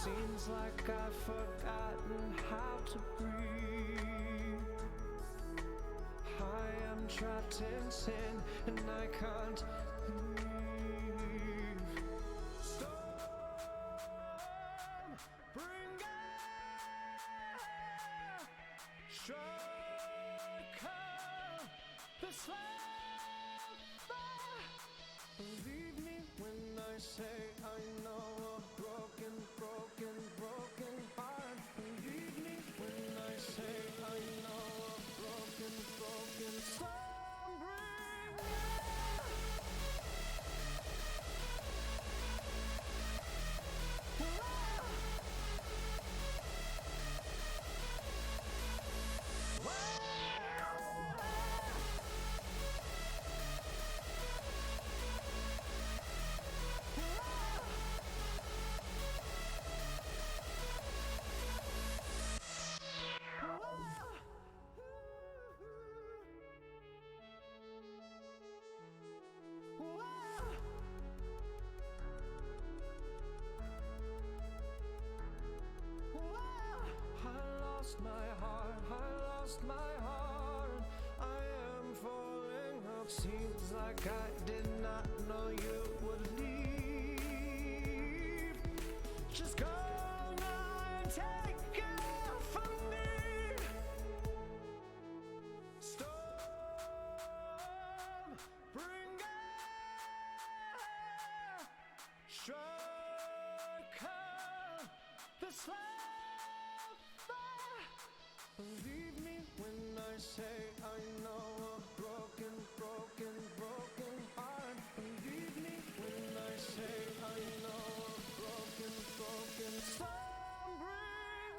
Seems like I've forgotten how to breathe. I am trapped in sin and I can't leave. Storm, bring air, strike the slab. Believe me when I say I know a broken heart. Believe me when I say I know a broken song. Bring I lost my heart, I am falling out. Seems like I did not know you would leave. Just go now and take it from me. Storm, bring air, strike the slab. Believe me when I say I know a broken heart. Believe me when I say I know a broken song. Bring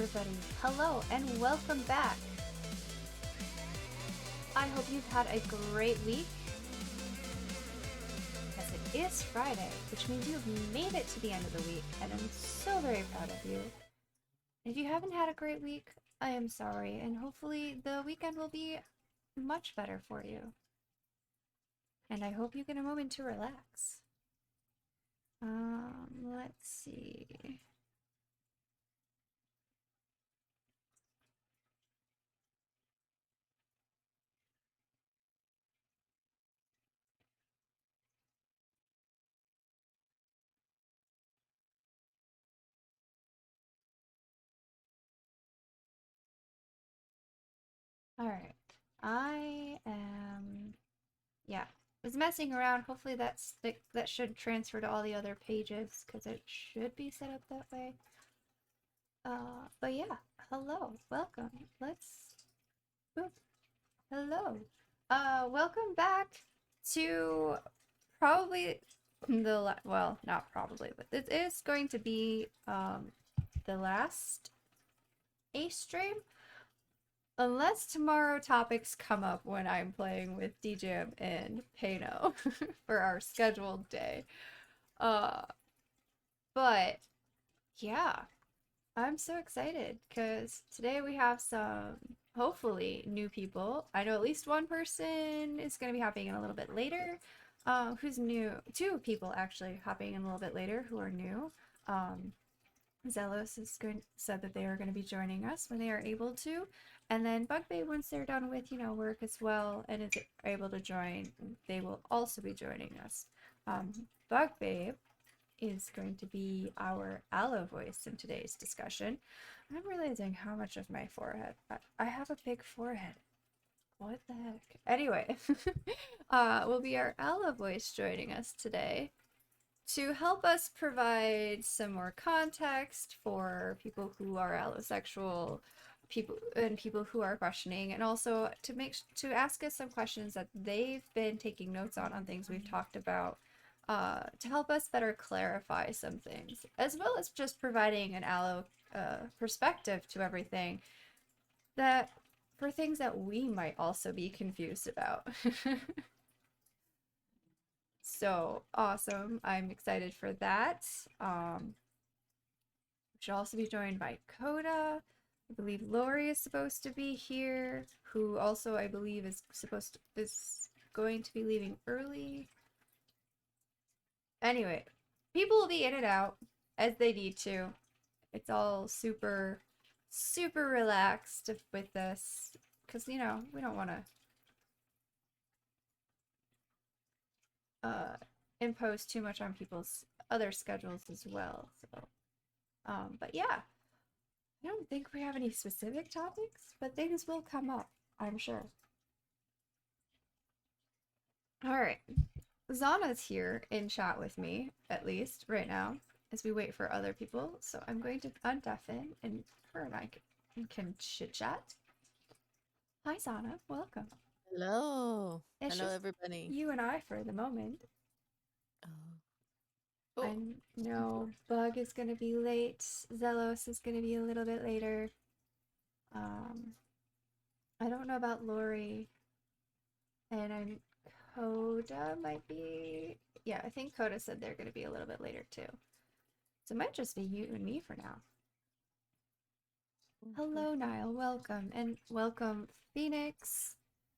everybody. Hello and welcome back. I hope you've had a great week, as it is Friday, which means you've made it to the end of the week, and I'm so very proud of you. If you haven't had a great week, I am sorry, and hopefully the weekend will be much better for you. And I hope you get a moment to relax. Let's see. Alright. Yeah. Was messing around. Hopefully that should transfer to all the other pages, because it should be set up that way. But yeah. Hello. Welcome. Hello. Welcome back to probably well, not probably, but it is going to be the last Ace stream. Unless tomorrow topics come up when I'm playing with DJM and Pano for our scheduled day. But yeah, I'm so excited because today we have some hopefully new people. I know at least one person is going to be hopping in a little bit later. Who's new? Two people actually hopping in a little bit later who are new. Zelos said that they are going to be joining us when they are able to, and then Bugbabe, once they're done with work as well and is able to join, they will also be joining us. Bugbabe is going to be our aloe voice in today's discussion. I'm realizing how much of my forehead. I have a big forehead. What the heck? Anyway, will be our aloe voice joining us today to help us provide some more context for people who are allosexual, people who are questioning, and also to ask us some questions that they've been taking notes on things we've talked about, to help us better clarify some things, as well as just providing an allo perspective to everything, that for things that we might also be confused about. So awesome. I'm excited for that. Should also be joined by Coda. I believe Lori is supposed to be here, who also I believe is going to be leaving early. Anyway, people will be in and out as they need to. It's all super relaxed with this, because we don't want to impose too much on people's other schedules as well. So but yeah, I don't think we have any specific topics, but things will come up, I'm sure. Alright, Zana's here in chat with me, at least right now, as we wait for other people. So I'm going to undeafen, and her and I can chit chat. Hi Zana, welcome. Hello. It's Hello, just everybody. you and I for the moment. Oh. I know Bug is gonna be late. Zelos is gonna be a little bit later. I don't know about Lori, and Coda might be. Yeah, I think Coda said they're gonna be a little bit later too. So it might just be you and me for now. Hello, Niall. Welcome, and welcome, Phoenix,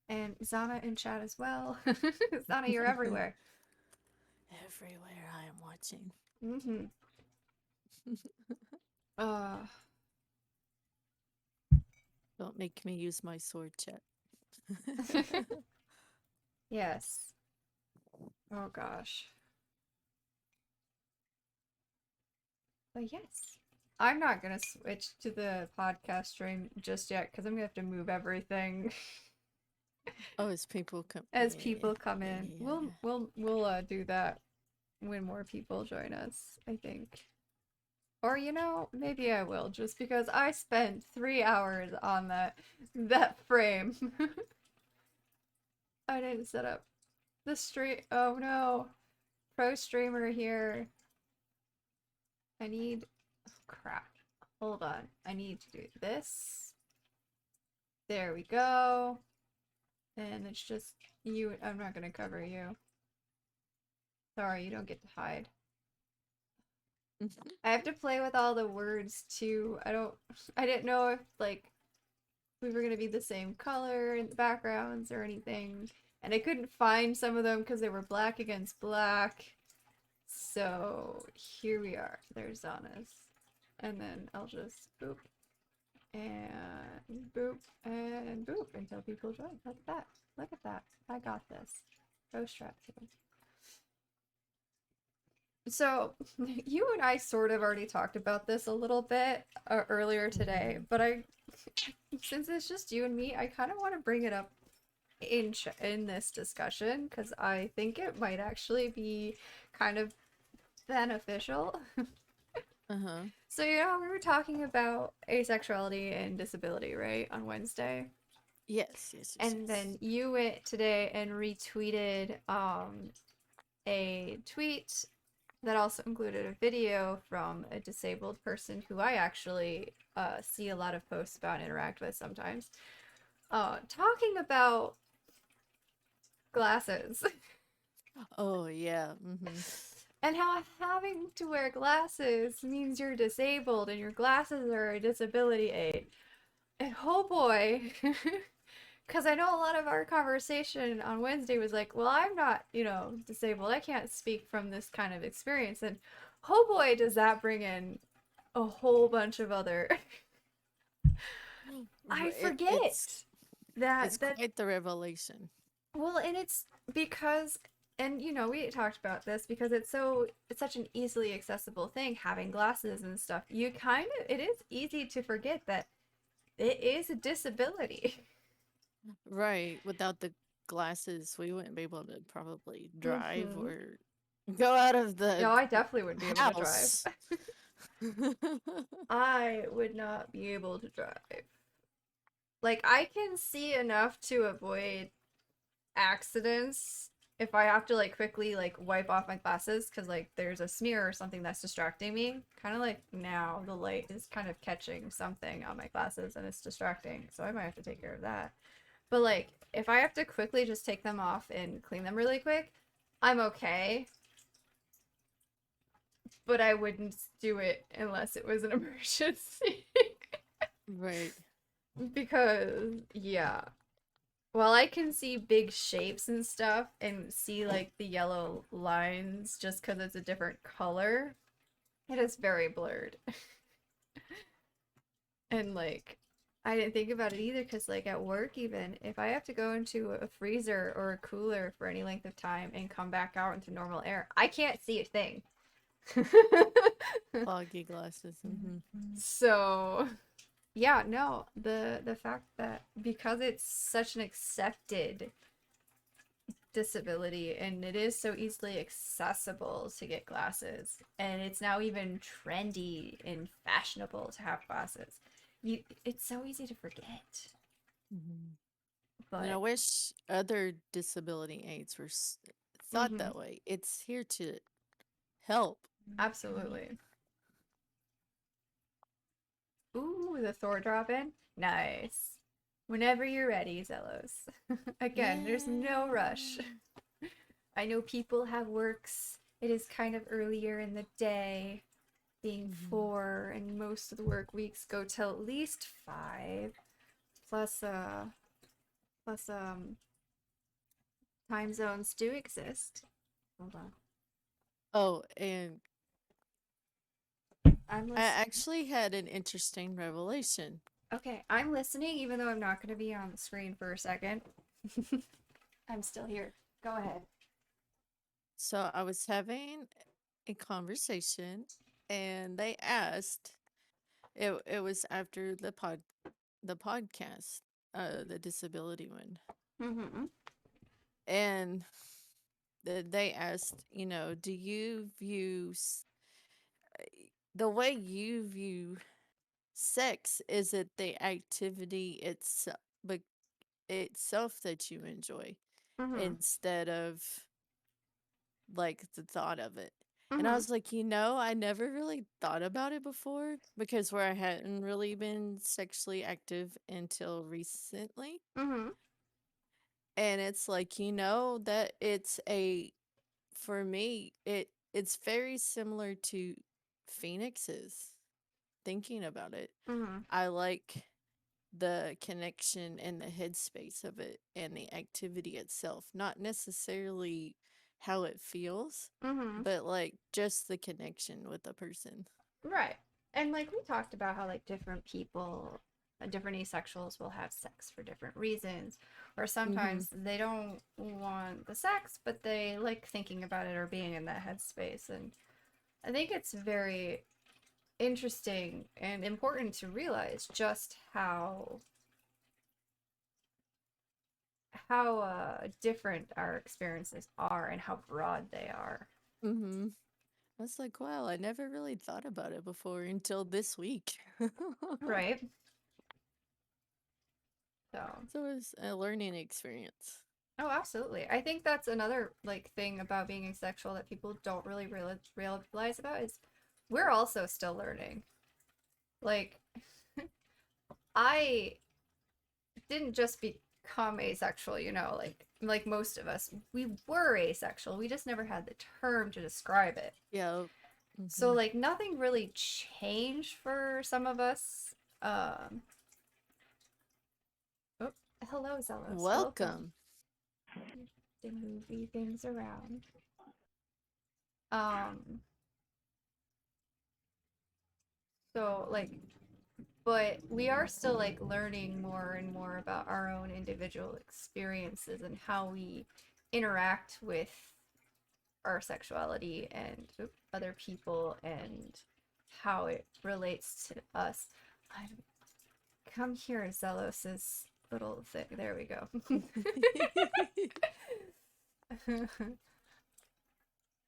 and Zana in chat as well. Zana, you're everywhere. Everywhere I am watching. Mm-hmm. Uh, Don't make me use my sword chat. yes. Oh gosh. But yes. I'm not gonna switch to the podcast stream just yet because I'm gonna have to move everything Oh, as people come. as Yeah. people come in. We'll do that when more people join us, I think. Or maybe I will, just because I spent 3 hours on that frame. I didn't set up the stream. Oh no. Pro streamer here. I need crap. Hold on. I need to do this. There we go. And it's just you. I'm not going to cover you. Sorry, you don't get to hide. I have to play with all the words too. I didn't know if like we were gonna be the same color in the backgrounds or anything. And I couldn't find some of them because they were black against black. So here we are. There's Zana's. And then I'll just boop and boop and boop until people join. Look at that. Look at that. I got this. Go strap to. So, you and I sort of already talked about this a little bit earlier today, but since it's just you and me, I kind of want to bring it up in this discussion because I think it might actually be kind of beneficial. Uh-huh. So, we were talking about asexuality and disability, right, on Wednesday? Yes, yes, yes, And then you went today and retweeted a tweet that also included a video from a disabled person who I actually see a lot of posts about and interact with sometimes, talking about glasses. Oh, yeah. And how having to wear glasses means you're disabled and your glasses are a disability aid. And oh boy, because I know a lot of our conversation on Wednesday was like, well, I'm not, disabled. I can't speak from this kind of experience. And oh boy, does that bring in a whole bunch of other. I forget It's that quite the revelation. well, and it's because and we talked about this because it's such an easily accessible thing having glasses and stuff. It is easy to forget that it is a disability. Right. Without the glasses, we wouldn't be able to probably drive Mm-hmm. or go out of No, the I definitely wouldn't be able to drive. house. I would not be able to drive. Like, I can see enough to avoid accidents if I have to, like, quickly, like, wipe off my glasses because, like, there's a smear or something that's distracting me. Kind of like now, the light is kind of catching something on my glasses and it's distracting, so I might have to take care of that. But, like, if I have to quickly just take them off and clean them really quick, I'm okay. But I wouldn't do it unless it was an emergency. Right. Because, yeah. While I can see big shapes and stuff and see, like, the yellow lines just because it's a different color, it is very blurred. And, like, I didn't think about it either because, like, at work, even if I have to go into a freezer or a cooler for any length of time and come back out into normal air, I can't see a thing. Foggy glasses. So, yeah, no, the fact that because it's such an accepted disability and it is so easily accessible to get glasses and it's now even trendy and fashionable to have glasses, it's so easy to forget. And I But wish other disability aids were thought that way. It's here to help. absolutely. Ooh, the Thor drop in. Nice. Whenever you're ready, Zelos. Again, there's no rush. I know people have works. It is kind of earlier in the day, being 4, and most of the work weeks go till at least 5. Plus time zones do exist. Hold on. Oh, and I'm I listening. actually had an interesting revelation. Okay, I'm listening even though I'm not going to be on the screen for a second. I'm still here. Go ahead. So I was having a conversation and they asked it was after the podcast, the disability one. Mm-hmm. And they asked, do you view the way you view sex, is it the activity but itself that you enjoy Mm-hmm. instead of like the thought of it? And I Mhm. was like, I never really thought about it before because where I hadn't really been sexually active until recently. Mhm. And it's like, that for me, it's very similar to Phoenix's thinking about it. Mhm. I like the connection and the headspace of it and the activity itself, not necessarily how it feels, Mhm. but like just the connection with the person. Right. And like we talked about how like different people, different asexuals will have sex for different reasons, or Mm-hmm. sometimes they don't want the sex, but they like thinking about it or being in that headspace. And I think it's very interesting and important to realize just how different our experiences are and how broad they are. Mm-hmm. I was like, wow, I never really thought about it before until this week. Right? So, So it was a learning experience. oh, absolutely. I think that's another like thing about being asexual that people don't really realize about is we're also still learning. Like I didn't just become asexual, like most of us. We were asexual. We just never had the term to describe it. Yeah. So Mm-hmm. like nothing really changed for some of us. Um, oh, hello, Zelos. Welcome. Welcome. To movie things around. Um, so like but we are still like learning more and more about our own individual experiences and how we interact with our sexuality and other people and how it relates to us. I'm, come here, Zelos's little thing. There we go.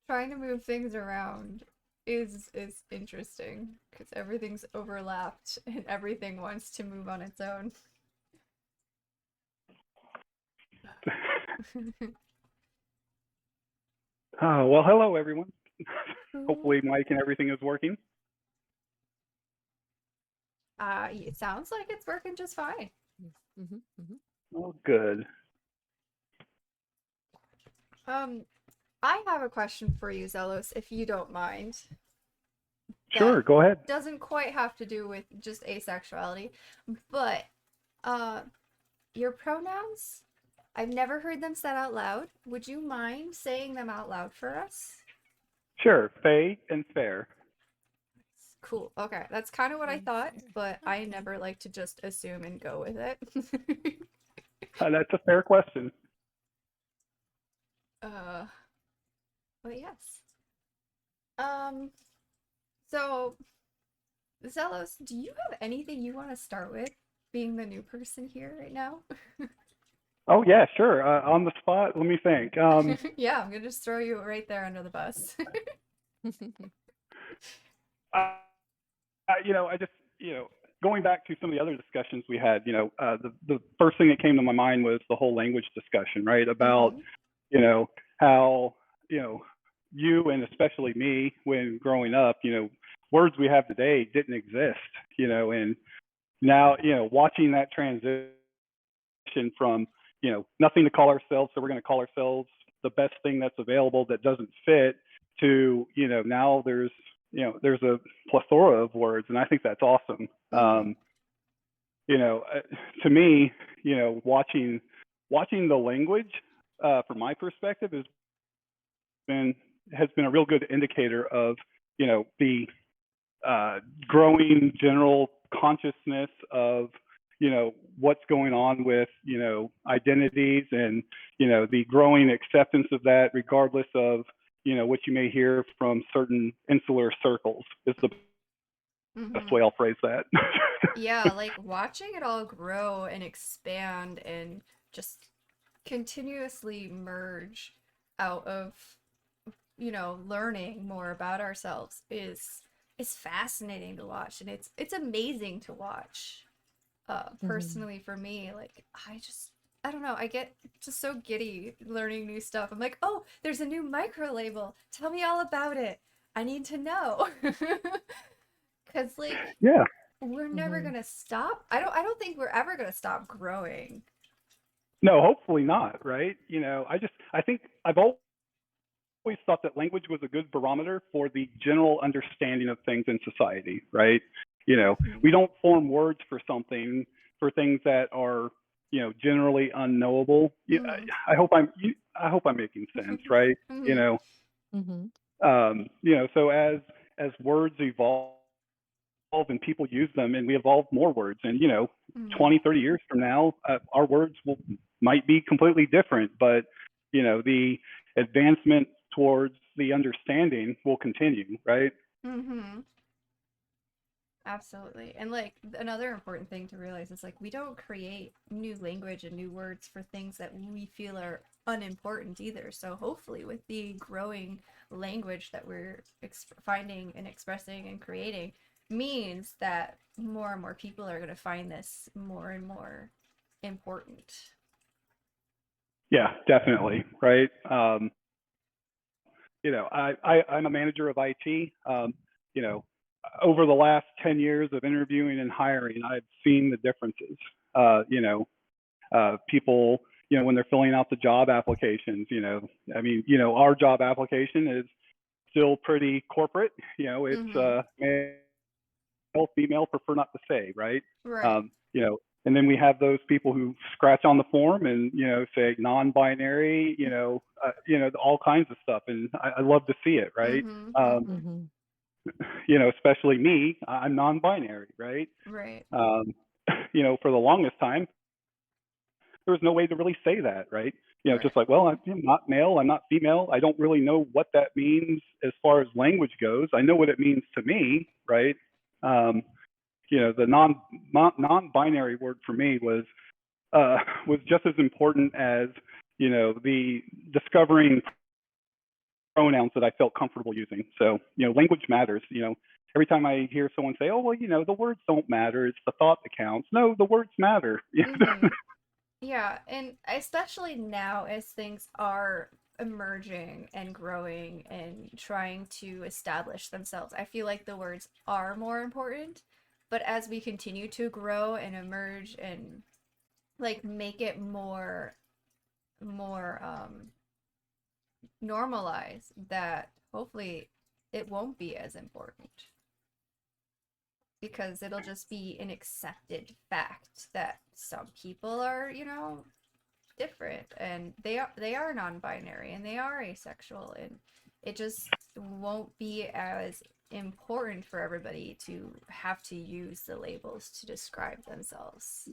Trying to move things around is interesting because everything's overlapped and everything wants to move on its own. Well, hello, everyone. Cool. Hopefully, Mike and everything is working. It sounds like it's working just fine. Mm-hmm. Mm-hmm. Oh, good. Um, I have a question for you, Zelos, if you don't mind. That Sure, go ahead. doesn't quite have to do with just asexuality, but uh, your pronouns, I've never heard them said out loud. Would you mind saying them out loud for us? Sure, Faye and Fair. Cool. Okay, that's kind of what I thought, Fair. but I Okay. never like to just assume and go with it. That's a fair question. uh, but yes. Um, so Zelos, do you have anything you want to start with, being the new person here right now? Oh, yeah, sure. On the spot, let me think. Yeah, I'm gonna just throw you right there under the bus. I, I just, going back to some of the other discussions we had, the first thing that came to my mind was the whole language discussion, right? About, Mm-hmm. how, you and especially me, when growing up, words we have today didn't exist, and now, watching that transition from, nothing to call ourselves, so we're going to call ourselves the best thing that's available that doesn't fit, to, now there's a plethora of words, and I think that's awesome. Mm-hmm. You know, uh, to me, watching the language, from my perspective, been has been a real good indicator of, the growing general consciousness of, what's going on with, identities, and, the growing acceptance of that, regardless of, what you may hear from certain insular circles, is the best Mm-hmm. way I'll phrase that. Yeah, like watching it all grow and expand and just continuously merge out of, learning more about ourselves is fascinating to watch and it's amazing to watch. Mm-hmm. Personally for me, like I don't know, I get just so giddy learning new stuff. I'm like, oh, there's a new micro label. Tell me all about it. I need to know. Cause like Yeah. we're never Mhm. gonna stop. I don't think we're ever gonna stop growing. No, hopefully not, right? I think I've always thought that language was a good barometer for the general understanding of things in society, right? Mhm. We don't form words for things that are, generally unknowable. Mhm. I hope I'm making sense, right? You Mhm. know, Mhm. so as words evolve and people use them and we evolve more words and, Mhm. 20, 30 years from now, our words might be completely different, but, the advancement towards the understanding will continue, right? Mhm. Absolutely. And like another important thing to realize is like we don't create new language and new words for things that we feel are unimportant either. So hopefully with the growing language that we're finding and expressing and creating means that more and more people are going to find this more and more important. Yeah, definitely, right? I'm a manager of IT. You know, Over the last 10 years of interviewing and hiring, I've seen the differences. People, when they're filling out the job applications, our job application is still pretty corporate. It's Mhm. male, female, prefer not to say, right? Right. Um, and then we have those people who scratch on the form and say non-binary, all kinds of stuff, and I love to see it, right? Mhm. Um, Mhm. Mhm. Especially me, I'm non-binary, right? Right. Um, for the longest time, there was no way to really say that, right? Right. Just like, well, I'm not male, I'm not female. I don't really know what that means as far as language goes. I know what it means to me, right? Um, the non-binary word for me was just as important as the discovering pronouns that I felt comfortable using. So language matters. Every time I hear someone say, "Oh, well, the words don't matter. It's the thought that counts." No, the words matter. Mhm. Yeah, and especially now as things are emerging and growing and trying to establish themselves, I feel like the words are more important. But as we continue to grow and emerge and like make it more normalized, that hopefully it won't be as important because it'll just be an accepted fact that some people are, different and they are non-binary and they are asexual, and it just won't be as important for everybody to have to use the labels to describe themselves.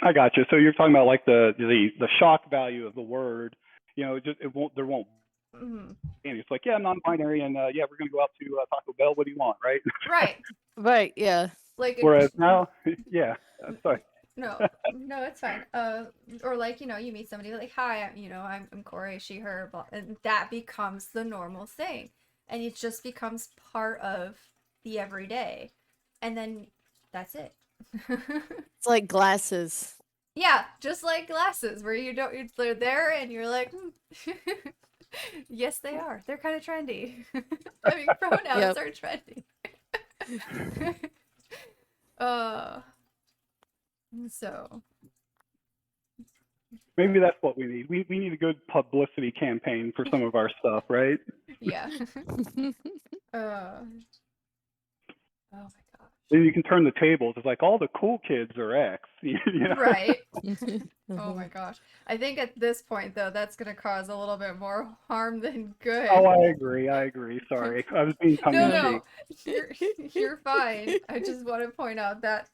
I got you. So you're talking about like the shock value of the word. It won't there won't Mhm. be any. It's like, yeah, I'm non-binary, and yeah, we're gonna go out to Taco Bell. What do you want, right? Right. Right. Yeah. Like Whereas now, yeah, sorry. no, no, it's fine. Or like, you meet somebody like, hi, I'm Corey, she, her, blah, and that becomes the normal thing. And it just becomes part of the everyday. And then that's it. It's like glasses. Yeah, just like glasses, where you don't, they're there and you're like, yes, they are. They're kind of trendy. I mean, pronouns Yep. are trendy. uh, so, Maybe that's what we need. We need a good publicity campaign for some of our stuff, right? yeah. Oh my gosh. Then you can turn the tables. It's like all the cool kids are X. Right. Oh my Mhm. gosh. I think at this point, though, that's going to cause a little bit more harm than Oh, good. I agree. I agree. Sorry, I was being tongue No, in Yep. cheek. no, you're fine. I just want to point out that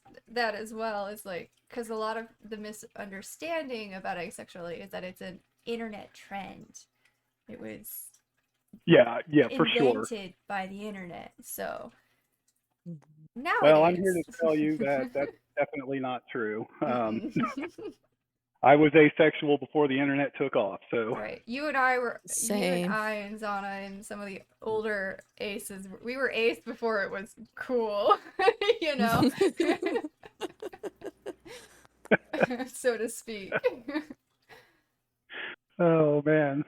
as well is like because a lot of the misunderstanding about asexuality is that it's an internet trend. It was Yeah, yeah, for sure. invented by the internet. So Well, I'm here nowadays, to tell you that that's definitely not true. mm-mm. I was asexual before the internet took off, so Right. You and Same. I and Zana and some of the older aces, we were ace before it was cool, you know, so to speak. oh man.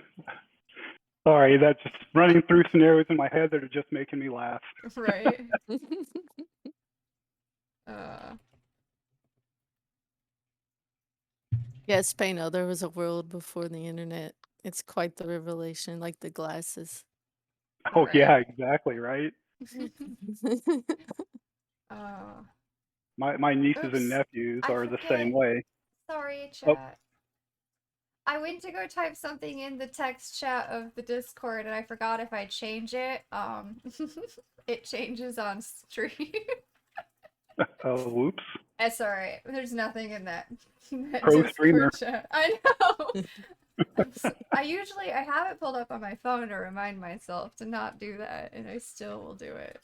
Sorry, that's just running through scenarios in my head that are just making me laugh. Right. Uh, Yes, Pano, there was a world before the internet. It's quite the revelation, like the glasses. Oh right. yeah, exactly, right? Uh, My nieces and oops. nephews I are the same forget. way. Sorry, Oh, chat. I went to go type something in the text chat of the Discord and I forgot if I change it. It changes on stream. oh, whoops. It's alright. There's nothing in that, that Pro streamer. Discord chat. I know. I have it pulled up on my phone to remind myself to not do that, and I still will do it.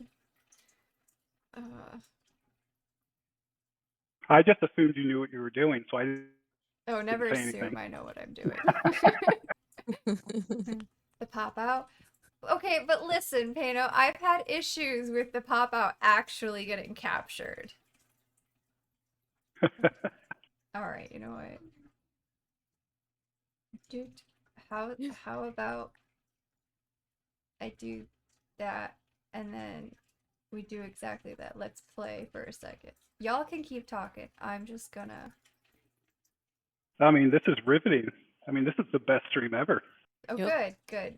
I just assumed you knew what you were doing, so I didn't Never say assume anything. I know what I'm doing. The pop out. Okay, but listen, Pano, I've had issues with the pop out actually getting captured. Alright, you know what? Dude, how about I do that and then we do exactly that. Let's play for a second. Y'all can keep talking. I'm just gonna. I mean, this is riveting. I mean, this is the best stream ever. Oh, Yep. good.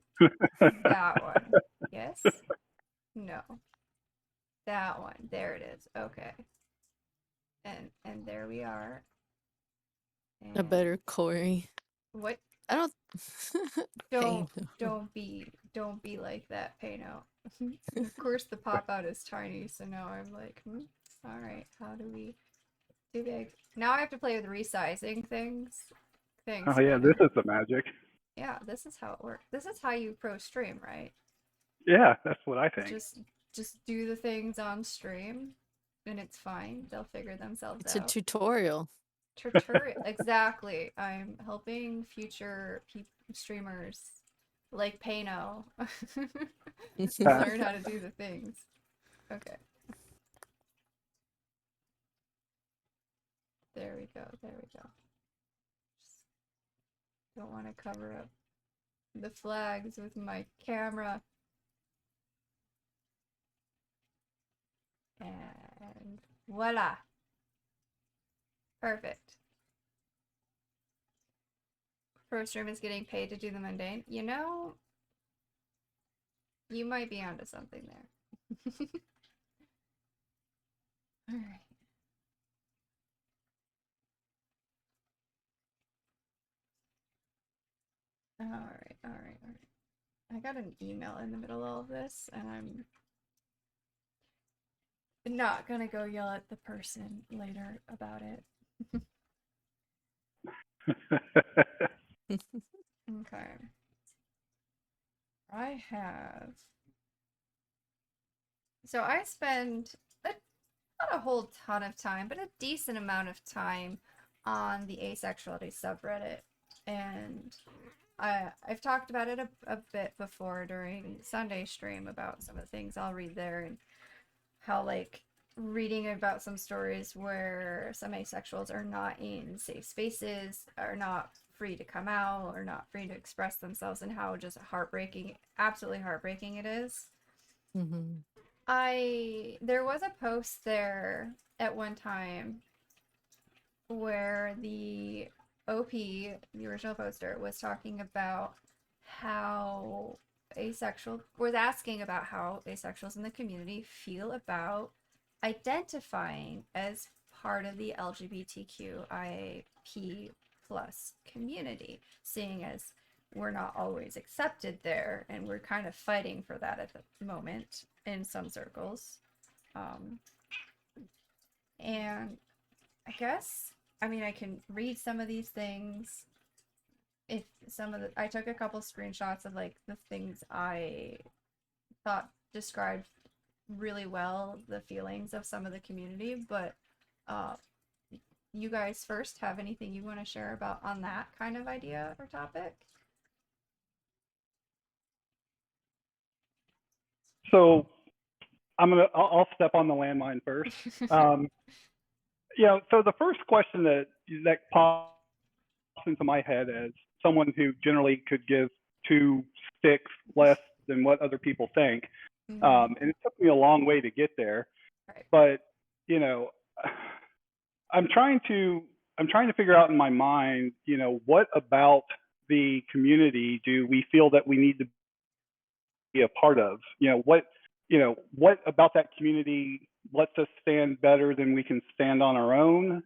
That one. Yes? No. That one. There it is. Okay. And there we are. A And better Corey. what? I don't. Don't Pano. don't be like that, Pano. Of course the pop out is tiny, so now I'm like, alright, how do we too big? Now I have to play with resizing things. Oh yeah, Pano. this is the magic. Yeah, this is how it works. This is how you pro stream, right? Yeah, that's what I think. Just do the things on stream and it's fine. They'll figure themselves It's a out. tutorial. Tutorial. Exactly. I'm helping future streamers like Pano learn how to do the things. Okay. There we go. Just don't want to cover up the flags with my camera. And voila. Perfect. Pro stream is getting paid to do the mundane. You know, you might be onto something there. Alright. Alright. I got an email in the middle of all of this, and I'm not gonna go yell at the person later about it. Okay. I have. So I spend not a whole ton of time, but a decent amount of time on the asexuality subreddit. And I've talked about it a bit before during Sunday stream about some of the things I'll read there and how, like, reading about some stories where some asexuals are not in safe spaces, are not free to come out, or not free to express themselves, and how just absolutely heartbreaking it is. Mm-hmm. There was a post there at one time where the OP, the original poster, was talking about how asexuals in the community feel about identifying as part of the LGBTQIA+ community, seeing as we're not always accepted there, and we're kind of fighting for that at the moment in some circles. And I guess, I mean, I can read some of these things. I took a couple screenshots of, like, the things I thought described really well the feelings of some of the community, but you guys first have anything you want to share about on that kind of idea or topic? So I'll step on the landmine first. So the first question that pops into my head as someone who generally could give two sticks less than what other people think. Mhm. And it took me a long way to get there. Right. But, you know, I'm trying to figure out in my mind, what about the community do we feel that we need to be a part of? What about that community lets us stand better than we can stand on our own?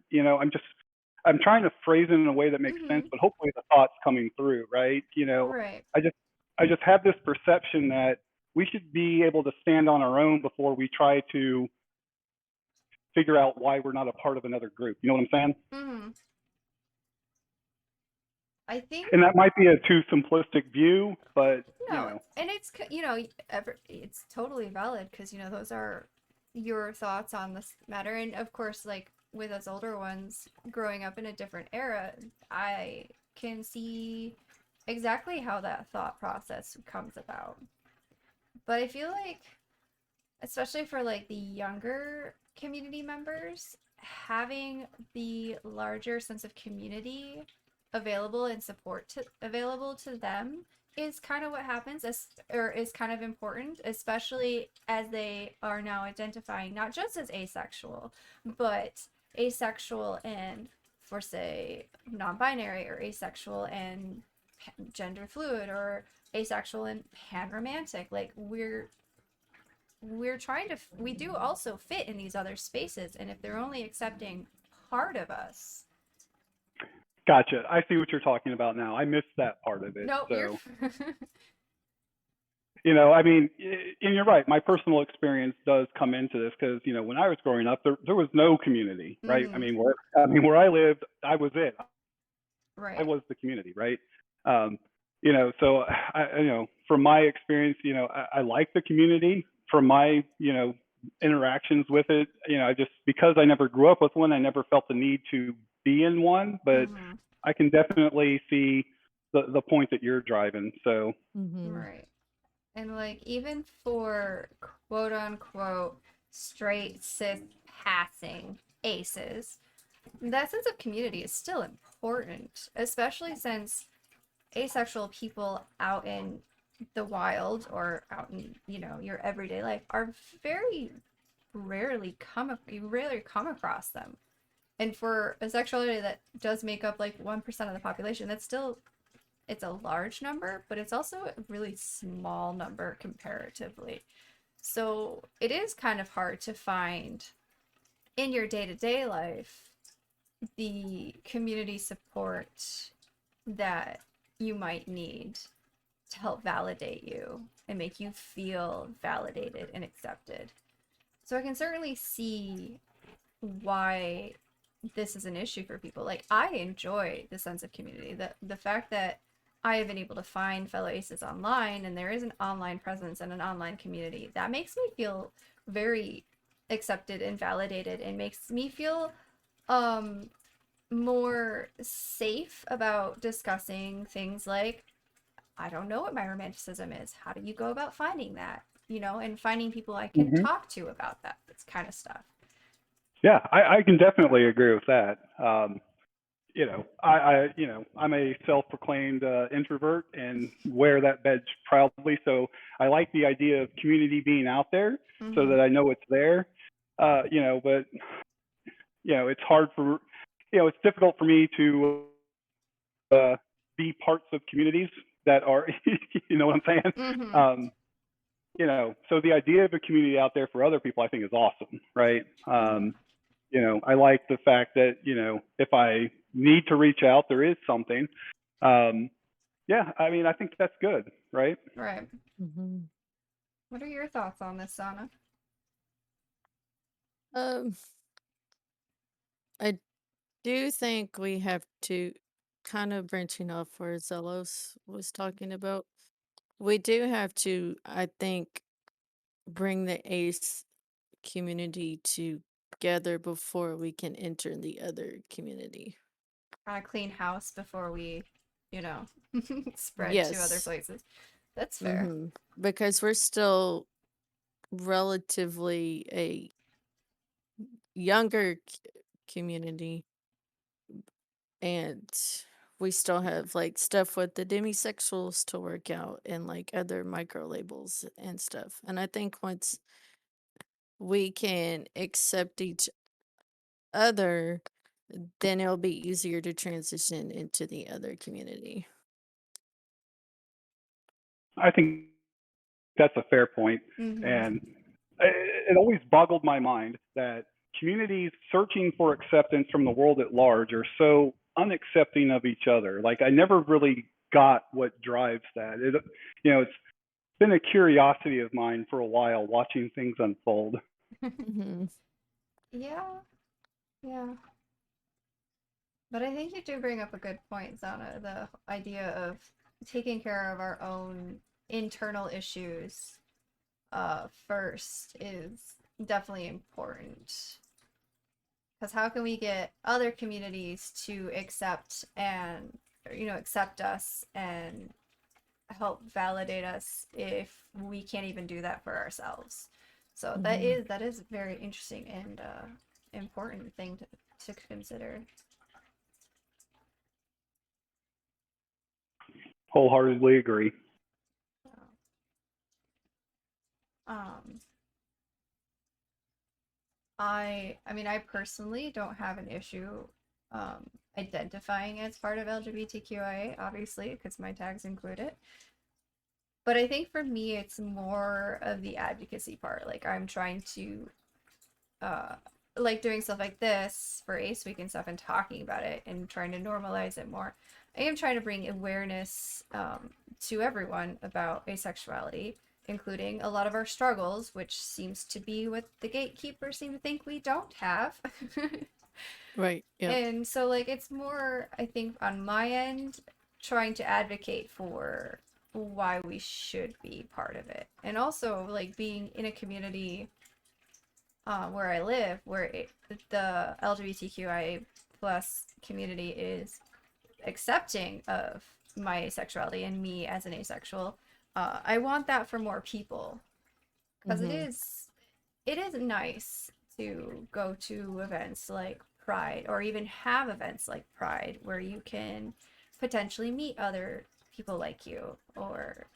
I'm trying to phrase it in a way that makes sense, Mhm. but hopefully the thought's coming through, right? Right. I just have this perception that we should be able to stand on our own before we try to figure out why we're not a part of another group. You know what I'm saying? Mhm. I think And that might be a too simplistic view, but no, and it's totally valid because those are your thoughts on this matter, and of course, like with us older ones growing up in a different era, I can see exactly how that thought process comes about. But I feel like, especially for like the younger community members, having the larger sense of community available and available to them is kind of what happens or is kind of important, especially as they are now identifying not just as asexual, but asexual and, for say, non-binary, or asexual and gender fluid, or asexual and pan-romantic. Like we're trying to we do also fit in these other spaces, and if they're only accepting part of us. gotcha. I see what you're talking about now. I missed that part of it. Nope, you're So, I mean, and you're right. My personal experience does come into this because, when I was growing up, there was no community, right? Mhm. Where I lived, I was it. I Right. was the community, right? So from my experience, I like the community. From my, interactions with it, I just, because I never grew up with one, I never felt the need to be in one. But Mhm. I can definitely see the point that you're driving. So Mm-hmm. Right. And like even for quote unquote straight cis passing aces, that sense of community is still important, especially since asexual people out in the wild or out in your everyday life are very you rarely come across them. And for a sexuality that does make up like 1% of the population, it's a large number, but it's also a really small number comparatively. So it is kind of hard to find in your day-to-day life the community support that you might need to help validate you and make you feel validated and accepted. So I can certainly see why this is an issue for people. Like, I enjoy the sense of community. The fact that I have been able to find fellow aces online, and there is an online presence and an online community, that makes me feel very accepted and validated, and makes me feel um more safe about discussing things like, I don't know what my romanticism is. How do you go about finding that? And finding people I can mhm. talk to about that. This kind of stuff. Yeah, I can definitely agree with that. I'm a self-proclaimed introvert and wear that badge proudly. So I like the idea of community being out there so Mm-hmm. that I know it's there. But it's hard for, it's difficult for me to be parts of communities that are, you know what I'm saying? Mm-hmm. Um, so the idea of a community out there for other people, I think, is awesome, right? Mm-hmm. I like the fact that, if I need to reach out, there is something. Yeah, I mean, I think that's good, right? Right. Mm-hmm. What are your thoughts on this, Sana? Um, I do think we have to, kind of branching off where Zelos was talking about. We do have to, I think, bring the ace community together before we can enter the other community. Kind of clean house before we, you know, spread to other Yes. places. That's fair. Mm-hmm. Because we're still relatively a younger community, and we still have like stuff with the demisexuals to work out and like other micro labels and stuff. And I think once we can accept each other, then it'll be easier to transition into the other community. I think that's a fair point. Mm-hmm. And it always boggled my mind that communities searching for acceptance from the world at large are so unaccepting of each other. Like I never really got what drives that. It's been a curiosity of mine for a while watching things unfold. Mhm. Yeah, yeah. But I think you do bring up a good point, Zana. The idea of taking care of our own internal issues first is definitely important. Because how can we get other communities to accept and, accept us and help validate us if we can't even do that for ourselves? So that is a very interesting and important thing to consider. Wholeheartedly agree. Um, I personally don't have an issue identifying as part of LGBTQIA, obviously, because my tags include it. But I think for me, it's more of the advocacy part. Like I'm trying to, like doing stuff like this for Ace Week and stuff, and talking about it and trying to normalize it more. I am trying to bring awareness to everyone about asexuality, including a lot of our struggles, which seems to be what the gatekeepers seem to think we don't have. Right. Yeah. And so, like, it's more, I think, on my end, trying to advocate for why we should be part of it. And also, like, being in a community where I live, where the LGBTQIA plus community is accepting of my asexuality and me as an asexual. I want that for more people, because it is nice to go to events like Pride, or even have events like Pride where you can potentially meet other people like you, or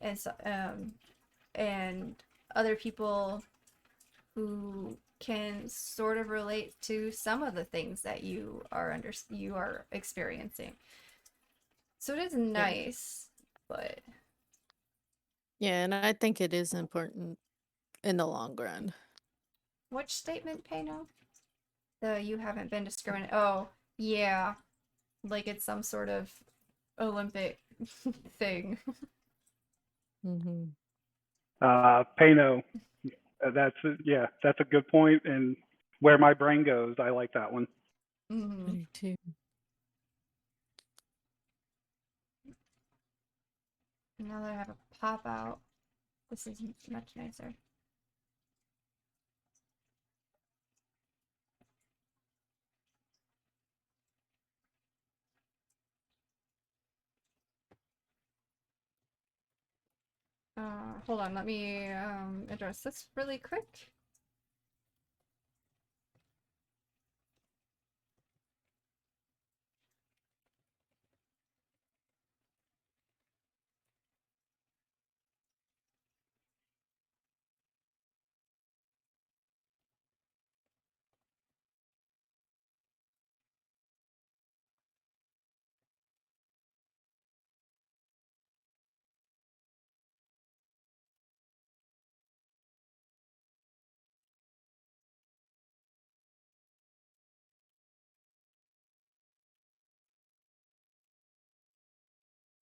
and so, and other people who can sort of relate to some of the things that you are experiencing. So it is nice, but Yeah, and I think it is important in the long run. which statement, Pano? The you haven't been discriminated. Oh, yeah. Like it's some sort of Olympic thing. Pano, that's a good point. And where my brain goes, I like that one. Mm-hmm. Me too. Now that I have a pop out, this is much nicer. Hold on, let me address this really quick.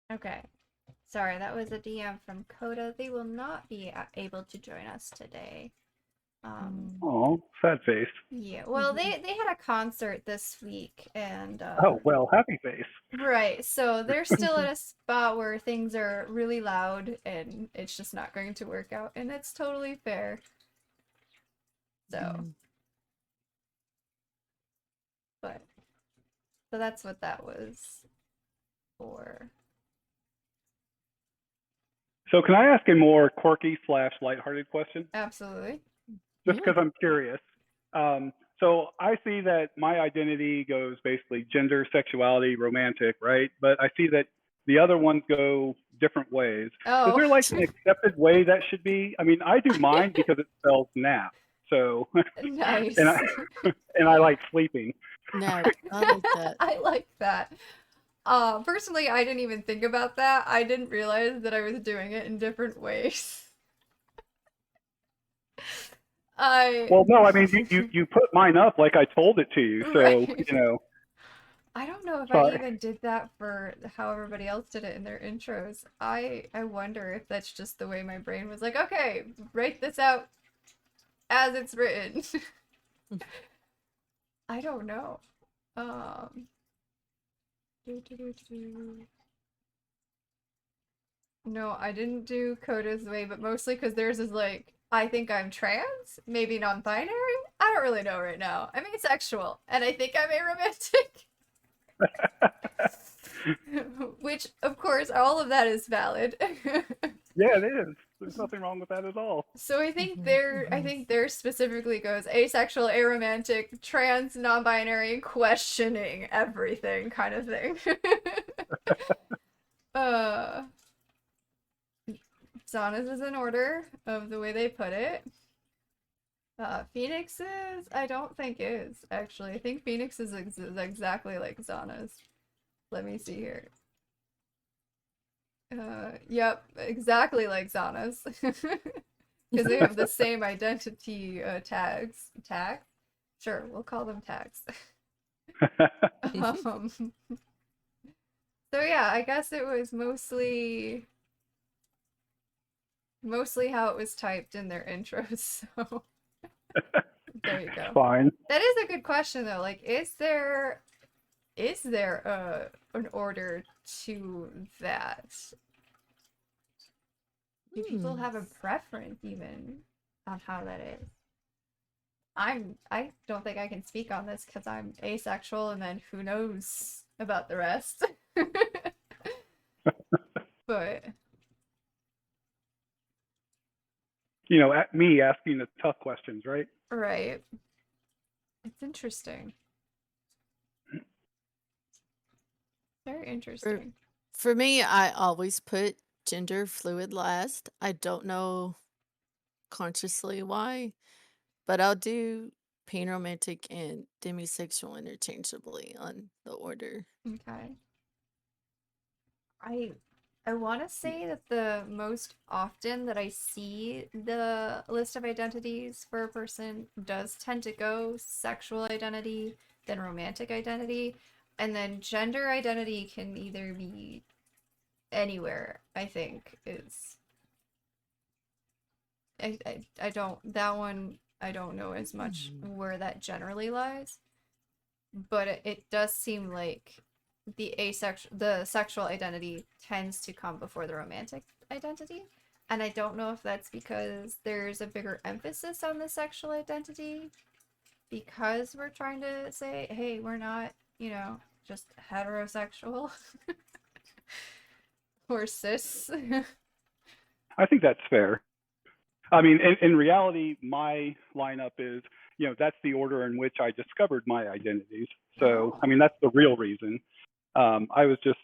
Okay. Sorry, that was a DM from Coda. They will not be able to join us today. Oh, sad face. Yeah, well, they had a concert this week, and Oh, well, happy face. right, so they're still at a spot where things are really loud, and it's just not going to work out, and it's totally fair. So, but so that's what that was for. So can I ask a more quirky / lighthearted question? Absolutely. Just because I'm curious. So I see that my identity goes basically gender, sexuality, romantic, right? But I see that the other ones go different ways. Is Oh, there like an accepted way that should be? I mean, I do mine because it spells nap. So, and I nice. and I like sleeping. No, I like that. I like that. Personally, I didn't even think about that. I didn't realize that I was doing it in different ways. I Well, no, I mean you put mine up like I told it to you. So, right. I don't know if I sorry. even did that for how everybody else did it in their intros. I wonder if that's just the way my brain was like, okay, write this out as it's written. I don't know. Um, No, I didn't do Coda's way, but mostly because theirs is like, I think I'm trans, maybe non-binary. I don't really know right now. I'm asexual, and I think I'm aromantic. Which, of course, all of that is valid. Yeah, it is. There's nothing wrong with that at all. So I think there specifically goes asexual, aromantic, trans, non-binary, questioning everything kind of thing. uh Zana's is in order of the way they put it. Phoenix's, I don't think is actually. I think Phoenix is exactly like Zana's. Let me see here. Yep, exactly like Zana's. Because they have the same identity tags. Tags? Sure, we'll call them tags. um, so yeah, I guess it was mostly how it was typed in their intros. So there you go. Fine. That is a good question though. Like, is there an order to that? Do people have a preference even on how that is? I don't think I can speak on this because I'm asexual, and then who knows about the rest. But At me asking the tough questions, right? right, it's interesting. Very For, interesting. for me, I always put gender fluid last. I don't know consciously why, but I'll do panromantic and demisexual interchangeably on the order. Okay. I I want to say that the most often that I see the list of identities for a person does tend to go sexual identity, then romantic identity, and then gender identity can either be anywhere, I think is I don't that one I don't know as much where that generally lies, but it does seem like the sexual identity tends to come before the romantic identity. And I don't know if that's because there's a bigger emphasis on the sexual identity because we're trying to say, hey, we're not, just heterosexual or cis. I think that's fair. I mean, in reality, my lineup is, that's the order in which I discovered my identities. So, Oh, I mean, that's the real reason. I was just,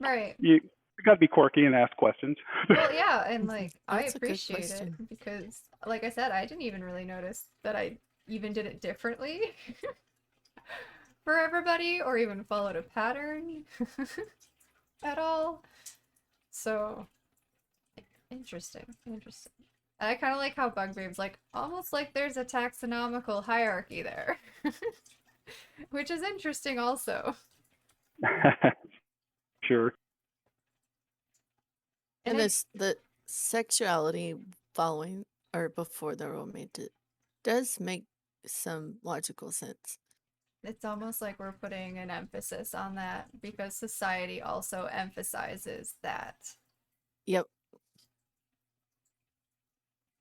right. you got to be quirky and ask questions. Well, yeah, and like I That's a good appreciate it question. because, like I said, I didn't even really notice that I even did it differently for everybody or even followed a pattern at all. So, interesting, interesting. And I kind of like how Bugbabe's like almost like there's a taxonomical hierarchy there, which is interesting also. Sure. And And the sexuality following or before the romantic does make some logical sense. it's almost like we're putting an emphasis on that because society also emphasizes that. Yep.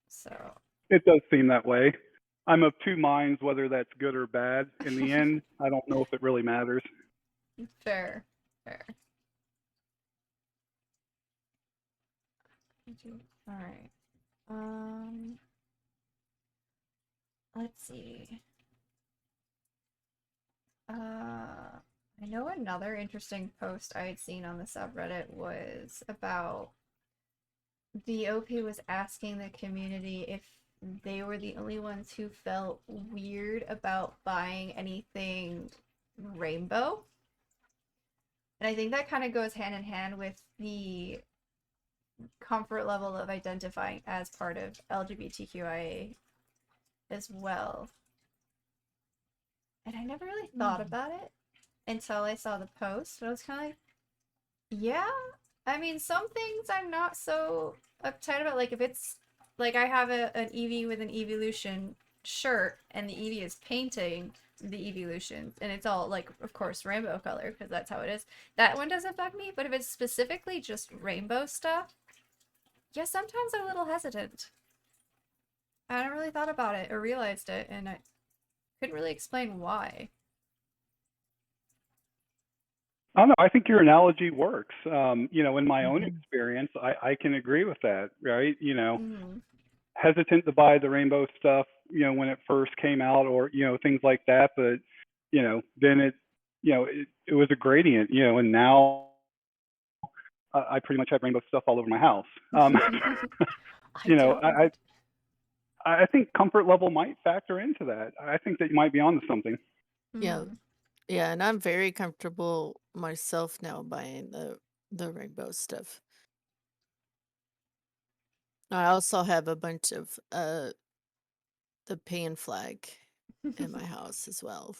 So, It does seem that way. I'm of two minds whether that's good or bad. In the end, I don't know if it really matters. fair, fair. All right. Let's see. I know another interesting post I had seen on the subreddit was about the OP was asking the community if they were the only ones who felt weird about buying anything rainbow. And I think that kind of goes hand in hand with the comfort level of identifying as part of LGBTQIA as well. And I never really thought about it until I saw the post. But I was kind of like, yeah. I mean, some things I'm not so uptight about. Like if it's like I have an Eevee with an evolution shirt, and the Eevee is painting the evolutions, and it's all like, of course, rainbow color because that's how it is. That one doesn't bug me. But if it's specifically just rainbow stuff, yeah, sometimes I'm a little hesitant. I hadn't really thought about it or realized it, and I couldn't really explain why. I don't know. I think your analogy works. In my own experience, I can agree with that, right? Hesitant to buy the rainbow stuff, when it first came out, or things like that. But then it was a gradient, and now I pretty much have rainbow stuff all over my house. I think comfort level might factor into that. I think that you might be onto something. Yeah. Yeah, and I'm very comfortable myself now buying the rainbow stuff. I also have a bunch of the pan flag in my house as well.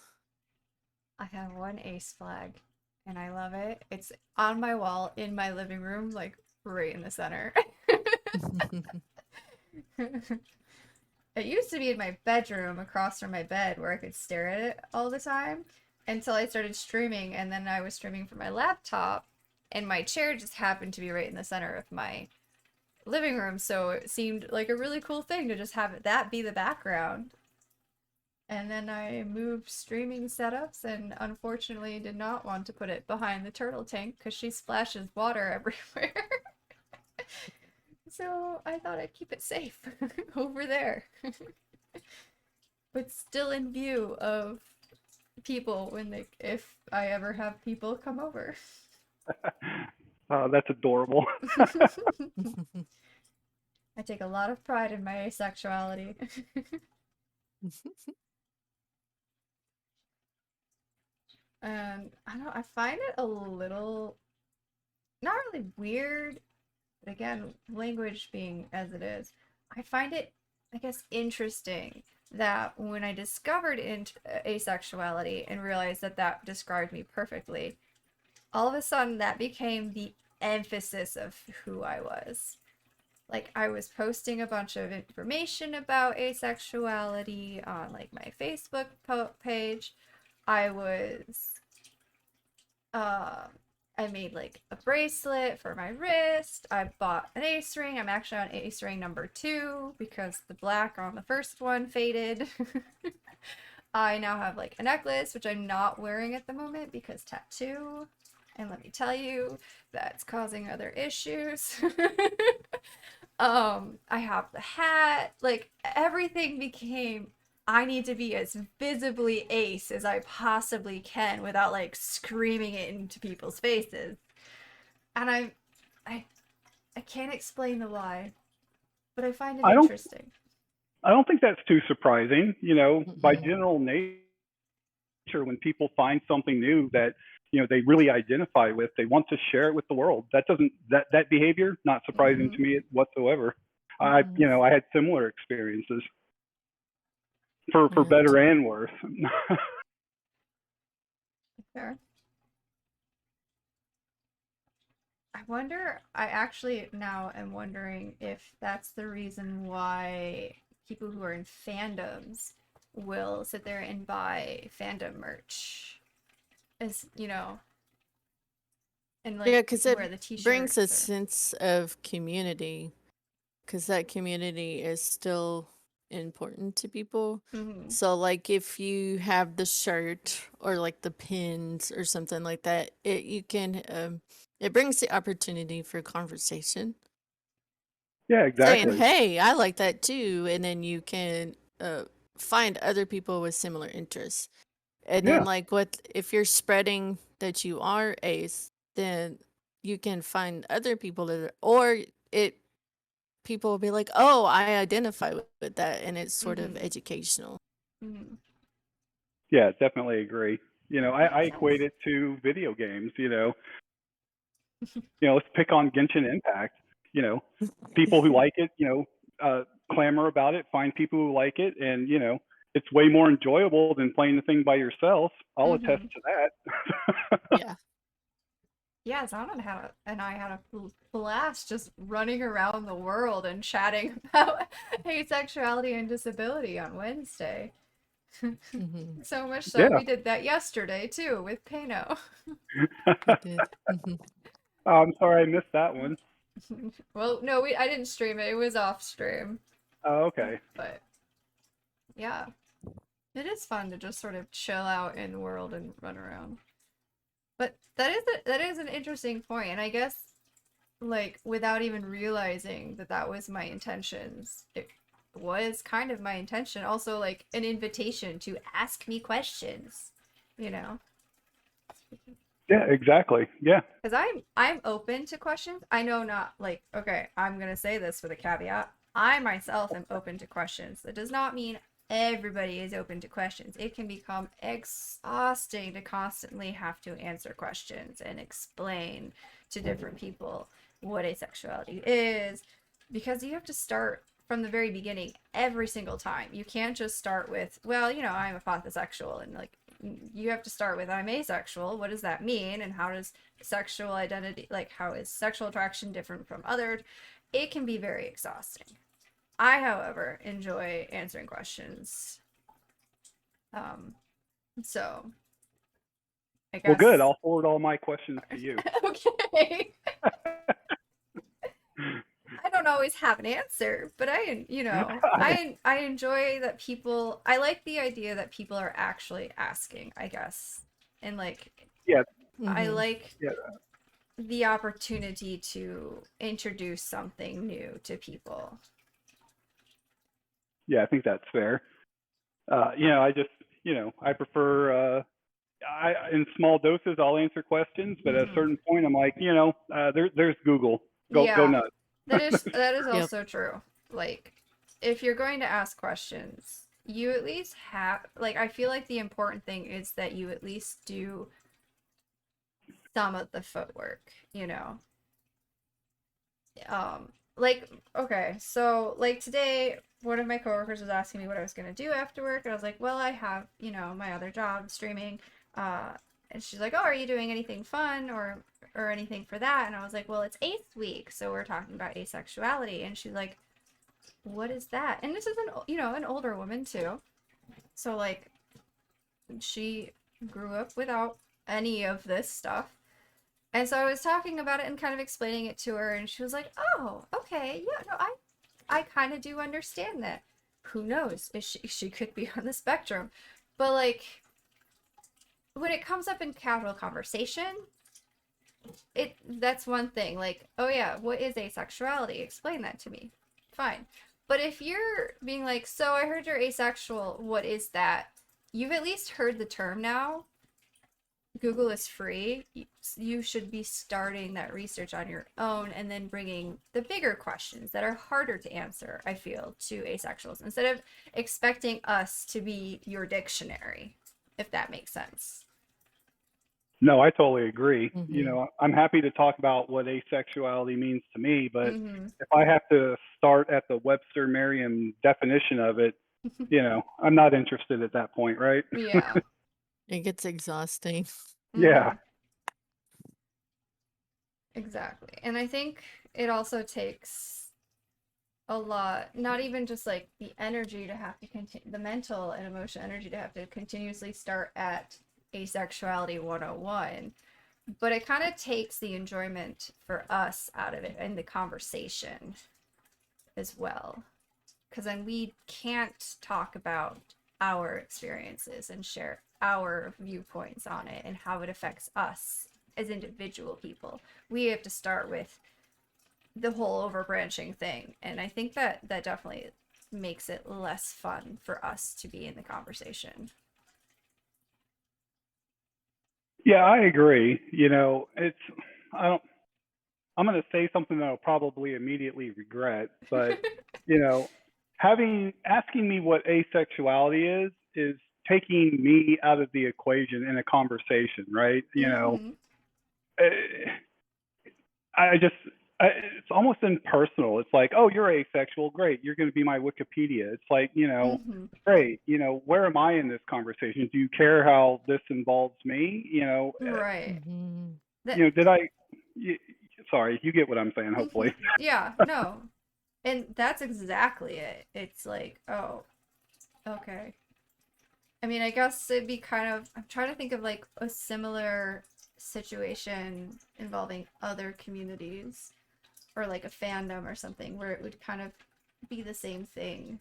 I have one ace flag, and I love it. It's on my wall in my living room, like right in the center. It used to be in my bedroom across from my bed where I could stare at it all the time until I started streaming, and then I was streaming from my laptop, and my chair just happened to be right in the center of my living room, so it seemed like a really cool thing to just have that be the background. And then I moved streaming setups and unfortunately did not want to put it behind the turtle tank because she splashes water everywhere. So I thought I'd keep it safe over there. But still in view of people if I ever have people come over. That's adorable. I take a lot of pride in my asexuality. And I don't know, I find it a little, not really weird, but again, language being as it is, I find it, I guess, interesting that when I discovered asexuality and realized that that described me perfectly, all of a sudden that became the emphasis of who I was. Like, I was posting a bunch of information about asexuality on like my Facebook page. I was I made like a bracelet for my wrist. I bought an ace ring. I'm actually on ace ring number 2 because the black on the first one faded. I now have like a necklace, which I'm not wearing at the moment because tattoo. And let me tell you, that's causing other issues. I have the hat. Like, everything became, I need to be as visibly ace as I possibly can without like screaming it into people's faces. And I can't explain the why, but I find it interesting. I don't think that's too surprising. By general nature, when people find something new that they really identify with, they want to share it with the world. That behavior not surprising to me whatsoever. I had similar experiences for better and worse. Fair. I actually now am wondering if that's the reason why people who are in fandoms will sit there and buy fandom merch. As, and like Yeah, because wear it the t-shirts brings a or... sense of community, because that community is still important to people. So, like, if you have the shirt or like the pins or something like that, it brings the opportunity for conversation. Yeah, exactly. Saying, "Hey, I like that too," and then you can find other people with similar interests. And Yeah. then like what if you're spreading that you are ace, then you can find other people that are, or it people will be like, "Oh, I identify with that," and it's sort of Mm-hmm. educational. Mm-hmm. Yeah, definitely agree. I Makes equate sense. it to video games. Let's pick on Genshin Impact. You know, people who like it, clamor about it. Find people who like it, and it's way more enjoyable than playing the thing by yourself. I'll attest Mm-hmm. to that. Yeah. Yeah, and I had a blast just running around the world and chatting about asexuality and disability on Wednesday. Mhm. So much so Yeah. we did that yesterday too with Pano. We did. Mhm. Oh, I'm sorry I missed that one. Well, no, I didn't stream it. It was off stream. Oh, okay. But yeah, it is fun to just sort of chill out in the world and run around. But that is an interesting point, and I guess like without even realizing that that was my intentions, it was kind of my intention. Also, like an invitation to ask me questions, you know. Yeah, exactly. Yeah. Because I'm open to questions. I know not like okay, I'm gonna say this with a caveat. I myself am open to questions. That does not mean everybody is open to questions. It can become exhausting to constantly have to answer questions and explain to different people what asexuality is, because you have to start from the very beginning every single time. You can't just start with, well, I'm a pathosexual, and like you have to start with I'm asexual. What does that mean? And how does sexual identity, like how is sexual attraction different from others? It can be very exhausting. I, however, enjoy answering questions. Um, so I Well, good. guess I'll forward all my questions to you. okay. I don't always have an answer, but I enjoy that people. I like the idea that people are actually asking, I guess, and like Yeah. I Mhm. like Yeah. the opportunity to introduce something new to people. Yeah. I think that's fair. I just, I prefer. In small doses, I'll answer questions, but at a Hmm. certain point, I'm like, there's Google. Go Yeah, nuts. that is Yep. also true. Like, if you're going to ask questions, you at least have like I feel like the important thing is that you at least do some of the footwork, you know. Like okay, so like today one of my coworkers was asking me what I was gonna do after work, and I was like, well, I have, my other job streaming. Uh, and she's like, oh, are you doing anything fun or anything for that? And I was like, well, it's eighth week, so we're talking about asexuality. And she's like, what is that? And this is an older woman too. So like she grew up without any of this stuff. And so I was talking about it and kind of explaining it to her, and she was like, "Oh, okay, yeah, no, I kind of do understand that. Who knows? She could be on the spectrum, but like when it comes up in casual conversation, that's one thing. Like, oh yeah, what is asexuality? Explain that to me. Fine. But if you're being like, so I heard you're asexual, what is that? You've at least heard the term now. Google is free. You should be starting that research on your own and then bringing the bigger questions that are harder to answer, I feel, to asexuals instead of expecting us to be your dictionary, if that makes sense. No, I totally agree. Mhm. I'm happy to talk about what asexuality means to me, but Mm-hmm. if I have to start at the Webster Merriam definition of it, I'm not interested at that point, right? Yeah. It gets exhausting. Yeah. Mm-hmm. Exactly. And I think it also takes a lot, not even just like the energy to have to continue, the mental and emotional energy to have to continuously start at asexuality 101, but it kind of takes the enjoyment for us out of it and the conversation as well. Because then we can't talk about our experiences and share our viewpoints on it and how it affects us as individual people. We have to start with the whole overbranching thing. And I think that definitely makes it less fun for us to be in the conversation. Yeah, I agree. It's I don't I'm going to say something that I'll probably immediately regret, but you know, having asking me what asexuality is taking me out of the equation in a conversation, right? Mm-hmm. Eh, I just it's almost impersonal. It's like, oh, you're asexual, great. You're going to be my Wikipedia. It's like, Mm-hmm. great. Where am I in this conversation? Do you care how this involves me? Right. Mhm. That Did I? y- Sorry, you get what I'm saying. Hopefully. yeah, no. And that's exactly it. It's like, oh, okay. I mean, I guess it'd be kind of, I'm trying to think of like a similar situation involving other communities or like a fandom or something where it would kind of be the same thing.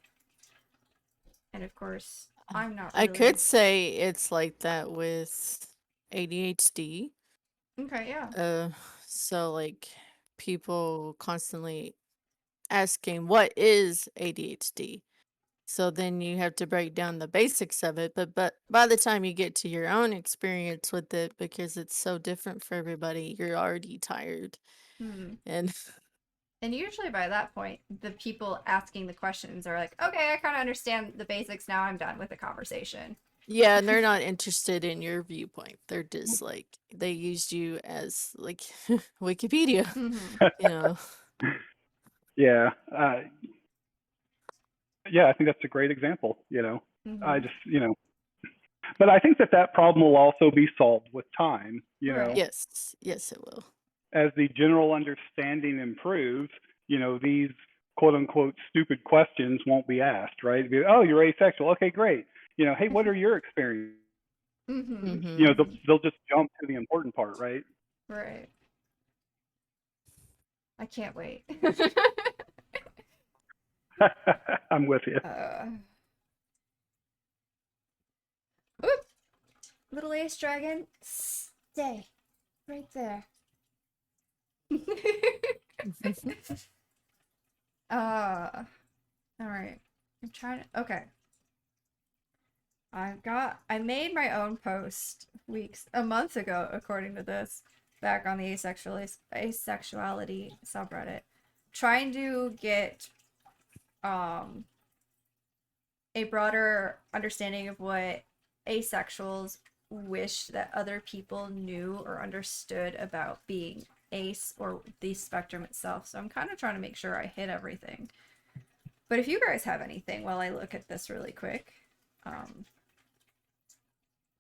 And of course, I'm not I could really. say it's like that with ADHD. Okay, yeah. Uh, so like people constantly asking what is ADHD. So then you have to break down the basics of it, but by the time you get to your own experience with it, because it's so different for everybody, you're already tired. Hmm. And And usually by that point, the people asking the questions are like, okay, I kind of understand the basics now. I'm done with the conversation. yeah, and they're not interested in your viewpoint. They're just like they used you as like Wikipedia, Mm-hmm. you know. Yeah. Yeah, I think that's a great example. I Mm-hmm. just, but I think that problem will also be solved with time. Right. Yes, yes, it will. As the general understanding improves, these quote unquote stupid questions won't be asked, right? Oh, you're asexual. Okay, great. Hey, what are your experiences? Mm-hmm. Hmm. They'll just jump to the important part, right? Right. I can't wait. I'm with you. uh, Oop! Little ace dragon, stay right there. uh, all right. I'm trying to. Okay. I made my own post a month ago, according to this, back on the asexuality subreddit, trying to get um a broader understanding of what asexuals wish that other people knew or understood about being ace or the spectrum itself. So I'm kind of trying to make sure I hit everything. But if you guys have anything while I look at this really quick, um,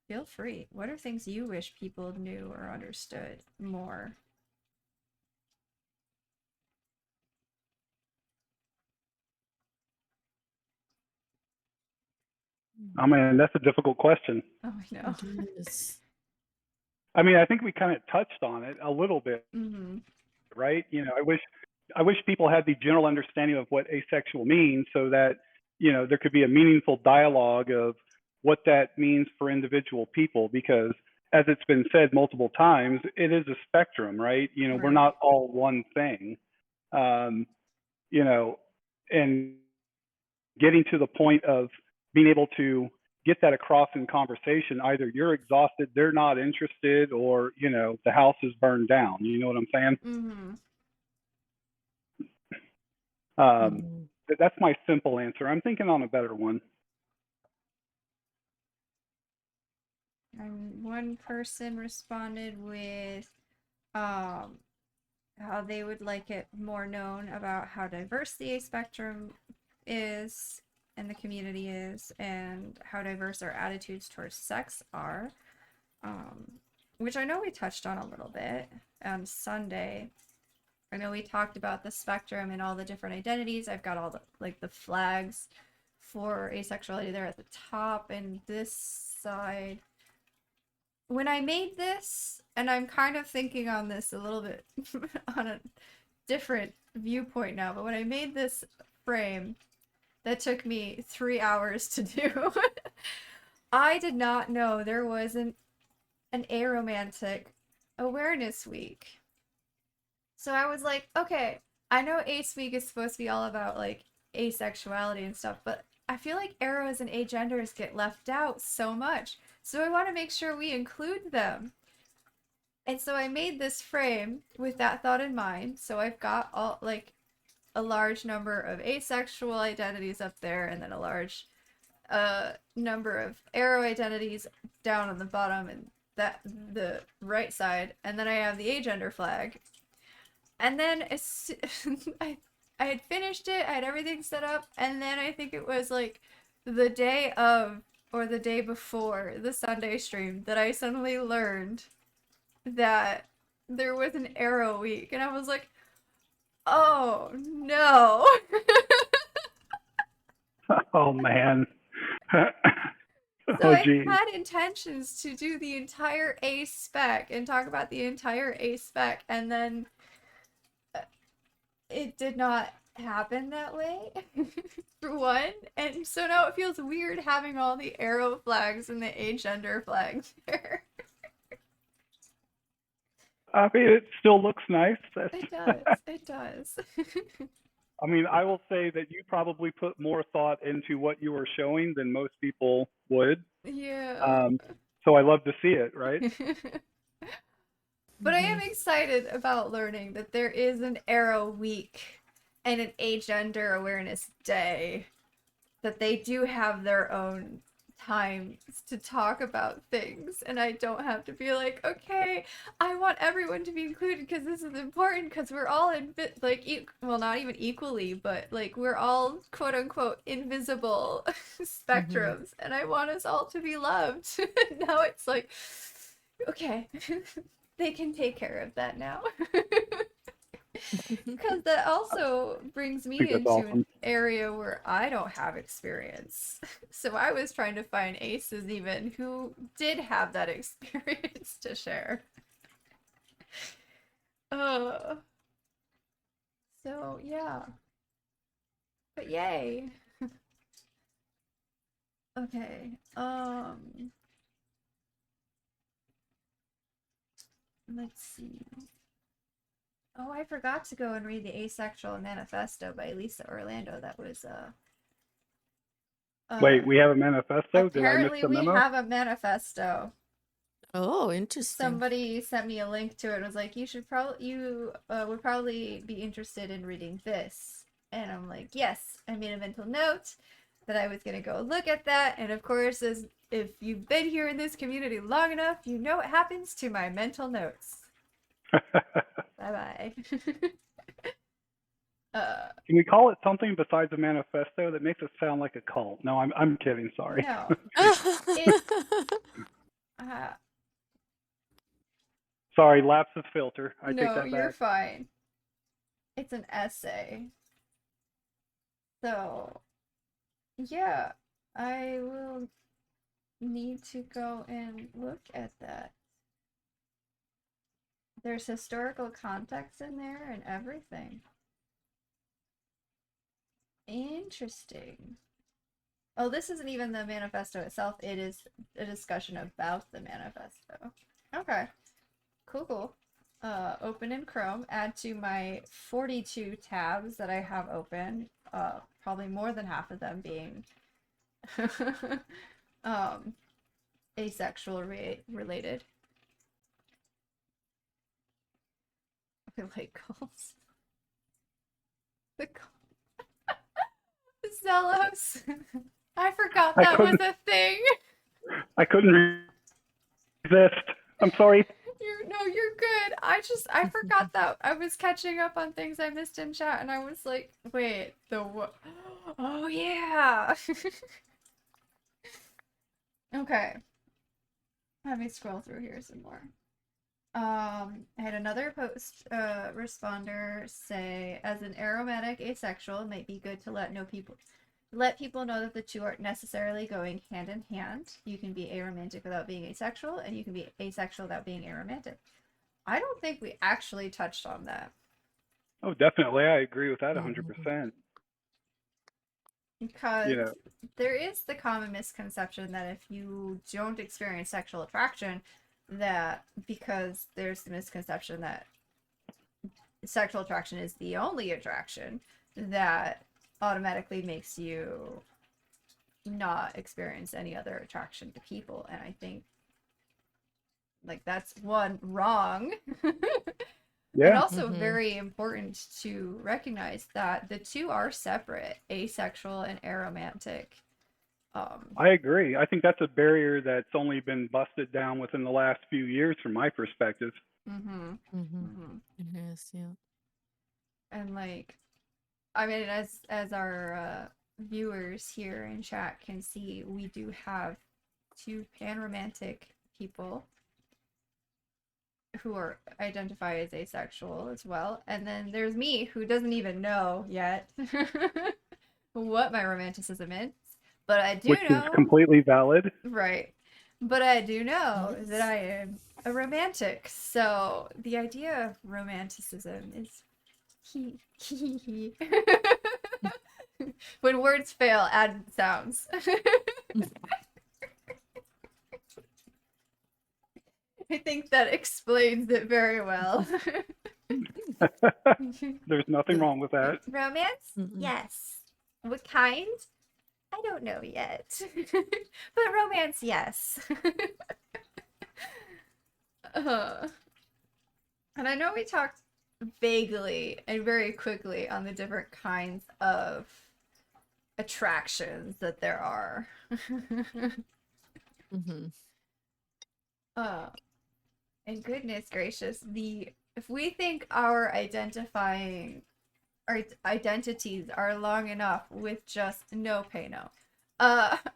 feel free. What are things you wish people knew or understood more? Oh man, that's a difficult question. Oh, I know. It is. I mean, I think we kind of touched on it a little bit, Mm-hmm. right? I wish people had the general understanding of what asexual means, so that there could be a meaningful dialogue of what that means for individual people. Because as it's been said multiple times, it is a spectrum, right? We're Right. not all one thing. Um, you know, and getting to the point of being able to get that across in conversation. Either you're exhausted, they're not interested, or the house is burned down. You know what I'm saying? Mm-hmm. Um, Mhm. that's my simple answer. I'm thinking on a better one. And one person responded with um how they would like it more known about how diverse the A spectrum is and the community is, and how diverse our attitudes towards sex are. Um, which I know we touched on a little bit on Sunday. I know we talked about the spectrum and all the different identities. I've got all the like the flags for asexuality there at the top, and this side. When I made this, and I'm kind of thinking on this a little bit on a different viewpoint now, but when I made this frame that took me 3 hours to do, I did not know there was an aromantic awareness week. So I was like, okay, I know Ace Week is supposed to be all about like asexuality and stuff, but I feel like arrows and agenders get left out so much. So I want to make sure we include them. And so I made this frame with that thought in mind. So I've got all like a large number of asexual identities up there, and then a large number of arrow identities down on the bottom and that the right side, and then I have the agender flag. And then I had finished it, I had everything set up, and then I think it was like the day of or the day before the Sunday stream that I suddenly learned that there was an arrow week, and I was like, oh no. Oh man. So Oh I geez. had intentions to do the entire A spec and talk about the entire A spec, and then it did not happen that way, for one. And so now it feels weird having all the arrow flags and the agender flags there. I mean, it still looks nice. It does. It does. I mean, I will say that you probably put more thought into what you were showing than most people would. Yeah. So I love to see it, right? But I am excited about learning that there is an arrow week and an agender awareness day. That they do have their own times to talk about things, and I don't have to be like, okay, I want everyone to be included because this is important because we're all in like well, not even equally, but like we're all quote unquote invisible spectrums, and I want us all to be loved. Now it's like, okay, they can take care of that now. Because that also brings me think that's into awesome. an area where I don't have experience. So I was trying to find aces even who did have that experience to share. So yeah. But yay. Okay. Let's see. Oh, I forgot to go and read the Asexual Manifesto by Lisa Orlando. That was Wait, we have a manifesto? Did I miss apparently the we memo? have a manifesto. Oh, interesting. Somebody sent me a link to it and was like, you would probably be interested in reading this. And I'm like, yes. I made a mental note that I was gonna go look at that. And of course, as if you've been here in this community long enough, you know what happens to my mental notes. Bye-bye. Can we call it something besides a manifesto? That makes it sound like a cult. No, I'm kidding. Sorry. No. Uh, Sorry, lapse of filter. I take no, that you're back. fine. It's an essay. So, yeah, I will need to go and look at that. There's historical context in there and everything. Interesting. Oh, this isn't even the manifesto itself. It is a discussion about the manifesto. Okay. Cool. Open in Chrome. Add to my 42 tabs that I have open. Probably more than half of them being asexual related. I like goals. The Zealous. I forgot that was a thing. I couldn't resist. I'm sorry. You're good. I forgot that I was catching up on things I missed in chat, and I was like, wait, the what? Oh yeah. Okay. Let me scroll through here some more. I had another post responder say, as an aromatic asexual, it might be good to let people know that the two aren't necessarily going hand in hand. You can be aromantic without being asexual, and you can be asexual without being aromantic. I don't think we actually touched on that. Oh, definitely. I agree with that 100%. Because there is the common misconception that if you don't experience sexual attraction, that because there's the misconception that sexual attraction is the only attraction, that automatically makes you not experience any other attraction to people. And I think Like that's one wrong. And Yeah, also Mhm. very important to recognize that the two are separate, asexual and aromantic. I agree. I think that's a barrier that's only been busted down within the last few years from my perspective. Mhm. Mhm. Mhm. It is, yeah. And like, I mean, as our viewers here in chat can see, we do have two panromantic people who are identify as asexual as well, and then there's me who doesn't even know yet what my romanticism is, but I do Which is know, completely valid. right? But I do know that Yes. I am a romantic. So the idea of romanticism is he. When words fail, add sounds. I think that explains it very well. There's nothing wrong with that. Romance? Mm-mm. Yes. What kind? I don't know yet. But romance, yes. uh, and I know we talked vaguely and very quickly on the different kinds of attractions that there are. Mhm. uh, and goodness gracious, if we think our identities are long enough with just no pay no,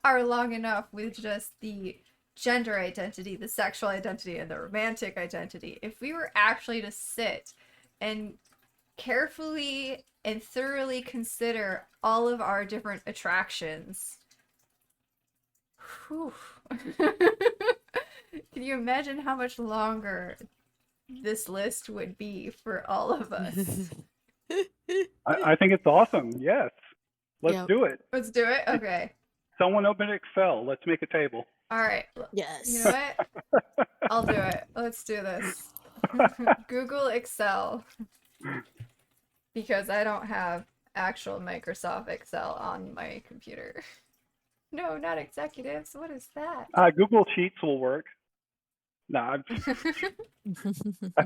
are long enough with just the gender identity, the sexual identity, and the romantic identity. If we were actually to sit and carefully and thoroughly consider all of our different attractions, whew. Can you imagine how much longer this list would be for all of us? I think it's awesome. Yes. Let's Yep. do it. Let's do it. Okay. Someone open Excel. Let's make a table. All right. You know Yes. what? I'll do it. Let's do this. Google Excel, because I don't have actual Microsoft Excel on my computer. No, not executives. What is that? Google Sheets will work. No, I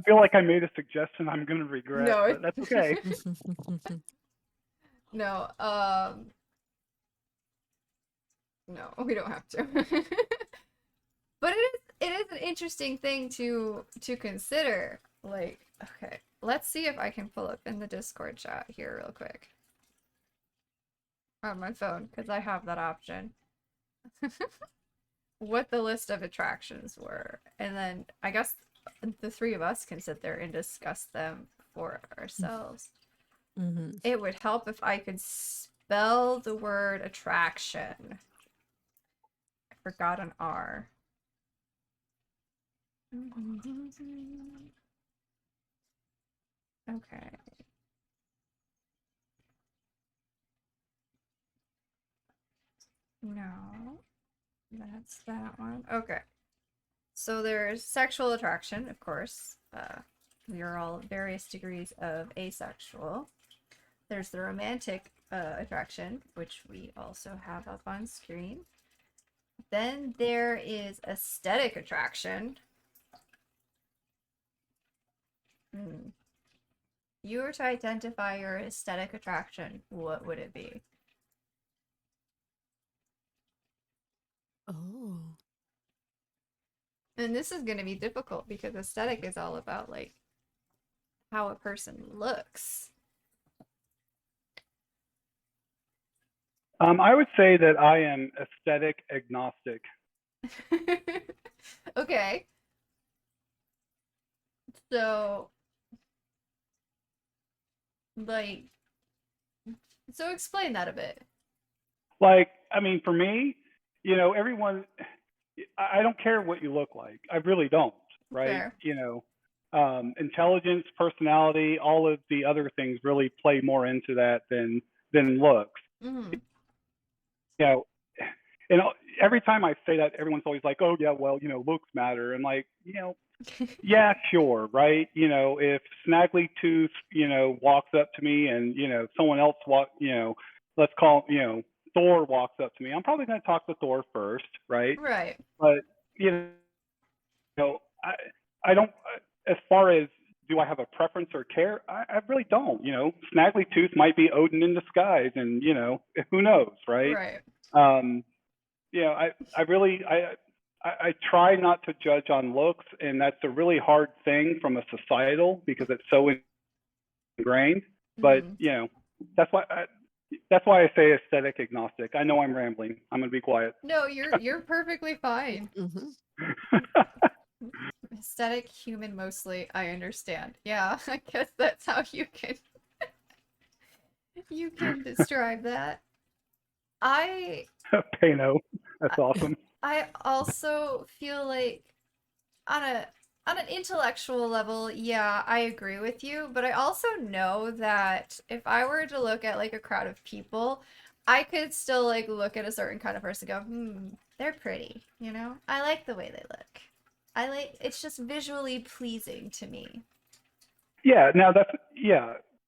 feel like I made a suggestion I'm going to regret, No, but that's okay. no. No, we don't have to. But it is an interesting thing to consider. Like, okay, let's see if I can pull up in the Discord chat here real quick on my phone, because I have that option. What the list of attractions were, and then I guess the three of us can sit there and discuss them for ourselves. Mhm. It would help if I could spell the word attraction. I forgot an R. Okay. No, that's that one. Okay. So there's sexual attraction, of course. We are all various degrees of asexual. There's the romantic attraction, which we also have up on screen. Then there is aesthetic attraction. You were to identify your aesthetic attraction, what would it be? Oh. And this is going to be difficult because aesthetic is all about like how a person looks. I would say that I am aesthetic agnostic. Okay. So, like, so explain that a bit. Like, I mean, for me, everyone, I don't care what you look like. I really don't, right? Fair. Intelligence, personality, all of the other things really play more into that than looks. Mm-hmm. You know, and every time I say that, everyone's always like, "Oh yeah, well, looks matter." And like, yeah, sure, right? If Snaggly Tooth, walks up to me, and someone else let's call, Thor walks up to me, I'm probably going to talk to Thor first, right? Right. But you know, I don't. As far as do I have a preference or care, I really don't. Snaggly tooth might be Odin in disguise, and who knows, right? Right. I really I try not to judge on looks, and that's a really hard thing from a societal because it's so ingrained. But Mhm. that's why I say aesthetic agnostic. I know I'm rambling. I'm gonna be quiet. No, you're perfectly fine. Aesthetic, human mostly, I understand. Yeah, I guess that's how you can describe that. I Pano. That's awesome. I also feel like on an intellectual level, yeah, I agree with you, but I also know that if I were to look at like a crowd of people, I could still like look at a certain kind of person and go, they're pretty, you know? I like the way they look. It's just visually pleasing to me. Yeah. Now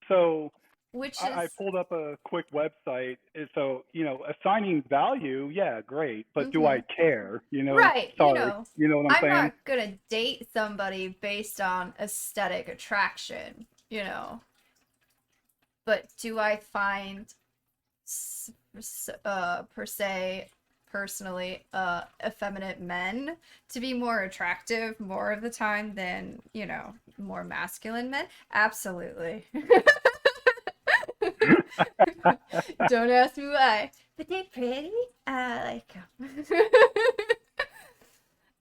So Which I is pulled up a quick website. And so, assigning value, yeah, great. But do I mhm. care? Right, Sorry. You know what I'm I'm saying? not gonna date somebody based on aesthetic attraction, but do I find per se personally effeminate men to be more attractive more of the time than more masculine men? Absolutely. Don't ask me why, but they're pretty. I like them.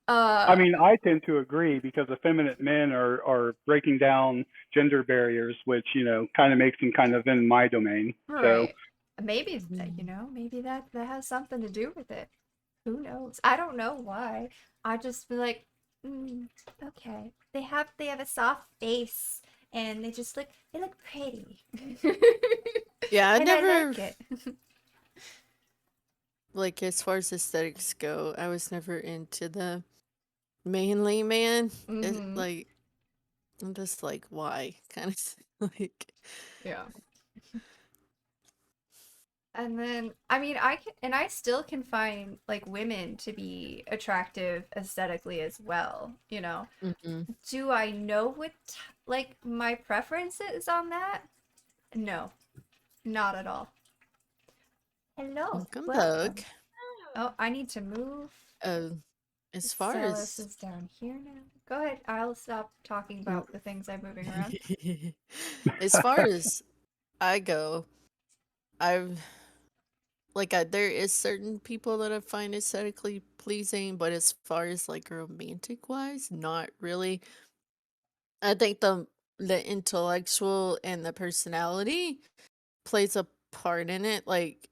I mean, I tend to agree because effeminate men are breaking down gender barriers, which, kind of makes them kind of in my domain. So, right. Maybe maybe that has something to do with it. Who knows? I don't know why. I just feel like, okay. They have a soft face and they look pretty. Yeah, I And I never like it. like as far as aesthetics go, I was never into the manly man. It, Mm-hmm. like I'm just like, why? Kind of like, Yeah. And then, I mean, I still can find like women to be attractive aesthetically as well, mm-mm. Do I know what like my preference is on that? No, not at all. Hello, Welcome, Bug. welcome. Oh, I need to move. Uh, as far Celis as is down here now. Go ahead. I'll stop talking mm, about the things I'm moving around. as far as I go, I've there is certain people that I find aesthetically pleasing, but as far as like romantic wise, not really. I think the intellectual and the personality plays a part in it. Like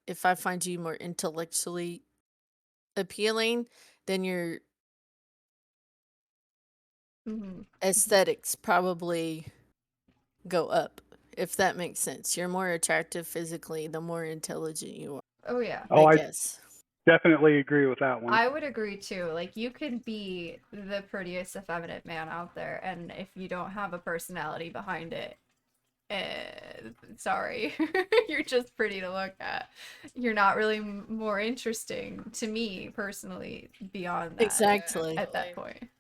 if I find you more intellectually appealing, then your Mm-hmm. aesthetics probably go up. If that makes sense. You're more attractive physically the more intelligent you are, Oh yeah. I I guess. definitely agree with that one. I would agree too. Like you could be the prettiest effeminate man out there, and if you don't have a personality behind it, sorry, you're just pretty to look at. You're not really more interesting to me personally beyond that Yeah, Exactly. at that absolutely. point.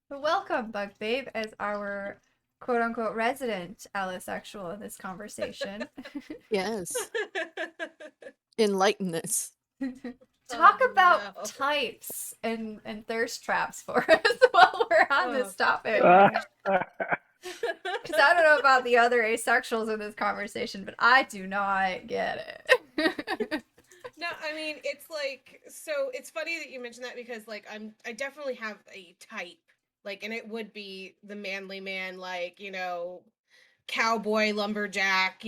But welcome, Bug Babe, as our quote unquote resident Asexual in this conversation. Yes. Enlighten us. Talk Oh, about no. types and thirst traps for us while we're on this Oh, topic. gosh. Because I don't know about the other asexuals in this conversation, but I do not get it. No, I mean, it's like, so it's funny that you mentioned that because like I definitely have a type. Like, and it would be the manly man, like, cowboy lumberjack,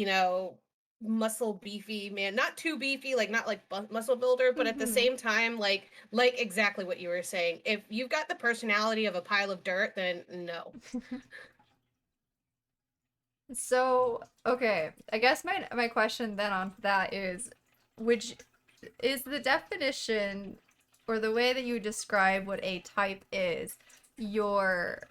muscle beefy man, not too beefy, like not like muscle builder, but at the Mhm. same time, like exactly what you were saying. If you've got the personality of a pile of dirt, then no. So, okay, I guess my question then on that is, which is the definition or the way that you describe what a type is, your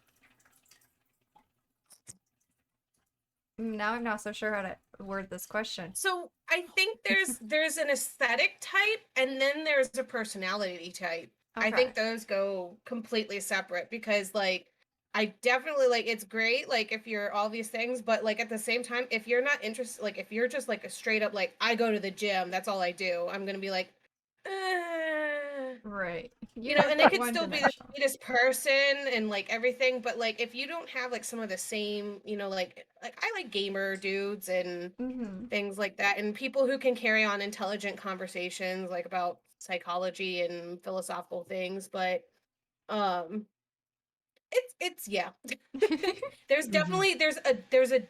Now I'm not so sure how to word this question. So I think there's an aesthetic type and then there's a personality type. I Okay. think those go completely separate because like I definitely like it's great like if you're all these things, but like at the same time, if you're not interested, like if you're just like a straight up like I go to the gym, that's all I do. I'm gonna be like, Right. you know, You're and they could one still be the dimensional. sweetest person and like everything, but like if you don't have like some of the same, you know, like I like gamer dudes and Mm-hmm. things like that, and people who can carry on intelligent conversations like about psychology and philosophical things, but um it's yeah. There's Mhm. definitely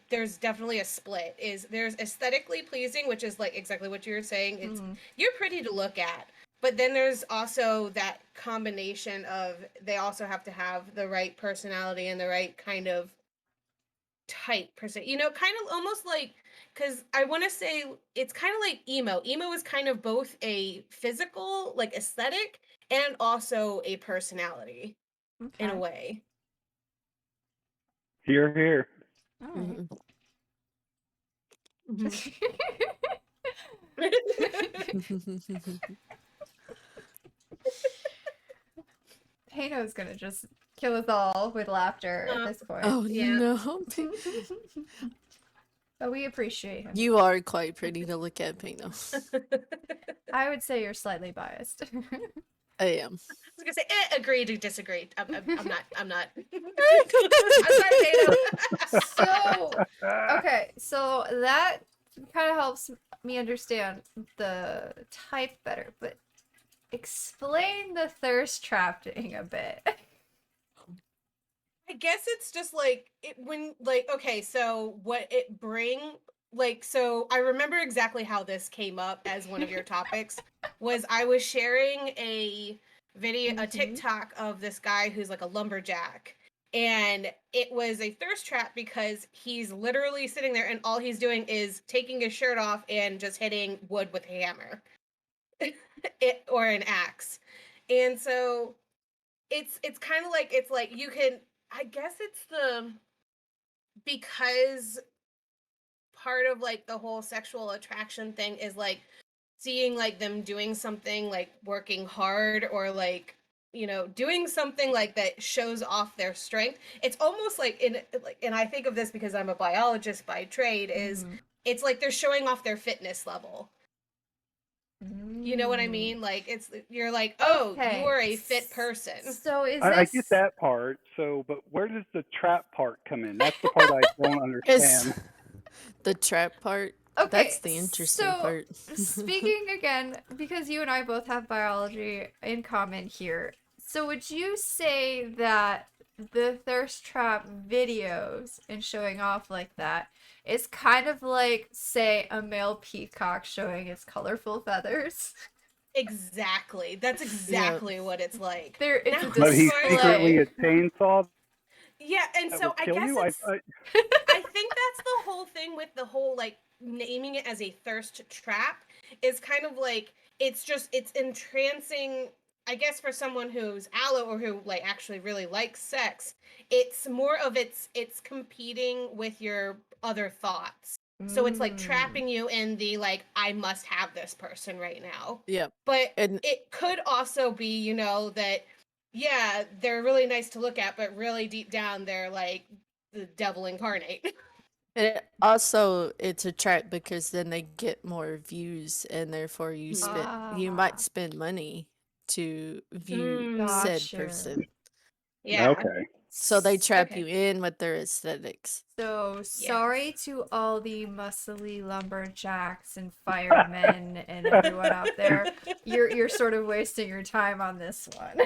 there's definitely a split. Is there's aesthetically pleasing, which is like exactly what you were saying. It's Mm-hmm. you're pretty to look at. But then there's also that combination of they also have to have the right personality and the right kind of type per se. You know, kind of almost like because I want to say it's kind of like emo. Emo is kind of both a physical, like aesthetic, and also a personality in a Okay. way. Here, here. All right. Mhm. Mhm. Pano's gonna just kill us all with laughter at this point. Oh Yeah. no. But we appreciate him. You are quite pretty to look at, Pino. I would say you're slightly biased. I am. I was gonna say, agree to disagree. I'm not. I'm not. I'm sorry, Tato. So, okay, so that kind of helps me understand the type better, but explain the thirst trap thing a bit. I guess it's just like it when like okay, so what it bring like so I remember exactly how this came up as one of your topics was I was sharing a video a Mhm. TikTok of this guy who's like a lumberjack and it was a thirst trap because he's literally sitting there and all he's doing is taking his shirt off and just hitting wood with a hammer or an axe. And so it's kind of like it's like you can I guess it's the because part of like the whole sexual attraction thing is like seeing like them doing something like working hard or like you know doing something like that shows off their strength. It's almost like in like and I think of this because I'm a biologist by trade is Mhm. it's like they're showing off their fitness level. You know what I Mm. mean? Like it's you're like, "Oh, you Okay. are a fit person." So is I get this that part. So, but where does the trap part come in? That's the part I don't It's understand. the trap part. That's okay? the interesting So part. speaking again, because you and I both have biology in common here, so would you say that the thirst trap videos and showing off like that is kind of like, say, a male peacock showing its colorful feathers? Exactly. That's Yep. exactly what it's like. There, it's Now, a But as he's far as like, secretly display. a chainsaw yeah, and that so will I kill guess you. it's, I think that's the whole thing with the whole like naming it as a thirst trap is kind of like, it's just, it's entrancing. I guess for someone who's allo or who like actually really likes sex, it's more of it's competing with your other thoughts. So it's like Mm. trapping you in the like, I must have this person right now. Yep. But And it could also be, you know, that yeah, they're really nice to look at, but really deep down they're like the devil incarnate. also it's a trap because then they get more views and therefore you might Ah, spend money to view Mm, said gotcha. person. yeah. Okay. So they trap Okay. you in with their aesthetics. So Yes. sorry to all the muscly lumberjacks and firemen and everyone out there. You're sort of wasting your time on this one.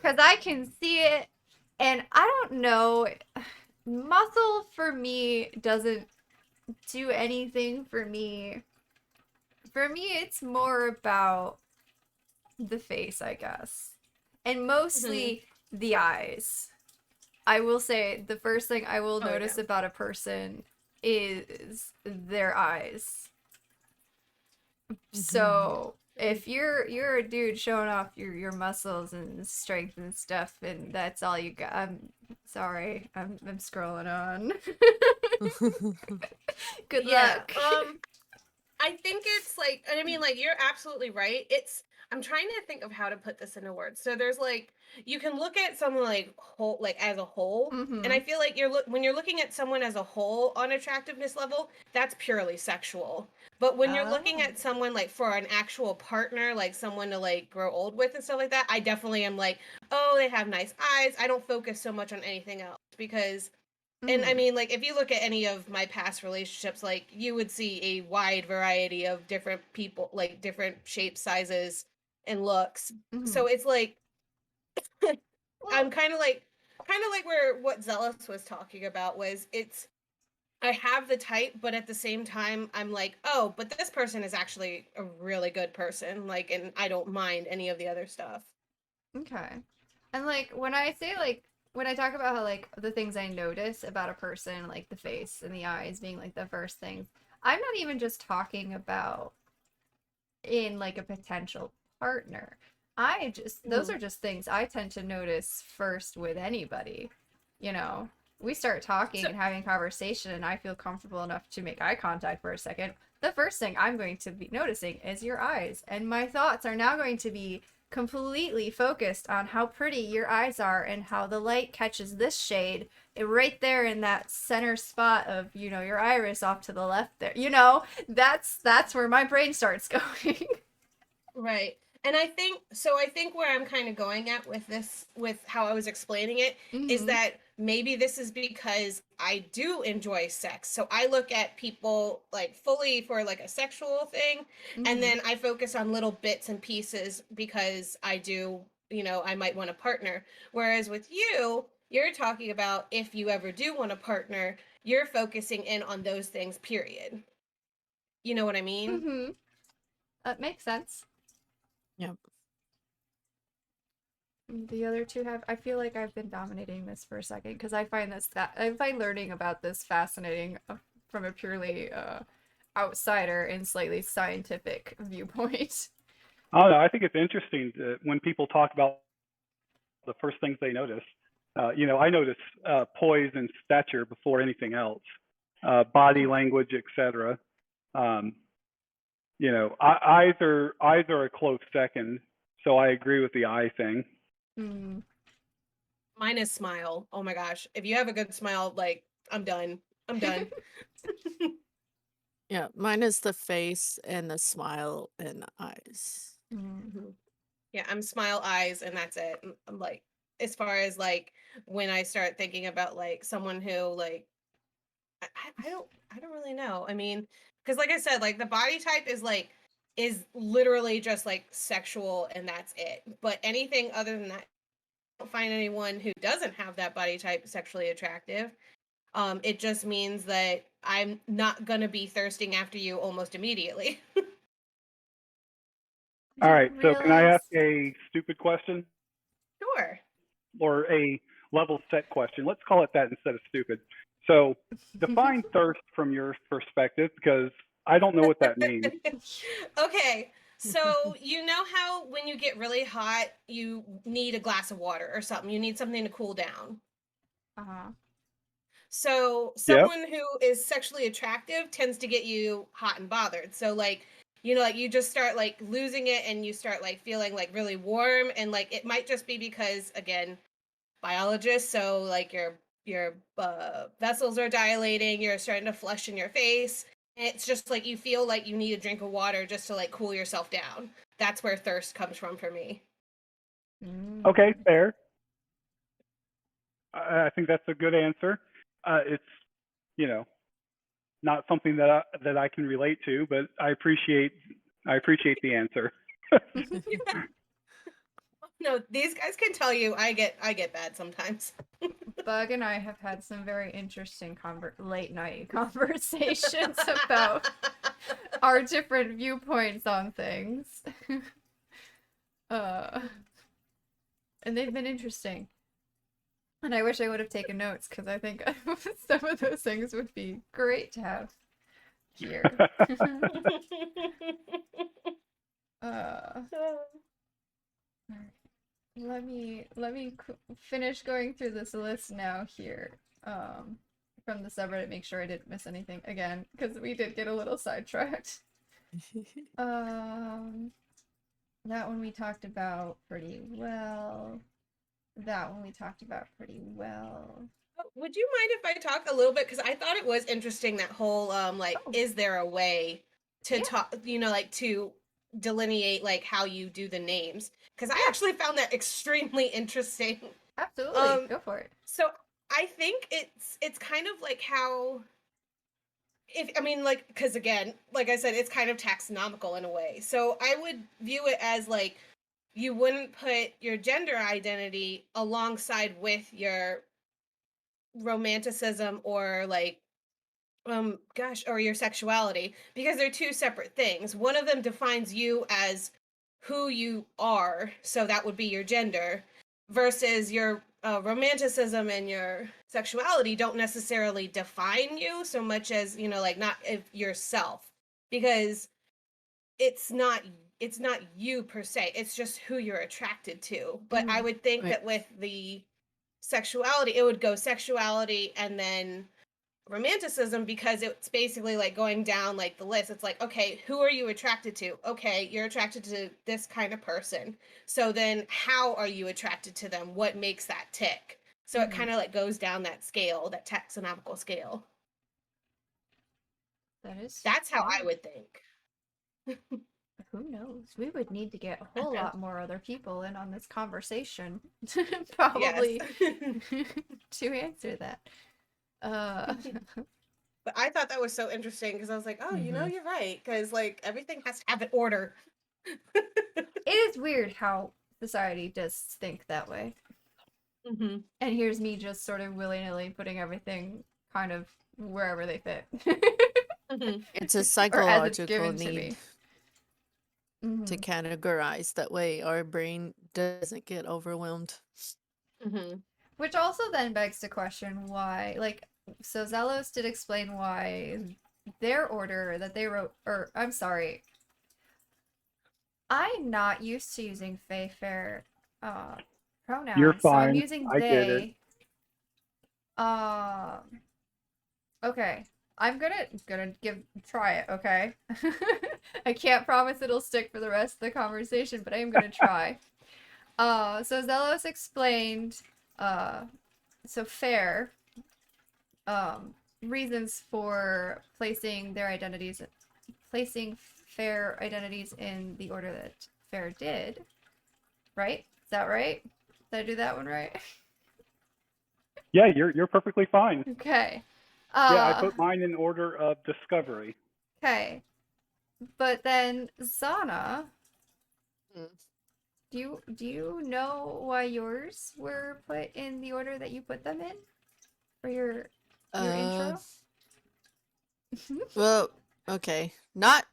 Cause I can see it and I don't know, muscle for me doesn't do anything for me. For me it's more about the face, I guess. And Mhm. mostly the eyes. I will say the first thing I will Oh yeah. notice about a person is their eyes. Mhm. So If you're a dude showing off your muscles and strength and stuff, and that's all you got, I'm sorry. I'm scrolling on. Good Yeah. luck. I think it's like, and I mean, like, you're absolutely right. I'm trying to think of how to put this into words. So there's like, you can look at someone like whole, like as a whole, and I Mm-hmm. feel like when you're looking at someone as a whole on attractiveness level, that's purely sexual. But when you're looking Oh. at someone like for an actual partner, like someone to like grow old with and stuff like that, I definitely am like, oh, they have nice eyes. I don't focus so much on anything else because and I Mm-hmm. mean, like, if you look at any of my past relationships, like, you would see a wide variety of different people, like, different shapes, sizes, and looks. Mm-hmm. So it's like, Well. I'm kind of like where what Zealous was talking about was I have the type, but at the same time, I'm like, oh, but this person is actually a really good person. Like, and I don't mind any of the other stuff. Okay. And like when I say like when I talk about how like the things I notice about a person, like the face and the eyes being like the first things, I'm not even just talking about in like a potential partner. I just those Mm-hmm. are just things I tend to notice first with anybody. You know, we start talking So, and having conversation and I feel comfortable enough to make eye contact for a second. The first thing I'm going to be noticing is your eyes, and my thoughts are now going to be completely focused on how pretty your eyes are and how the light catches this shade right there in that center spot of, you know, your iris off to the left there. You know, that's where my brain starts going. right. And I think where I'm kind of going at with this, with how I was explaining it, is Mm-hmm. that maybe this is because I do enjoy sex. So I look at people like fully for like a sexual thing, and Mm-hmm. then I focus on little bits and pieces because I do, I might want a partner. Whereas with you, you're talking about if you ever do want a partner, you're focusing in on those things, period. You know what I mean? Mm-hmm. That makes sense. Yep. The other two have. I feel like I've been dominating this for a second because I find that I find learning about this fascinating from a purely outsider and slightly scientific viewpoint. I don't know. I think it's interesting that when people talk about the first things they notice. I notice poise and stature before anything else, body language, etc. Um, eyes are a close second. So I agree with the eye thing. Mm. Mine is smile. Oh my gosh. If you have a good smile, like, I'm done. I'm done. Yeah, mine is the face and the smile and the eyes. Mm. Mhm. Yeah, I'm smile eyes and that's it. I'm like, as far as like when I start thinking about like someone who like I don't really know. I mean, because like I said, like the body type is literally just like sexual and that's it. But anything other than that, I don't find anyone who doesn't have that body type sexually attractive. It just means that I'm not gonna be thirsting after you almost immediately. I All right. didn't So can I realize. ask a stupid question Sure. or a level set question? Let's call it that instead of stupid. So define thirst from your perspective because I don't know what that means. Okay. So, you know how when you get really hot, you need a glass of water or something. You need something to cool down. Uh-huh. So, Yep. someone who is sexually attractive tends to get you hot and bothered. So, like, like you just start like losing it and you start like feeling like really warm and like it might just be because again, biologist, so like your vessels are dilating, you're starting to flush in your face. It's just like you feel like you need a drink of water just to like cool yourself down. That's where thirst comes from for me. Okay. Mm. Fair. I think that's a good answer. It's you know not something that I can relate to, but I appreciate the answer. No, these guys can tell you I get bad sometimes. Bug and I have had some very interesting late night conversations about our different viewpoints on things. uh, and they've been interesting. And I wish I would have taken notes because I think some of those things would be great to have here. Alright. Let me finish going through this list now here. From the subreddit, make sure I didn't miss anything again, because we did get a little sidetracked. That one we talked about pretty well. That one we talked about pretty well. Would you mind if I talk a little bit? Because I thought it was interesting, that whole like, Oh. is there a way to Yeah. talk, like to delineate like how you do the names? Because I actually found that extremely interesting. Absolutely, go for it. So I think it's kind of like how, like, because again, like I said, it's kind of taxonomical in a way. So I would view it as like, you wouldn't put your gender identity alongside with your romanticism or like or your sexuality, because they're two separate things. One of them defines you as who you are, so that would be your gender, versus your romanticism and your sexuality don't necessarily define you so much as, like, not yourself, because it's not you per se, it's just who you're attracted to. But I would think Right. that with the sexuality, it would go sexuality and then romanticism, because it's basically like going down like the list. It's like, okay, who are you attracted to? Okay, you're attracted to this kind of person. So then how are you attracted to them? What makes that tick? So it kind of like goes down that scale, that taxonomical scale. That's how I would think. Who knows? We would need to get a whole lot more other people in on this conversation, probably, to answer that. But I thought that was so interesting, because I was like, oh, you're right, because like everything has to have an order. It is weird how society does think that way. Mm-hmm. And here's me just sort of willy-nilly putting everything kind of wherever they fit. It's a Or as it's psychological given to need me. to categorize. That way our brain doesn't get overwhelmed. Which also then begs to question why, like, so Zelos did explain why their order that they wrote, or I'm sorry, I'm not used to using Fae Fair pronouns. You're So I'm fine. using I get it. they. Okay. I'm gonna try it, okay? I can't promise it'll stick for the rest of the conversation, but I am gonna try. So Zelos explained, so fair, reasons for placing fair identities in the order that fair did. Right? Is that right? Did I do that one right? Yeah, you're perfectly fine. Okay. Yeah, I put mine in order of discovery. Okay. But then Zana, do you know why yours were put in the order that you put them in for your intro? Well, okay. Not.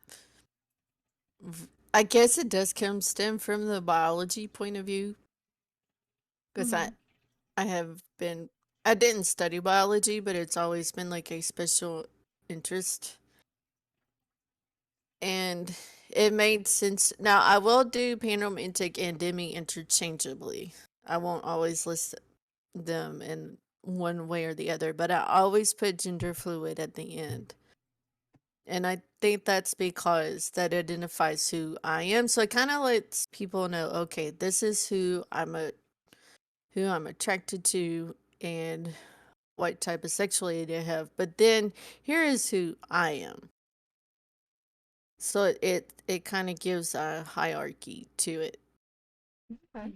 I guess it does stem from the biology point of view. Because I didn't study biology, but it's always been like a special interest. And it made sense. Now, I will do panromantic and demi interchangeably. I won't always list them in one way or the other, but I always put gender fluid at the end. And I think that's because that identifies who I am. So it kind of lets people know, okay, this is who I'm attracted to and what type of sexuality I have. But then here is who I am. So it kind of gives a hierarchy to it. Okay.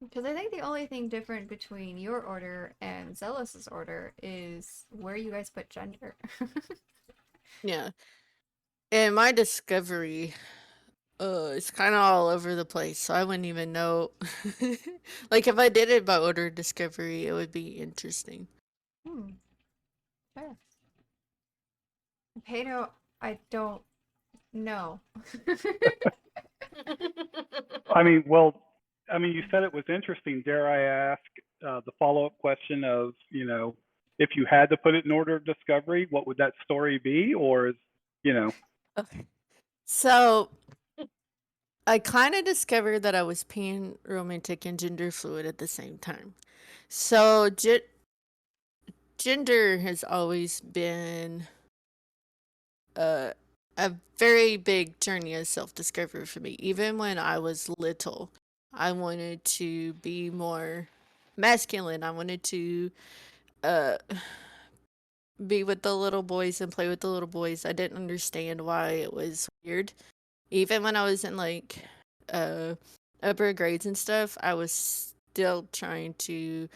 Because I think the only thing different between your order and Zelos's order is where you guys put gender. Yeah. And my discovery it's kind of all over the place, so I wouldn't even know. Like, if I did it by order of discovery, it would be interesting. Sure. Pedro, I don't know. You said it was interesting. Dare I ask the follow-up question of, if you had to put it in order of discovery, what would that story be? Or is, Okay. So I kind of discovered that I was pan romantic and gender fluid at the same time. So gender has always been a very big journey of self discovery for me. Even when I was little, I wanted to be more masculine. I wanted to uh, be with the little boys and play with the little boys. I didn't understand why it was weird. Even when I was in like uh, upper grades and stuff, I was still trying to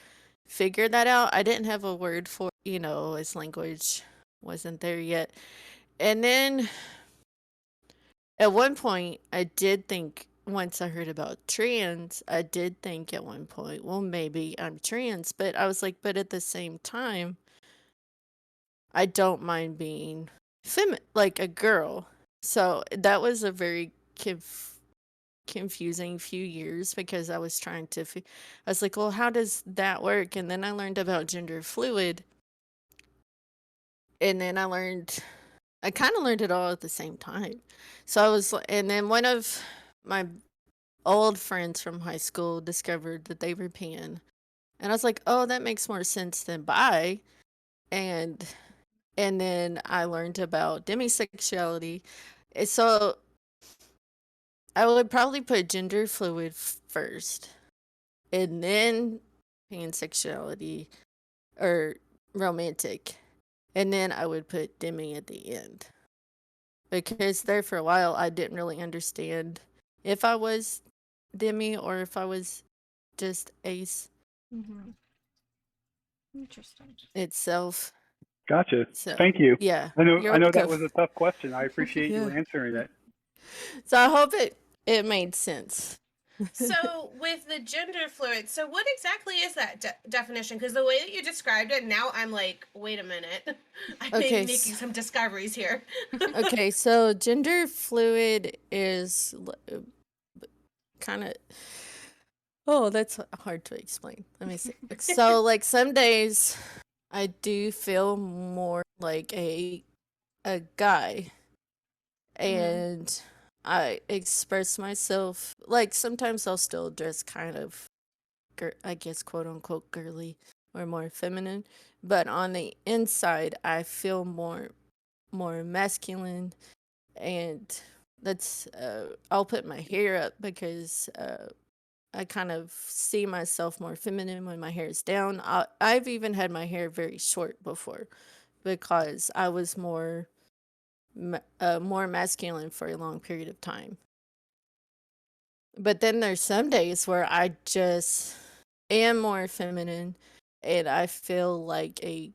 figure that out. I didn't have a word for, as language wasn't there yet. And then at one point, I did think, once I heard about trans, I did think at one point, well, maybe I'm trans. But I was like, but at the same time, I don't mind being like a girl. So that was a very confusing few years because I was trying to, I was like, well, how does that work? And then I learned about gender fluid. And then I kind of learned it all at the same time. So and then one of my old friends from high school discovered that they were pan. And I was like, oh, that makes more sense than bi. And and then I learned about demisexuality. So I would probably put gender fluid first, and then pansexuality or romantic, and then I would put demi at the end. Because there for a while I didn't really understand if I was demi or if I was just ace Mm-hmm. Interesting. itself. Gotcha. So Thank you. yeah, I know you're I know that welcome. was a tough question. I appreciate you Yeah. answering it. So I hope it made sense. So with the gender fluid, so what exactly is that definition? Because the way that you described it, now I'm like, wait a minute, I may Okay, be making some discoveries here. Okay, so gender fluid is kind of, oh, that's hard to explain. Let me see. So like some days I do feel more like a guy, and I express myself like sometimes I'll still dress kind of I guess quote unquote girly or more feminine, but on the inside I feel more masculine. And that's I'll put my hair up because I kind of see myself more feminine when my hair is down. I've even had my hair very short before because I was more masculine for a long period of time. But then there's some days where I just am more feminine and I feel like a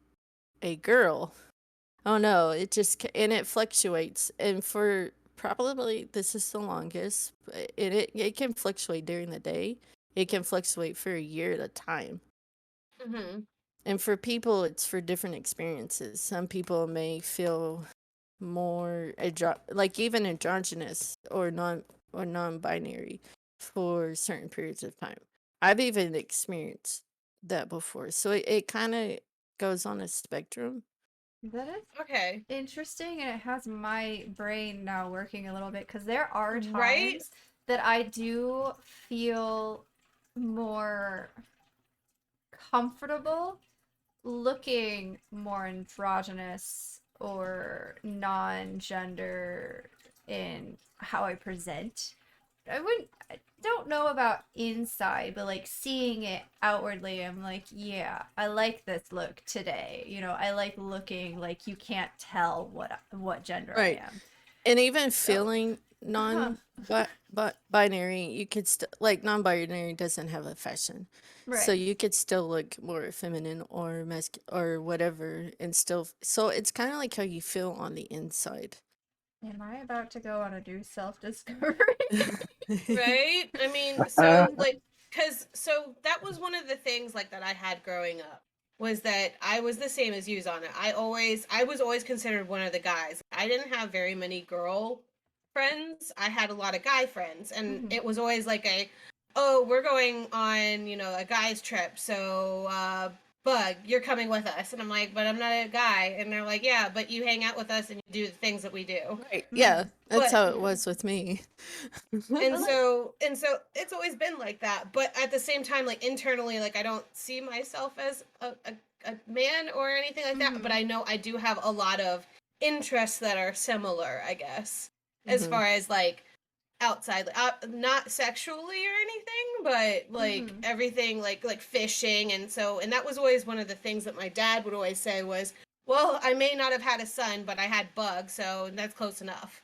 girl. Oh no, and it fluctuates. And for probably this is the longest, but it can fluctuate during the day. It can fluctuate for a year at a time. Mm-hmm. And for people, it's for different experiences. Some people may feel more like even androgynous or non-binary for certain periods of time. I've even experienced that before. So it kind of goes on a spectrum. That is Okay. interesting, and it has my brain now working a little bit because there are Right? times that I do feel more comfortable looking more androgynous or non-gender in how I present. I don't know about inside, but like seeing it outwardly, I'm like, yeah, I like this look today. I like looking like you can't tell what gender I Right. am. And even So, feeling uh-huh. but binary, you could like non-binary doesn't have a fashion. So Right. you could still look more feminine or or whatever and still so it's kind of like how you feel on the inside. Am I about to go on a new self-discovery? Right? I mean, so like, so that was one of the things like that I had growing up was that I was the same as you, Zana. I was always considered one of the guys. I didn't have very many girl friends. I had a lot of guy friends, and Mhm. it was always like oh, we're going on, a guy's trip. So, Bug, you're coming with us. And I'm like, but I'm not a guy. And they're like, yeah, but you hang out with us and you do the things that we do. Right. Yeah, that's But how it was with me. and so it's always been like that. But at the same time, like internally, like I don't see myself as a man or anything like that. But I know I do have a lot of interests that are similar, I guess, as far as like outside, not sexually or anything, but like everything, like fishing. And that was always one of the things that my dad would always say was, well, I may not have had a son, but I had bugs, so that's close enough.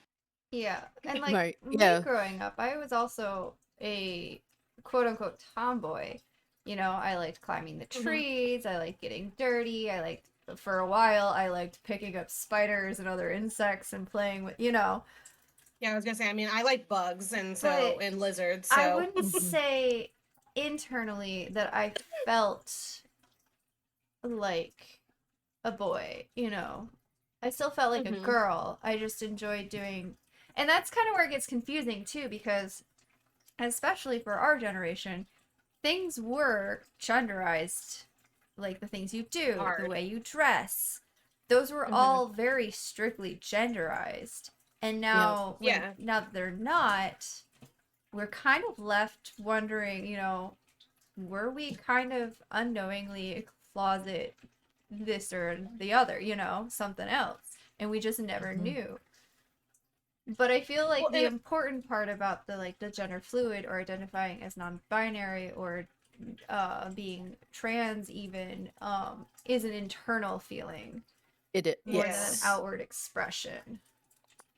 Yeah, and like Right. me Yeah. growing up, I was also a quote unquote tomboy. You know, I liked climbing the trees, I liked getting dirty, I liked, for a while, I liked picking up spiders and other insects and playing with, you know. Yeah, I was gonna say, I mean, I like bugs and But and lizards, I so wouldn't say internally that I felt like a boy, you know. I still felt like a girl. I just enjoyed doing, and that's kind of where it gets confusing too, because especially for our generation, things were genderized, like the things you do, the hard. way you dress. Those were all very strictly genderized. And now, Yeah. now that they're not, we're kind of left wondering, you know, were we kind of unknowingly closet this or the other, you know, something else, and we just never knew. But I feel like the important part about the gender fluid or identifying as non-binary or being trans even is an internal feeling It is. more than an outward expression.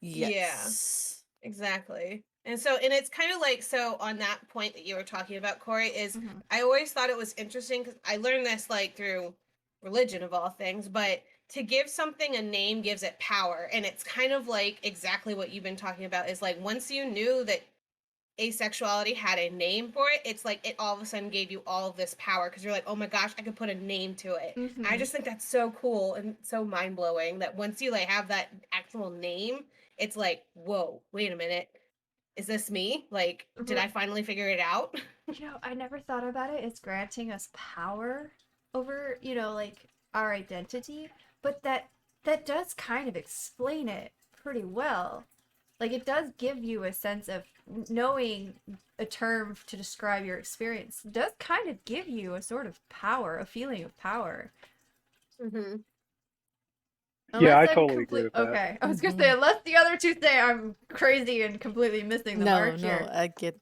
Yes. Yeah, exactly. And it's kind of like, so on that point that you were talking about, Corey, is I always thought it was interesting because I learned this like through religion of all things, but to give something a name gives it power. And it's kind of like exactly what you've been talking about, is like once you knew that asexuality had a name for it, it's like it all of a sudden gave you all of this power because you're like, oh my gosh, I could put a name to it. I just think that's so cool and so mind-blowing that once you like have that actual name, it's like, whoa, wait a minute, is this me? Like, did I finally figure it out? You know, I never thought about it. It's granting us power over, you know, like our identity, but that does kind of explain it pretty well. Like it does give you a sense of knowing a term to describe your experience. It does kind of give you a sort of power, a feeling of power. Yeah, I totally agree with that. Okay, I was gonna say, unless the other two say I'm crazy and completely missing the mark here. I get.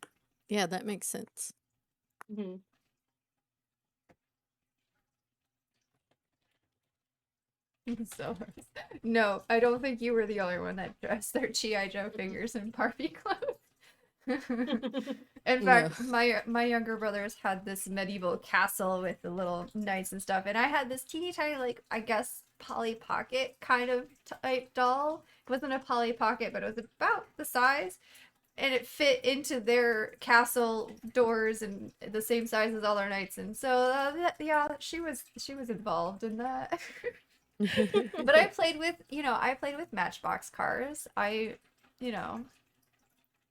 Yeah, that makes sense. So, no, I don't think you were the only one that dressed their G.I. Joe figures in Barbie clothes. In fact, my younger brothers had this medieval castle with the little knights and stuff, and I had this teeny tiny, like, I guess, Polly Pocket kind of type doll. It wasn't a Polly Pocket, but it was about the size, and it fit into their castle doors and the same size as all our knights, and so yeah, she was involved in that. But I played with Matchbox cars. You know,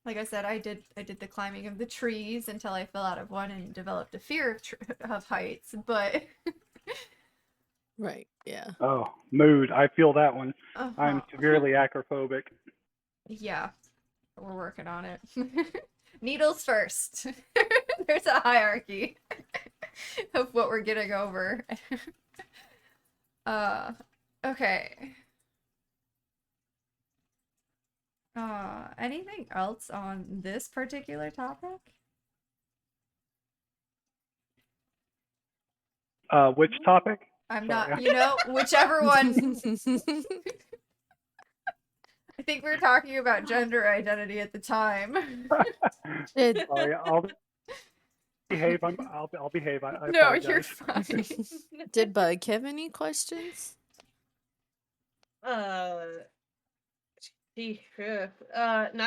like I said, I did the climbing of the trees until I fell out of one and developed a fear of heights. But right, yeah. Oh, mood. I feel that one. I'm severely acrophobic. Yeah, we're working on it. Needles first. There's a hierarchy of what we're getting over. Okay. Anything else on this particular topic? Which topic? I'm Sorry. not, you know, whichever one. I think we were talking about gender identity at the time. Sorry, I'll behave. I'll behave. I No, apologize. you're fine. Did Bug have any questions? Not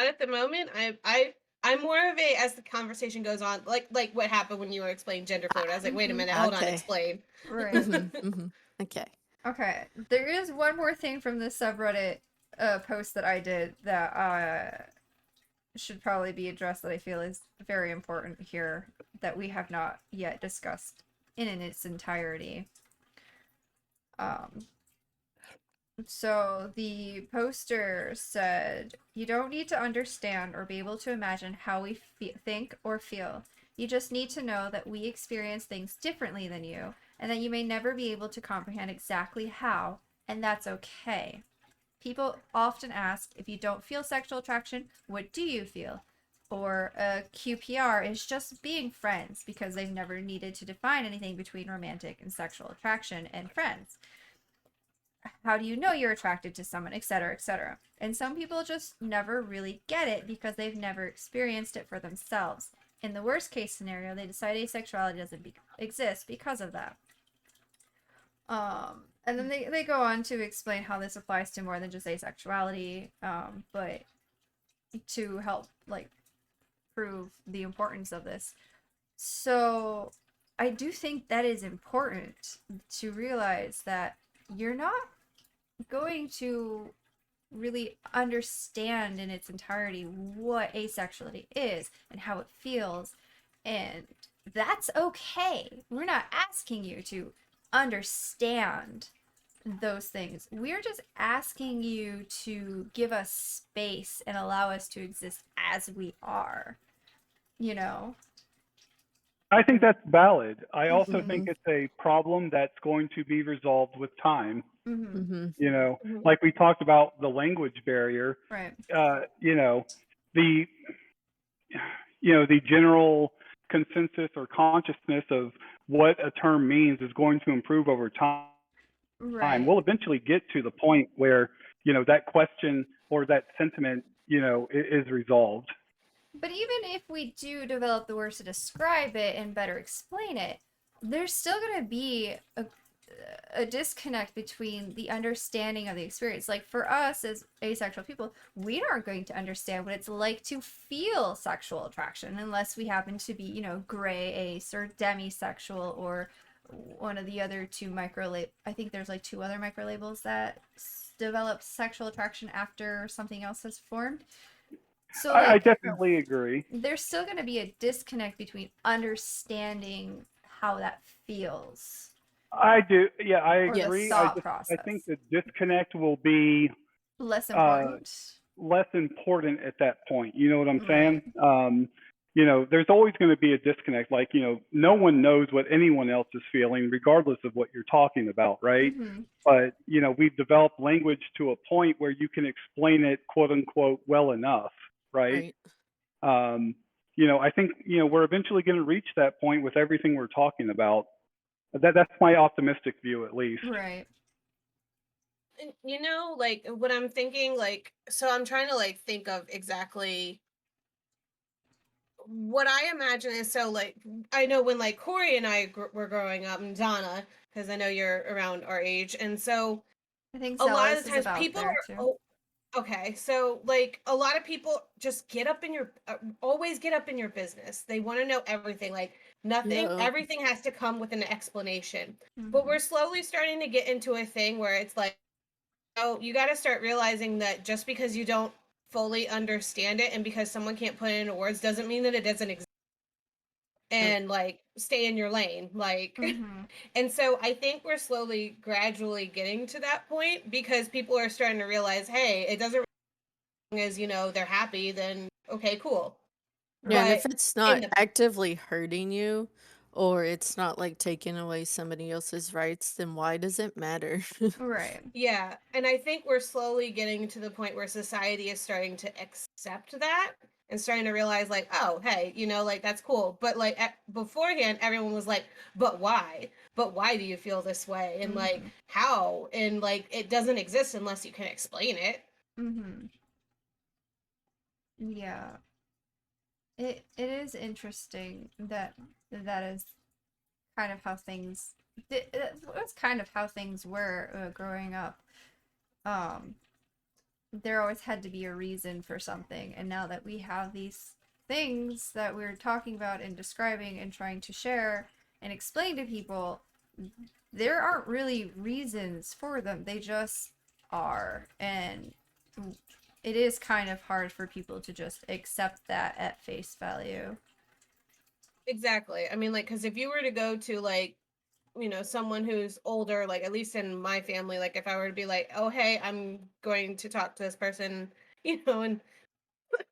at the moment. I'm more of a, as the conversation goes on, like what happened when you were explaining gender fluid. I was like, wait a minute, hold on, Okay. explain. Right. Okay. Okay. There is one more thing from the subreddit post that I did that should probably be addressed, that I feel is very important here, that we have not yet discussed in its entirety. Um, so the poster said, "You don't need to understand or be able to imagine how we think or feel. You just need to know that we experience things differently than you, and that you may never be able to comprehend exactly how, and that's okay." People often ask, if you don't feel sexual attraction, what do you feel? Or a QPR is just being friends, because they've never needed to define anything between romantic and sexual attraction and friends. How do you know you're attracted to someone, etc., etc.? And some people just never really get it because they've never experienced it for themselves. In the worst case scenario, they decide asexuality doesn't exist because of that. And then they go on to explain how this applies to more than just asexuality, but to help like prove the importance of this. So I do think that is important to realize that you're not going to really understand in its entirety what asexuality is and how it feels, and that's okay. We're not asking you to understand those things. We're just asking you to give us space and allow us to exist as we are, you know? I think that's valid. I also think Mhm. it's a problem that's going to be resolved with time. Mm-hmm. Mhm. You know, Mhm. like we talked about the language barrier. Right. You know, the the general consensus or consciousness of what a term means is going to improve over time. Right. We'll eventually get to the point where that question or that sentiment is resolved. But even if we do develop the words to describe it and better explain it, there's still going to be a disconnect between the understanding of the experience. Like for us as asexual people, we aren't going to understand what it's like to feel sexual attraction unless we happen to be, gray ace or demisexual or one of the other two I think there's like two other micro labels that develop sexual attraction after something else has formed. So I like definitely agree. there's still going to be a disconnect between understanding how that feels I do. Yeah, I or the agree. thought I think process. the disconnect will be Less uh, important. less important at that point. You know what I'm Right. saying? There's always going to be a disconnect. Like, no one knows what anyone else is feeling, regardless of what you're talking about, right? Mm-hmm. But, we've developed language to a point where you can explain it, quote unquote, well enough, right? Right. I think, we're eventually going to reach that point with everything we're talking about. That's my optimistic view, at least. Right. And, like what I'm thinking, like, so I'm trying to like think of exactly what I imagine is, so like I know when like Corey and I were growing up, and Donna, because I know you're around our age, and so I think a lot of Zealous the is times about people there are too. okay, so like a lot of people just get up in your always get up in your business. They want to know everything, like Yeah. everything has to come with an explanation. But Mm-hmm. we're slowly starting to get into a thing where it's like, oh, you got to start realizing that just because you don't fully understand it and because someone can't put it into words doesn't mean that it doesn't exist. Yep. And like stay in your lane, like. Mm-hmm. And so I think we're slowly gradually getting to that point because people are starting to realize, hey, it doesn't, as they're happy, then okay, cool. Yeah, and Right. But if it's in not the actively hurting you or it's not like taking away somebody else's rights, then why does it matter? Right. Yeah, and I think we're slowly getting to the point where society is starting to accept that and starting to realize, like, oh, hey, like that's cool. But like beforehand, everyone was like, but why? But why do you feel this way? And like, Mm-hmm. how? And like, it doesn't exist unless you can explain it. Mm-hmm. Yeah. It is interesting that that is kind of how things that's kind of how things were growing up. Um, there always had to be a reason for something, and now that we have these things that we're talking about and describing and trying to share and explain to people, there aren't really reasons for them. They just are, and it is kind of hard for people to just accept that at face value. Exactly. I mean, like, because if you were to go to like someone who's older, like at least in my family, like if I were to be like, oh hey, I'm going to talk to this person, and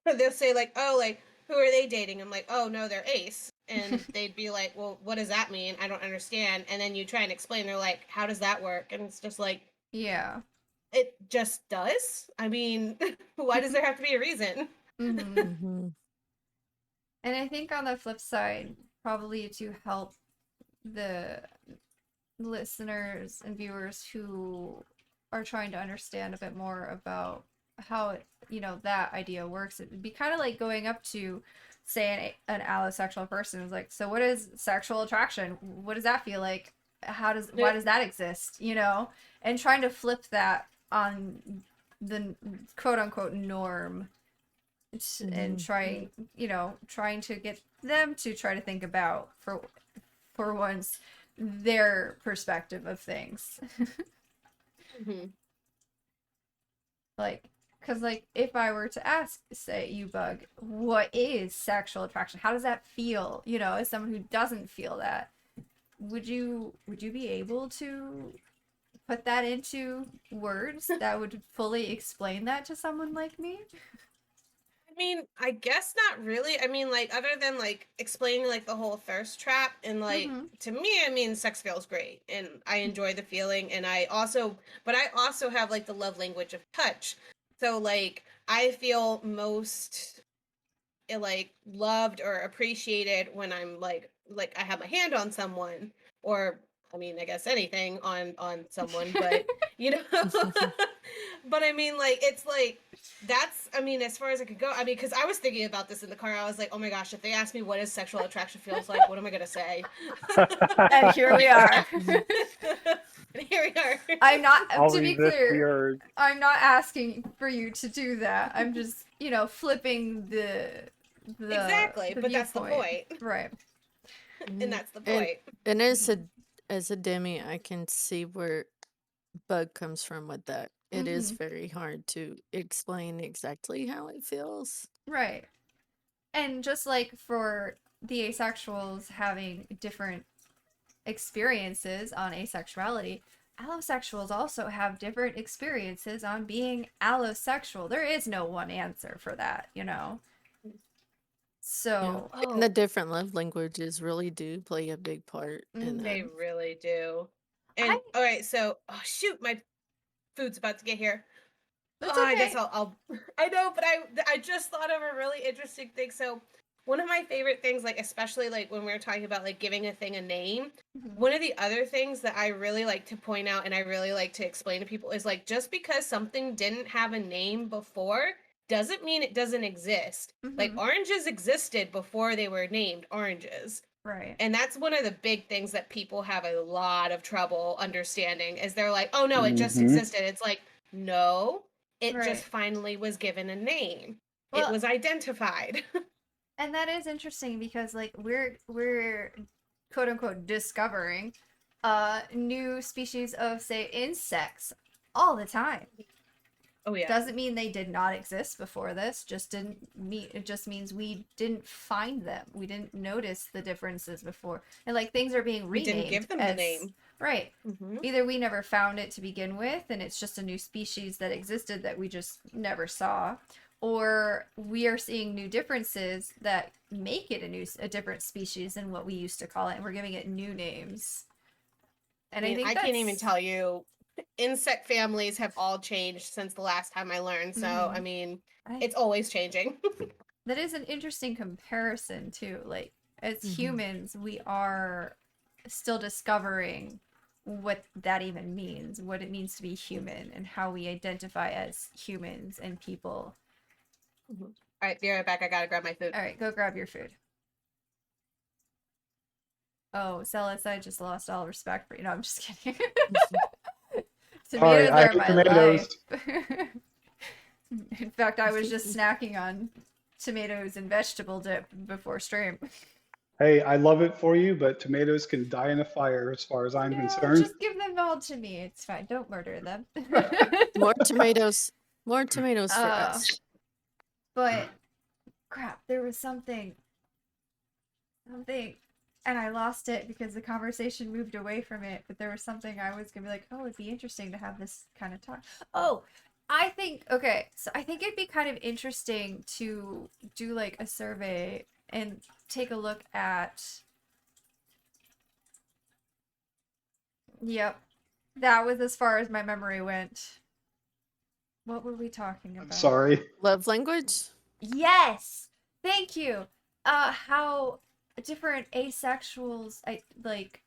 they'll say like, oh, like who are they dating? I'm like, oh no, they're ace. And they'd be like, well, what does that mean? I don't understand. And then you try and explain, they're like, how does that work? And it's just like, Yeah. it just does. I mean, why does there have to be a reason? Hmm. Mm-hmm. And I think on the flip side, probably to help the listeners and viewers who are trying to understand a bit more about how that idea works, it would be kind of like going up to, say, an allosexual person who's like, so what is sexual attraction? What does that feel like? Why does that exist? And trying to flip that on the quote unquote norm, and trying to get them to try to think about, for once, their perspective of things. Mm-hmm. Like, because, like, if I were to ask, say, you, Bug, what is sexual attraction? How does that feel? As someone who doesn't feel that, would you be able to put that into words that would fully explain that to someone like me? I mean, I guess not really. I mean, like, other than like explaining like the whole thirst trap, and like Mm-hmm. to me, I mean, sex feels great and I enjoy the feeling. And I also have like the love language of touch. So, like, I feel most like loved or appreciated when I'm like I have my hand on someone, or I mean, I guess anything on someone, but you know but I mean, like, it's like, that's, I mean, as far as I could go. I mean, because I was thinking about this in the car. I was like, oh my gosh, if they ask me what is sexual attraction feels like, what am I gonna say? And here we are. And here we are. I'm not, I'll to be resist the clear, urge. I'm not asking for you to do that. I'm just, flipping Exactly, the but that's the viewpoint. point. Right. And that's the And point. and as a demi, I can see where Bug comes from with that. It is Mm-hmm. very hard to explain exactly how it feels. Right. And just like for the asexuals having different experiences on asexuality, allosexuals also have different experiences on being allosexual. There is no one answer for that. Yeah. So, And the Oh, different love languages really do play a big part in that. they really do. I And all right, so, oh shoot, my food's about to get here. that's Oh, I guess okay. I'll I know, but I just thought of a really interesting thing. So one of my favorite things, like especially like when we were talking about like giving a thing a name, Mhm. one of the other things that I really like to point out and I really like to explain to people is like, just because something didn't have a name before doesn't mean it doesn't exist. Like, Mhm. oranges existed before they were named oranges. Right. And that's one of the big things that people have a lot of trouble understanding, is they're like, oh no, it just Mm-hmm. existed. It's like, no, it just Right. finally was given a name. It Well, was identified. and that is interesting because, like, we're quote unquote discovering new species of, say, insects all the time. Oh yeah. Doesn't mean they did not exist before this. Just didn't mean It just means we didn't find them. We didn't notice the differences before. And, like, things are being We didn't renamed give them the as name. right. Mm-hmm. Either we never found it to begin with and it's just a new species that existed that we just never saw, or we are seeing new differences that make it a different species than what we used to call it, and we're giving it new names. I And I mean, think I can't even that's tell you. Insect families have all changed since the last time I learned. So, I Mhm. mean, I, it's always changing. that is an interesting comparison too. Like, as Mhm. humans, we are still discovering what that even means, what it means to be human, and how we identify as humans and people. Mhm. All right, be right back. I gotta grab my food. All right, go grab your food. Oh, Celis, I just lost all respect for you. No, I'm just kidding. Sorry, Tomatoes I are ate my tomatoes. life. In fact, I was just snacking on tomatoes and vegetable dip before stream. Hey, I love it for you, but tomatoes can die in a fire as far as I'm No, concerned. just give them all to me. It's fine. Don't murder them. More tomatoes. More tomatoes for uh, us. but crap, there was something. and I lost it because the conversation moved away from it. But there was something I was gonna be like, oh, it'd be interesting to have this kind of talk. Oh, I think okay, so I think it'd be kind of interesting to do like a survey and take a look at. Yep, that was as far as my memory went. What were we talking I'm about? sorry. Love language? Yes, thank you. How different asexuals, I like,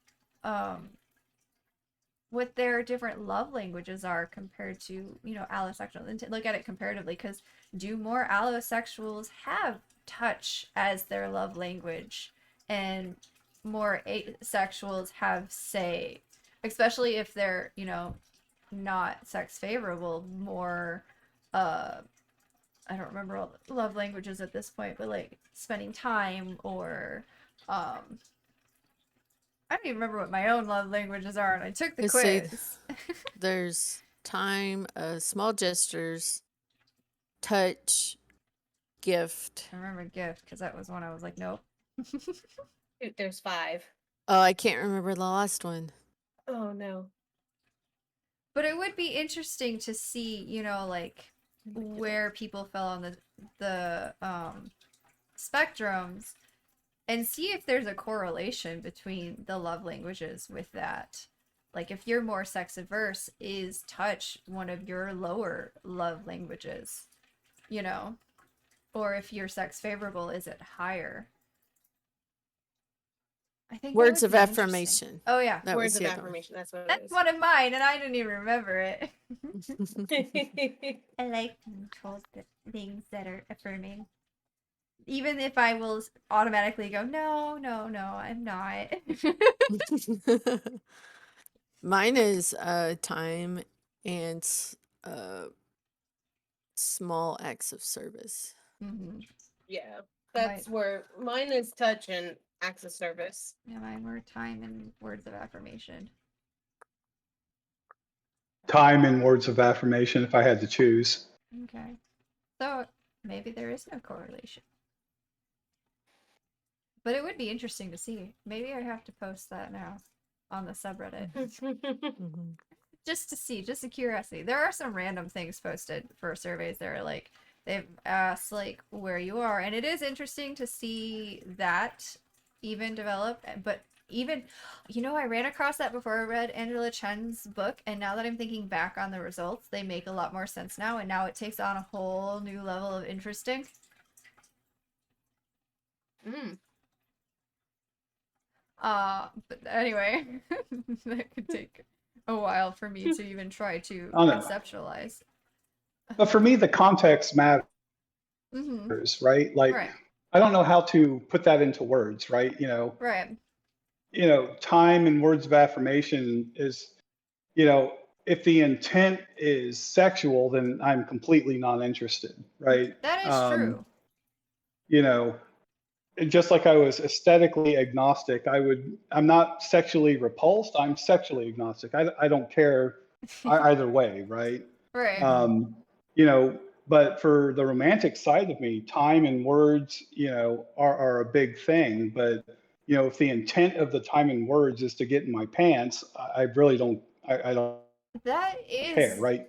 what their different love languages are compared to, allosexuals, and to look at it comparatively, because do more allosexuals have touch as their love language, and more asexuals have say, especially if they're, not sex favorable, more, I don't remember all the love languages at this point, but like spending time, or I don't even remember what my own love languages are, and I took the Let's see. quiz. There's time, small gestures, touch, gift. I remember gift because that was one I was like, nope. Shoot, there's 5. Oh, I can't remember the last one. Oh no. But it would be interesting to see, like where people fell on the spectrums, and see if there's a correlation between the love languages with that. Like if you're more sex averse, is touch one of your lower love languages? Or if you're sex favorable, is it higher? I think that Words would of be interesting. affirmation. Oh yeah, That was Words of the other one. affirmation. That's what it that's is. one of mine, and I didn't even remember it. I like things that are affirming. Even if I will automatically go, no, I'm not. Mine is time and small acts of service. Mm-hmm. Yeah, that's where mine is touch and acts of service. Yeah, mine were time and words of affirmation. Time and words of affirmation if I had to choose. Okay. So maybe there is no correlation. But it would be interesting to see. Maybe I have to post that now on the subreddit. Mhm. Just to see, just a curiosity. There are some random things posted for surveys that are like, they've asked like where you are, and it is interesting to see that even develop. But even, I ran across that before I read Angela Chen's book, and now that I'm thinking back on the results, they make a lot more sense now, and now it takes on a whole new level of interesting. Mm. But anyway, that could take a while for me to even try to I don't know. conceptualize. But for me, the context matters, Mm-hmm. right? Like, Right. I don't know how to put that into words, right? Right. Time and words of affirmation is, if the intent is sexual, then I'm completely not interested, right? That is true. You know, just like I was aesthetically agnostic, I'm not sexually repulsed. I'm sexually agnostic. I don't care either way, right? Right. But for the romantic side of me, time and words, are a big thing. But, if the intent of the time and words is to get in my pants, I really don't, I don't That care, is right?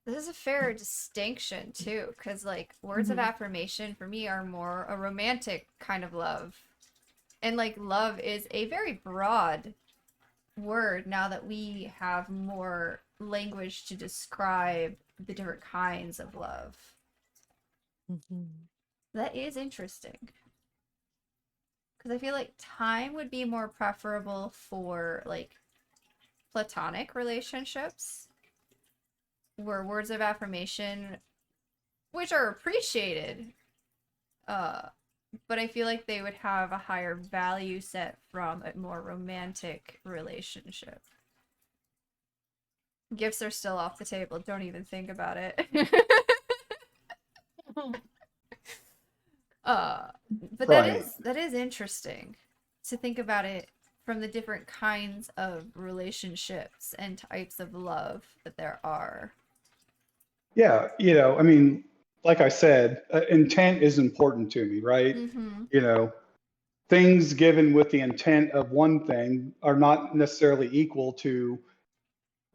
this is a fair distinction too, because like words of affirmation for me are more a romantic kind of love. And like love is a very broad word now that we have more language to describe the different kinds of love. Mhm. That is interesting. Because I feel like time would be more preferable for like platonic relationships, where words of affirmation, which are appreciated, but I feel like they would have a higher value set from a more romantic relationship. Gifts are still off the table. Don't even think about it. But Right. that is interesting to think about it from the different kinds of relationships and types of love that there are. Yeah. I mean, like I said, intent is important to me, right? Mm-hmm. things given with the intent of one thing are not necessarily equal to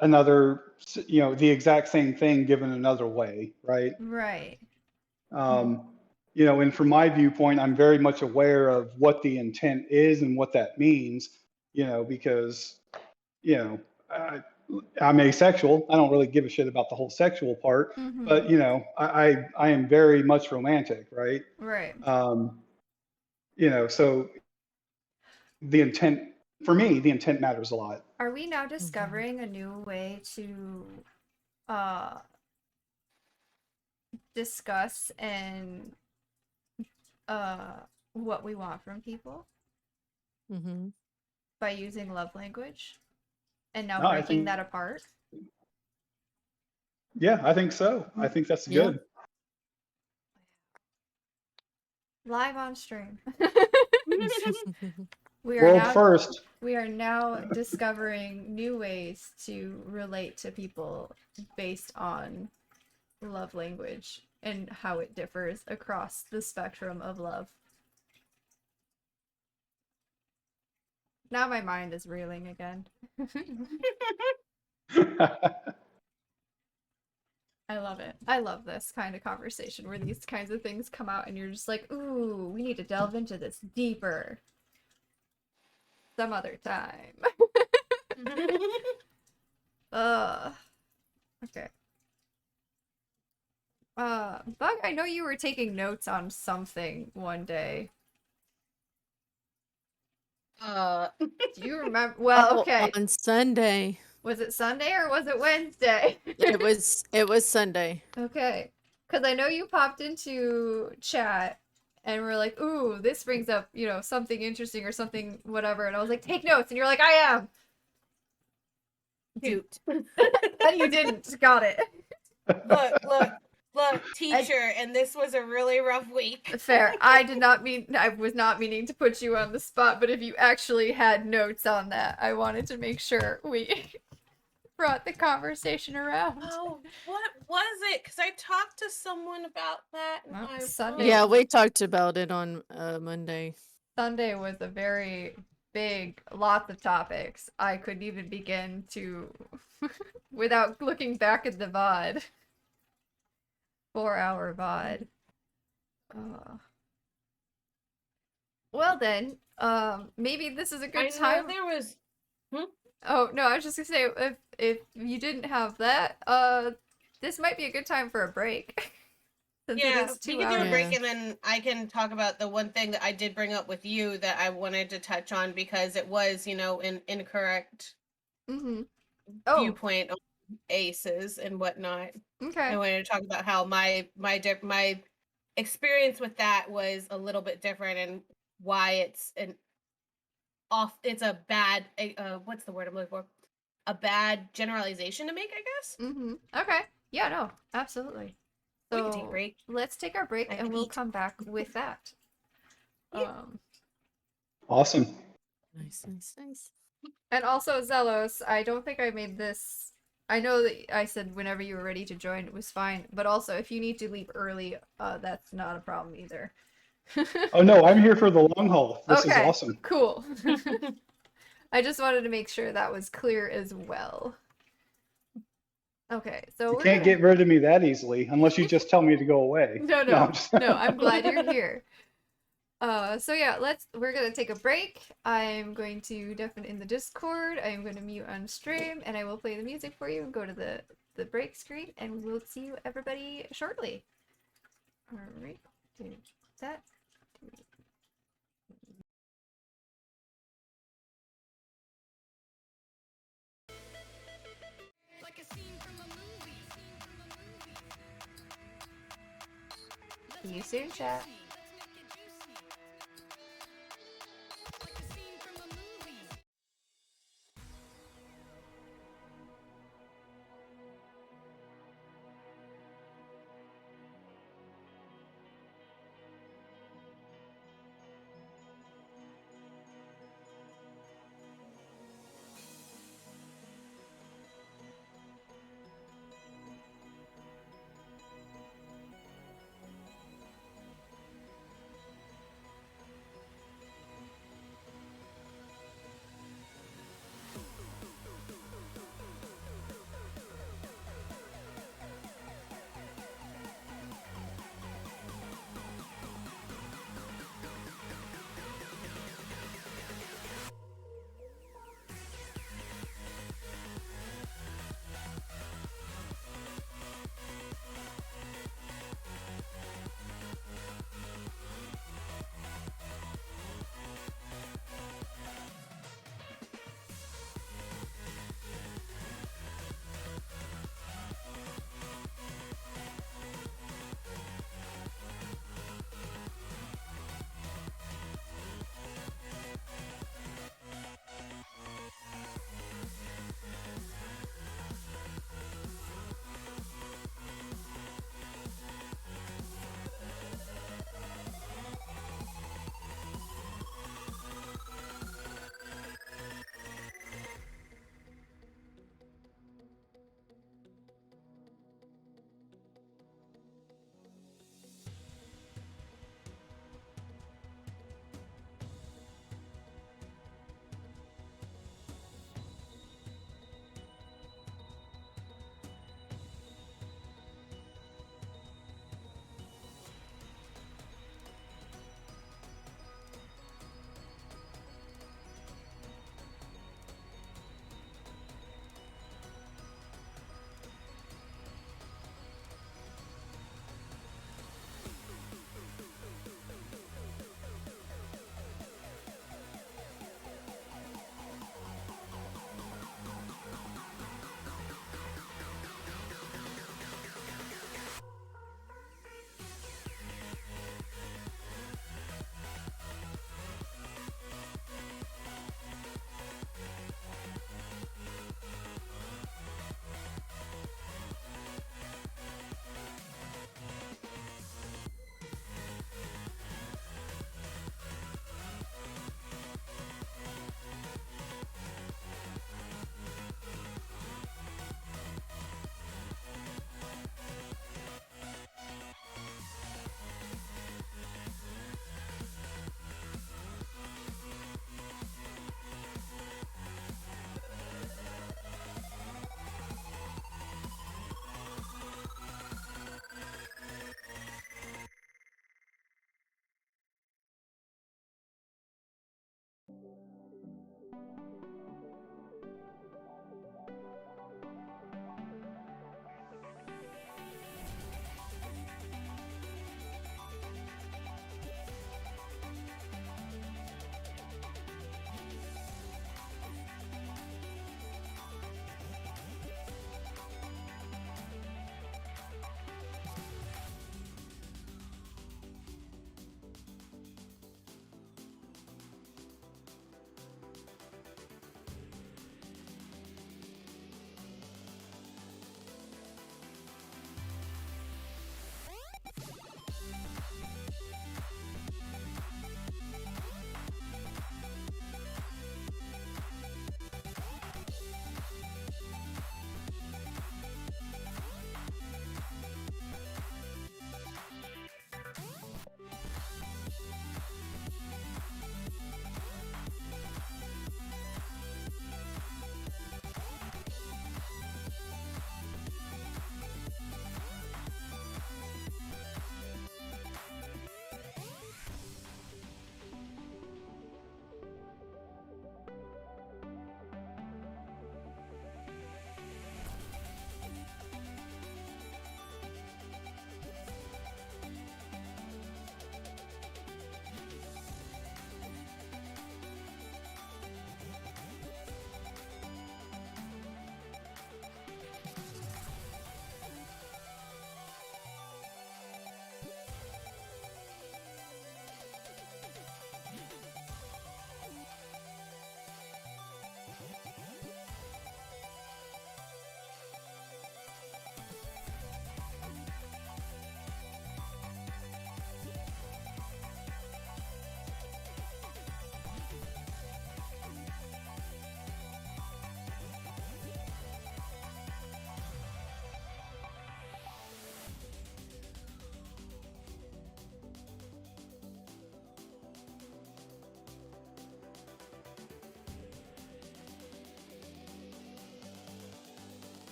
another, the exact same thing given another way, right? Right. And from my viewpoint, I'm very much aware of what the intent is and what that means, because, you know, I, I'm asexual. I don't really give a shit about the whole sexual part, but, I am very much romantic, right? Right. So the intent, for me, the intent matters a lot. Are we now discovering a new way to uh discuss and what we want from people Mm-hmm. by using love language and now No, I breaking think, that apart? yeah, I think so. I think that's Yeah. good. Live on stream. We are World now first. discovering new ways to relate to people based on love language and how it differs across the spectrum of love. Now my mind is reeling again. I love it. I love this kind of conversation where these kinds of things come out and you're just like, ooh, we need to delve into this deeper some other time. Okay. Bug, I know you were taking notes on something one day. Do you remember? Well, Oh, okay. on Sunday. Was it Sunday or was it Wednesday? It was Sunday. Okay. Because I know you popped into chat and we're like, ooh, this brings up, something interesting or something, whatever. And I was like, take notes. And you're like, I am. Dude. And you didn't. Got it. Look, teacher, and this was a really rough week. Fair. I was not meaning to put you on the spot, but if you actually had notes on that, I wanted to make sure we brought the conversation around. Oh, what was it? Because I talked to someone about that. And Well, I, Sunday. Yeah, we talked about it on Monday. Sunday was a very big, lots of topics. I couldn't even begin to, without looking back at the VOD. 4-hour VOD. Well then, maybe this is a good time. there was. Oh no, I was just gonna say if you didn't have that, this might be a good time for a break. Since Yeah, it is we 2 can do a hours. break, and then I can talk about the one thing that I did bring up with you that I wanted to touch on because it was, an incorrect Mm-hmm. Oh, viewpoint on aces and whatnot. okay. I wanted to talk about how my experience with that was a little bit different and why it's it's a bad what's the word I'm looking for? A bad generalization to make, I guess. Mm-hmm. Okay. Yeah, no, absolutely. We So can take a break. let's take our break I and can we'll eat. come back with that. Yeah. Awesome. Nice. And also Zelos, I don't think I made this. I know that I said whenever you were ready to join, it was fine. But also, if you need to leave early, that's not a problem either. Oh no, I'm here for the long haul. This is Okay, awesome. cool. I just wanted to make sure that was clear as well. Okay, so You we're can't gonna... get rid of me that easily unless you just tell me to go away. No, I'm glad you're here. So yeah, we're gonna take a break. I'm going to deafen in the Discord. I'm going to mute on stream, and I will play the music for you and go to the break screen, and we'll see you everybody shortly. All right, do that. See you soon, chat.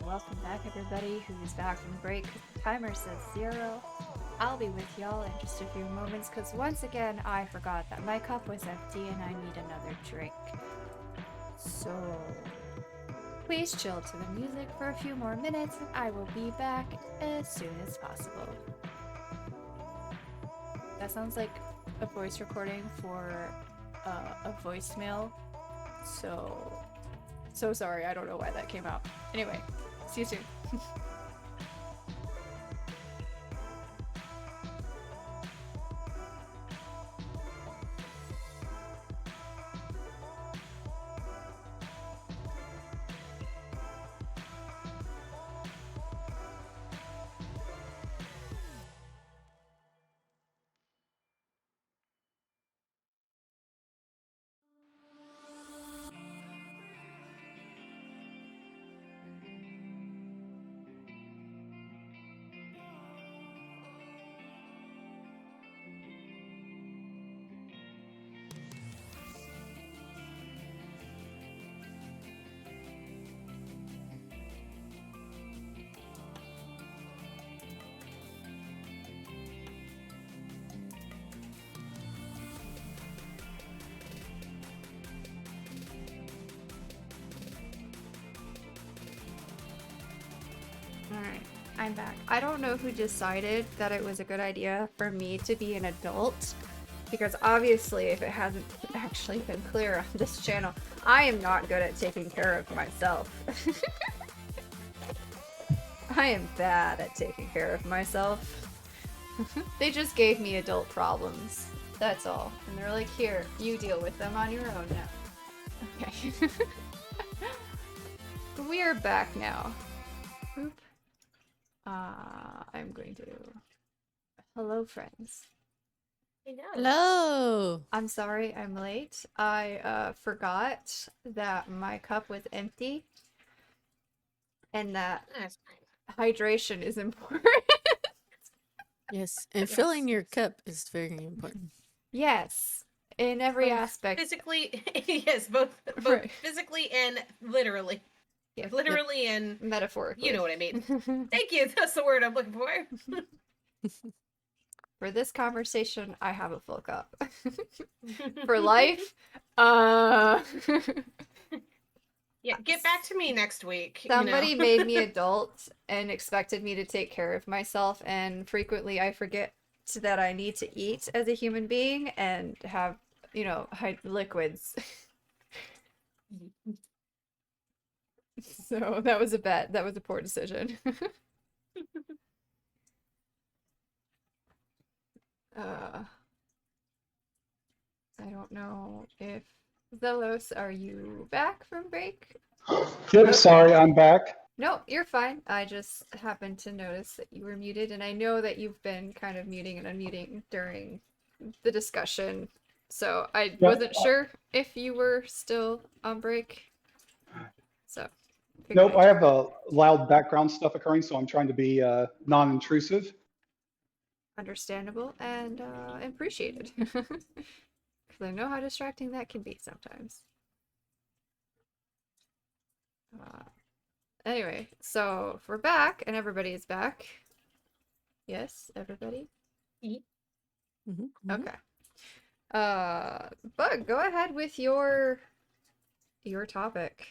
welcome back everybody who's back from break. The timer says 0. I'll be with y'all in just a few moments because once again I forgot that my cup was empty and I need another drink. So please chill to the music for a few more minutes and I will be back as soon as possible. That sounds like a voice recording for a voicemail. So sorry, I don't know why that came out. Anyway, see you soon. Alright, I'm back. I don't know who decided that it was a good idea for me to be an adult, because obviously, if it hasn't actually been clear on this channel, I am not good at taking care of myself. I am bad at taking care of myself. They just gave me adult problems. That's all. And they're like, here, you deal with them on your own now. Okay. We are back now. Oop. I'm going to... Hello, friends. Hello. I'm sorry I'm late. I forgot that my cup was empty and that That's fine. hydration is important. Yes, and filling your cup is very important. Yes, in every Both aspect. physically, yes, both Right. physically and literally. Yeah, Literally and metaphorically. you know what I mean. Thank you. That's the word I'm looking for. For this conversation, I have a full cup. For life, Yeah, get back to me next week. somebody you know. made me adult and expected me to take care of myself, and frequently I forget that I need to eat as a human being and have, liquids. So that was a poor decision. I don't know if Zelos, are you back from break? Yep, Okay. sorry, I'm back. No, you're fine. I just happened to notice that you were muted, and I know that you've been kind of muting and unmuting during the discussion, so I wasn't sure if you were still on break. So, Nope, figured I I'd have a loud background stuff occurring, so I'm trying to be non-intrusive. understandable and appreciated. Because I know how distracting that can be sometimes. Anyway, so if we're back and everybody is back. Yes, everybody? Mm-hmm. Okay. Bug, go ahead with your topic.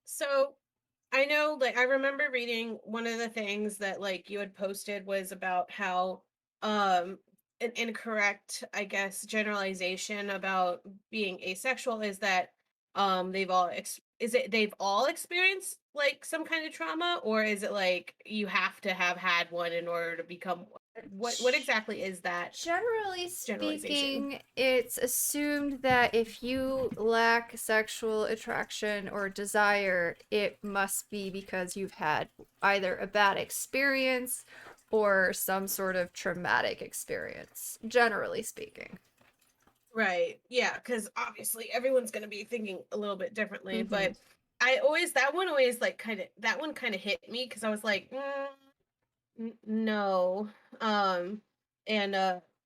So I know, like, I remember reading one of the things that, like, you had posted was about how, an incorrect, I guess, generalization about being asexual is that, they've all experienced, like, some kind of trauma, or is it, like, you have to have had one in order to become one? What exactly is that? Generally Generalization. speaking, it's assumed that if you lack sexual attraction or desire, it must be because you've had either a bad experience or some sort of traumatic experience, generally speaking. Right. Yeah, because obviously everyone's going to be thinking a little bit differently, but that one always like that one kind of hit me because I was like, no. And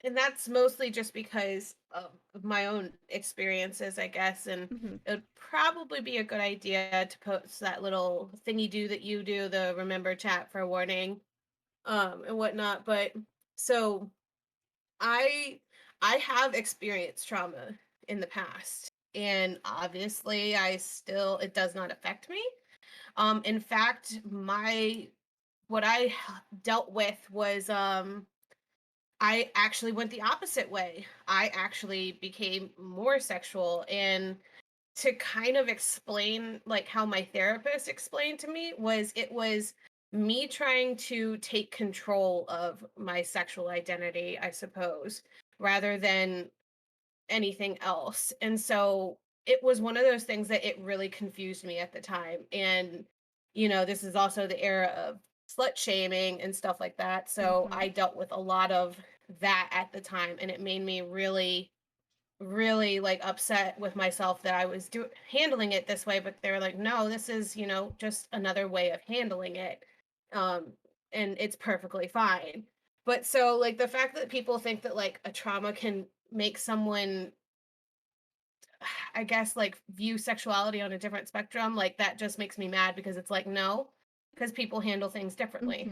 and that's mostly just because of my own experiences, I guess. And Mm-hmm. it would probably be a good idea to post that little thingy do that you do, the remember chat for warning, and whatnot. But so I I have experienced trauma in the past, and obviously I still it does not affect me. In fact, my what dealt with was I actually went the opposite way. I actually became more sexual, and to kind of explain like how my therapist explained to me was it was me trying to take control of my sexual identity, I suppose, rather than anything else. And so it was one of those things that it really confused me at the time. And, this is also the era of slut shaming and stuff like that. So Mm-hmm. I dealt with a lot of that at the time. And it made me really, really like upset with myself that I was handling it this way. But they were like, no, this is, just another way of handling it. Um, and it's perfectly fine. But so, like, the fact that people think that like a trauma can make someone, I guess, like view sexuality on a different spectrum, like that just makes me mad because it's like, no, because people handle things differently.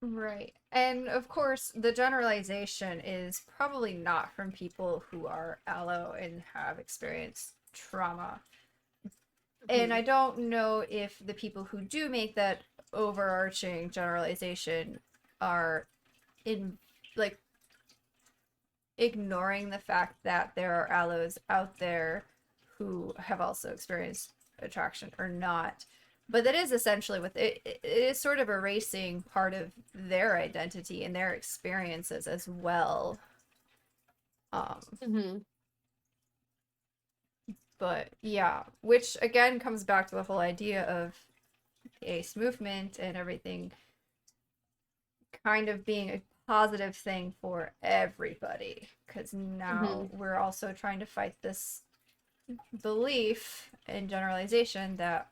Mm-hmm. Right. And of course, the generalization is probably not from people who are allo and have experienced trauma. And Mhm. I don't know if the people who do make that overarching generalization are in like ignoring the fact that there are allos out there who have also experienced attraction or not. But that is essentially what it is, sort of erasing part of their identity and their experiences as well. Um, Mhm. but yeah, which again comes back to the whole idea of the ace movement and everything kind of being a positive thing for everybody. Because now Mhm. we're also trying to fight this belief and generalization that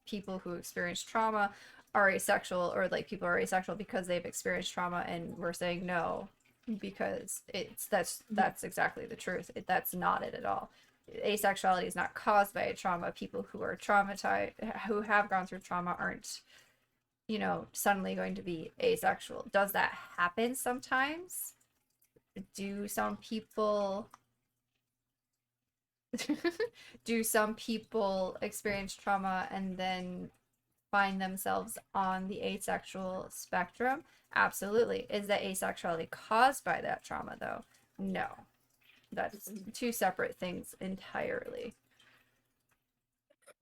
people who experience trauma are asexual, or like people are asexual because they've experienced trauma, and we're saying no, because Mhm. that's exactly the truth. That's not it at all. Asexuality is not caused by a trauma. People who are traumatized, who have gone through trauma, aren't, suddenly going to be asexual. Does that happen sometimes? Do some people do some people experience trauma and then find themselves on the asexual spectrum? Absolutely. Is that asexuality caused by that trauma, though? No. That's Mhm. two separate things entirely.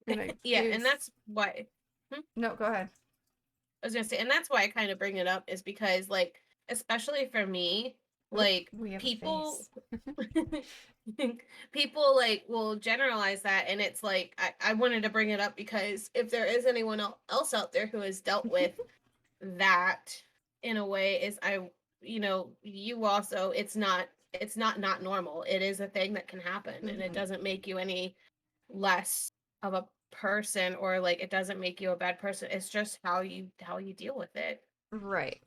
And I Yeah, do. and that's why. Hmm? No, go ahead. I was gonna say, and that's why I kind of bring it up is because, like, especially for me, Oop, like we have a people, face. people like will generalize that, and it's like I wanted to bring it up because if there is anyone else out there who has dealt with that in a way, is you also, it's not normal. It is a thing that can happen, and it Mhm. doesn't make you any less of a person, or like it doesn't make you a bad person. It's just how you deal with it. Right.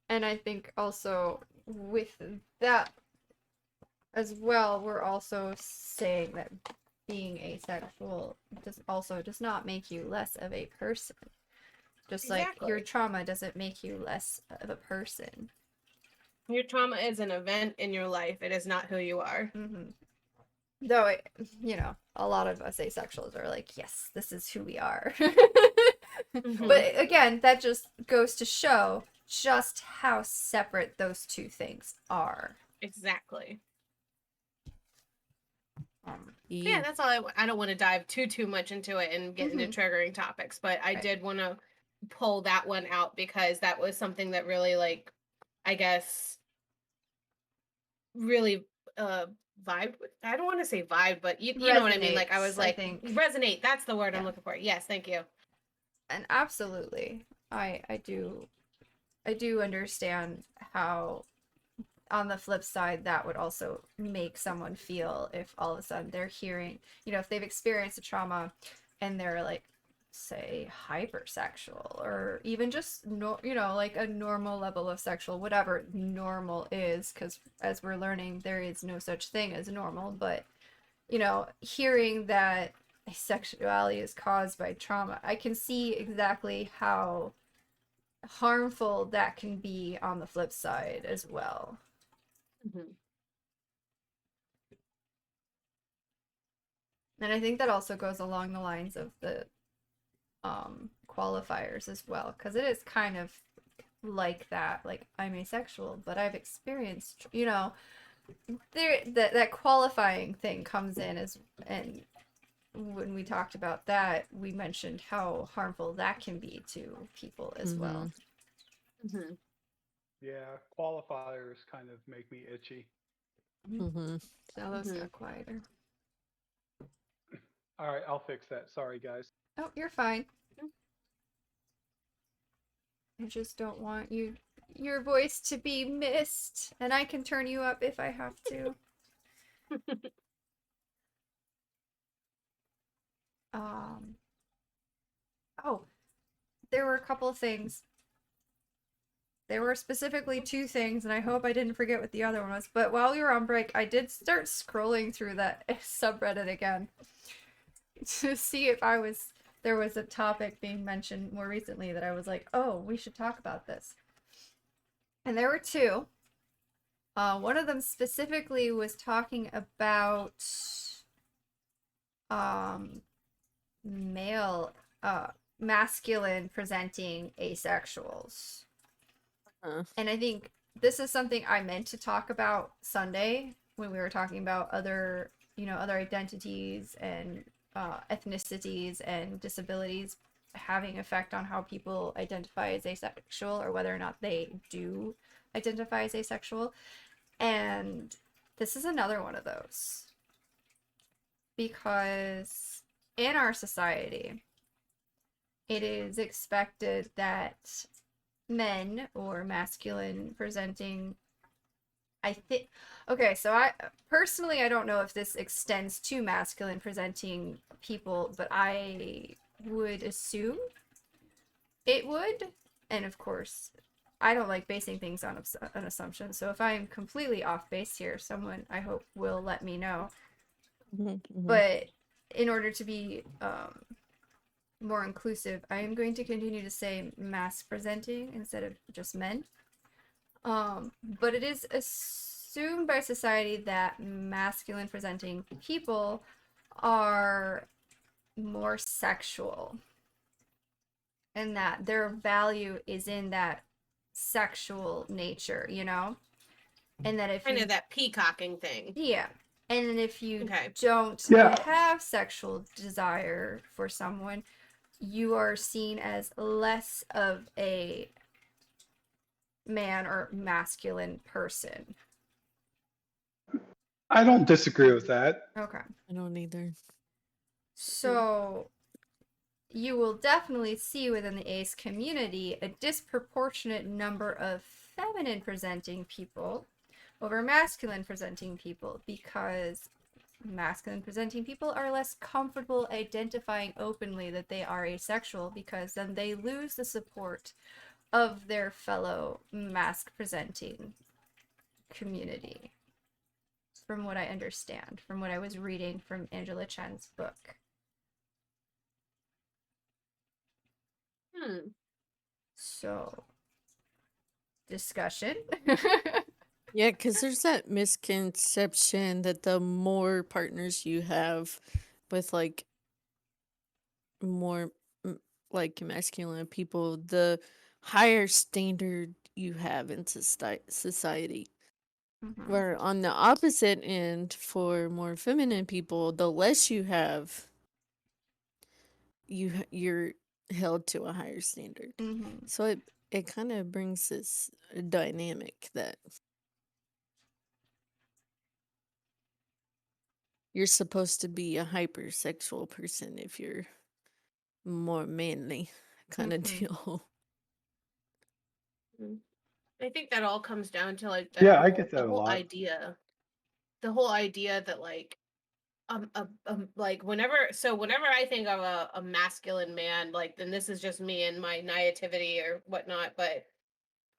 And I think also with that as well, we're also saying that being asexual does not make you less of a person. Just like your Exactly. trauma doesn't make you less of a person. Your trauma is an event in your life. It is not who you are. Mm-hmm. Though, a lot of us asexuals are like, yes, this is who we are. Hmm. But again, that just goes to show just how separate those two things are. Exactly. Yeah, You. that's all. I don't want to dive too much into it and get into Mm-hmm. triggering topics, but I Right. did want to pull that one out because that was something that really, like, I guess, really uh vibed with. I don't want to say vibe, but you know what I mean. Like, I was Resonates, I like, think. resonate. That's the word I'm Yeah. looking for. Yes, thank you. And absolutely. I do understand how, on the flip side, that would also make someone feel if all of a sudden they're hearing, if they've experienced a trauma and they're like say hypersexual, or even just like a normal level of sexual, whatever normal is, because as we're learning, there is no such thing as normal. But hearing that asexuality is caused by trauma, I can see exactly how harmful that can be on the flip side as well. Mhm. And I think that also goes along the lines of the qualifiers as well, because it is kind of like that. Like, I'm asexual, but I've experienced, that qualifying thing comes in and when we talked about that, we mentioned how harmful that can be to people as well. Mhm. Yeah, qualifiers kind of make me itchy. Mm-hmm. Zelos Mhm. got quieter. All right, I'll fix that. Sorry, guys. Oh, you're fine. I just don't want your voice to be missed, and I can turn you up if I have to. Um. Oh, there were a couple of things. There were specifically two things, and I hope I didn't forget what the other one was. But while we were on break, I did start scrolling through that subreddit again to see if there was a topic being mentioned more recently that I was like, oh, we should talk about this. And there were two. One of them specifically was talking about male, masculine presenting asexuals. And I think this is something I meant to talk about Sunday when we were talking about other identities and ethnicities and disabilities having effect on how people identify as asexual, or whether or not they do identify as asexual. And this is another one of those. Because in our society, it is expected that men or masculine presenting, I think, okay, so I personally, I don't know if this extends to masculine presenting people, but I would assume it would. And of course, I don't like basing things on an assumption, so if I am completely off base here, someone, I hope, will let me know. Mm-hmm. But in order to be more inclusive, I am going to continue to say mass presenting instead of just men. But it is assumed by society that masculine presenting people are more sexual, and that their value is in that sexual nature, and that if Kind you, of that peacocking thing. yeah, and then if you Okay. don't Yeah. have sexual desire for someone, you are seen as less of a man or masculine person. I don't disagree with that. Okay. I don't either. So you will definitely see within the ace community a disproportionate number of feminine presenting people over masculine presenting people, because masculine presenting people are less comfortable identifying openly that they are asexual, because then they lose the support of their fellow mask presenting community, from what I understand, from what I was reading from Angela Chen's book. So, discussion. Yeah, because there's that misconception that the more partners you have with like more like masculine people, the higher standard you have in society. Mm-hmm. Where on the opposite end, for more feminine people, the less you have, you're held to a higher standard. Mm-hmm. So it kind of brings this dynamic that you're supposed to be a hypersexual person if you're more manly kind of Mm-hmm. deal. I think that all comes down to like Yeah, I get that a the whole lot. idea. The whole idea that like like whenever I think of a masculine man, like, then this is just me and my naivety or whatnot, but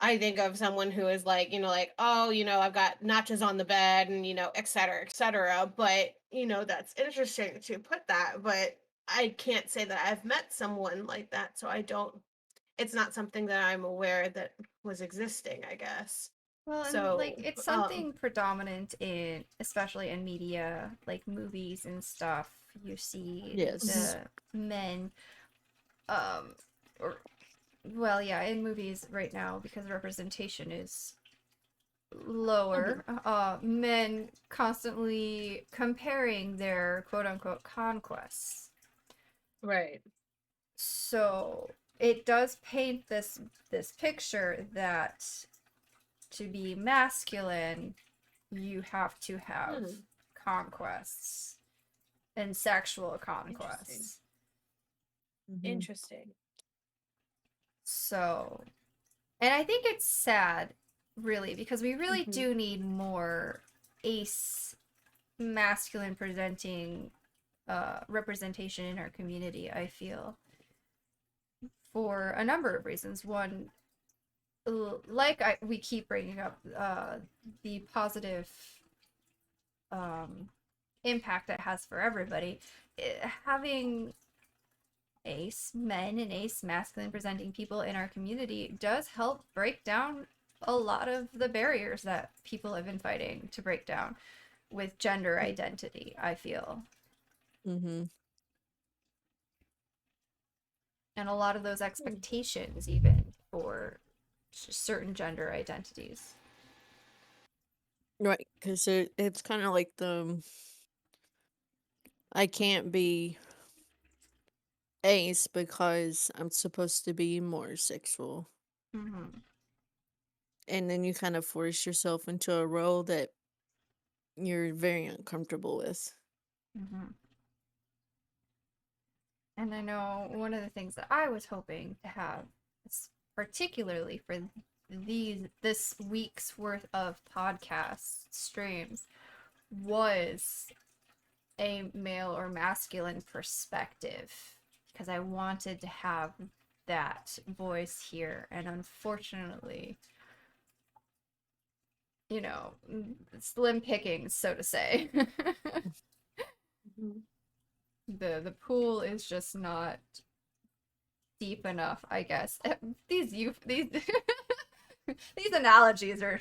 I think of someone who is like, like, oh, I've got notches on the bed and, et cetera, et cetera. But, that's interesting to put that, but I can't say that I've met someone like that. So it's not something that I'm aware that was existing, I guess. Well, and like So, it's something predominant in, especially in media, like movies and stuff. You see Yes. the men, um, or well, yeah, in movies right now because representation is lower. Men constantly comparing their quote unquote conquests. right. So it does paint this picture that to be masculine, you have to have Hmm. conquests and sexual Interesting. conquests. Interesting. So, and I think it's sad, really, because we really do need more ace masculine presenting representation in our community, I feel, for a number of reasons. One, we keep bringing up the positive impact it has for everybody. Having ace men and ace masculine presenting people in our community does help break down a lot of the barriers that people have been fighting to break down with gender identity, I feel. Mm-hmm. And a lot of those expectations, even for certain gender identities. Right, because it's kind of like I can't be ace because I'm supposed to be more sexual. Mm-hmm. And then you kind of force yourself into a role that you're very uncomfortable with. Mm-hmm. And I know one of the things that I was hoping to have, particularly for this week's worth of podcast streams, was a male or masculine perspective, because I wanted to have that voice here, and unfortunately, slim pickings, so to say. The pool is just not deep enough, I guess. These these analogies are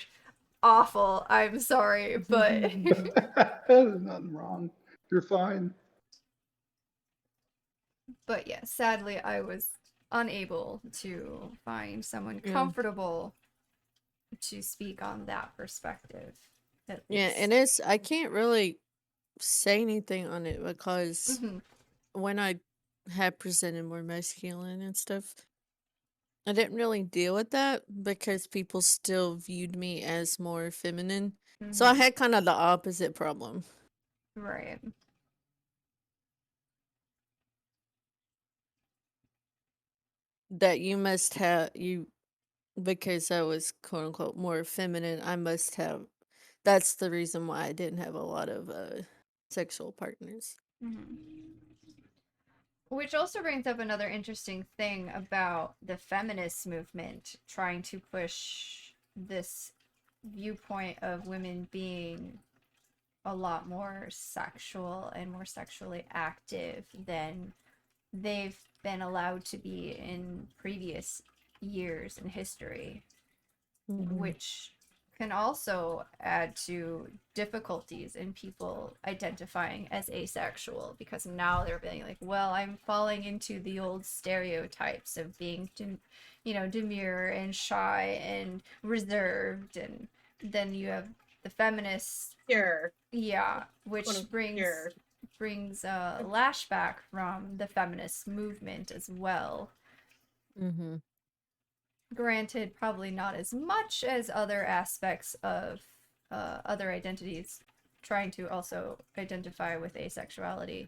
awful. I'm sorry, but There's nothing wrong. You're fine. but yeah, sadly I was unable to find someone Yeah. comfortable to speak on that perspective. At Yeah, least. and I can't really say anything on it because Mm-hmm. when I had presented more masculine and stuff, I didn't really deal with that because people still viewed me as more feminine. So I Mm-hmm. had kind of the opposite problem. Right. That you must have because I was quote unquote more feminine, I must have that's the reason why I didn't have a lot of sexual partners. Mm-hmm. Which also brings up another interesting thing about the feminist movement trying to push this viewpoint of women being a lot more sexual and more sexually active than they've been allowed to be in previous years in history, which can also add to difficulties in people identifying as asexual, because now they're being like, well, I'm falling into the old stereotypes of being demure and shy and reserved. And then you have the feminists, Sure. yeah, which Quote-unquote brings pure. brings a lashback from the feminist movement as well. Mm-hmm. Granted, probably not as much as other aspects of other identities trying to also identify with asexuality,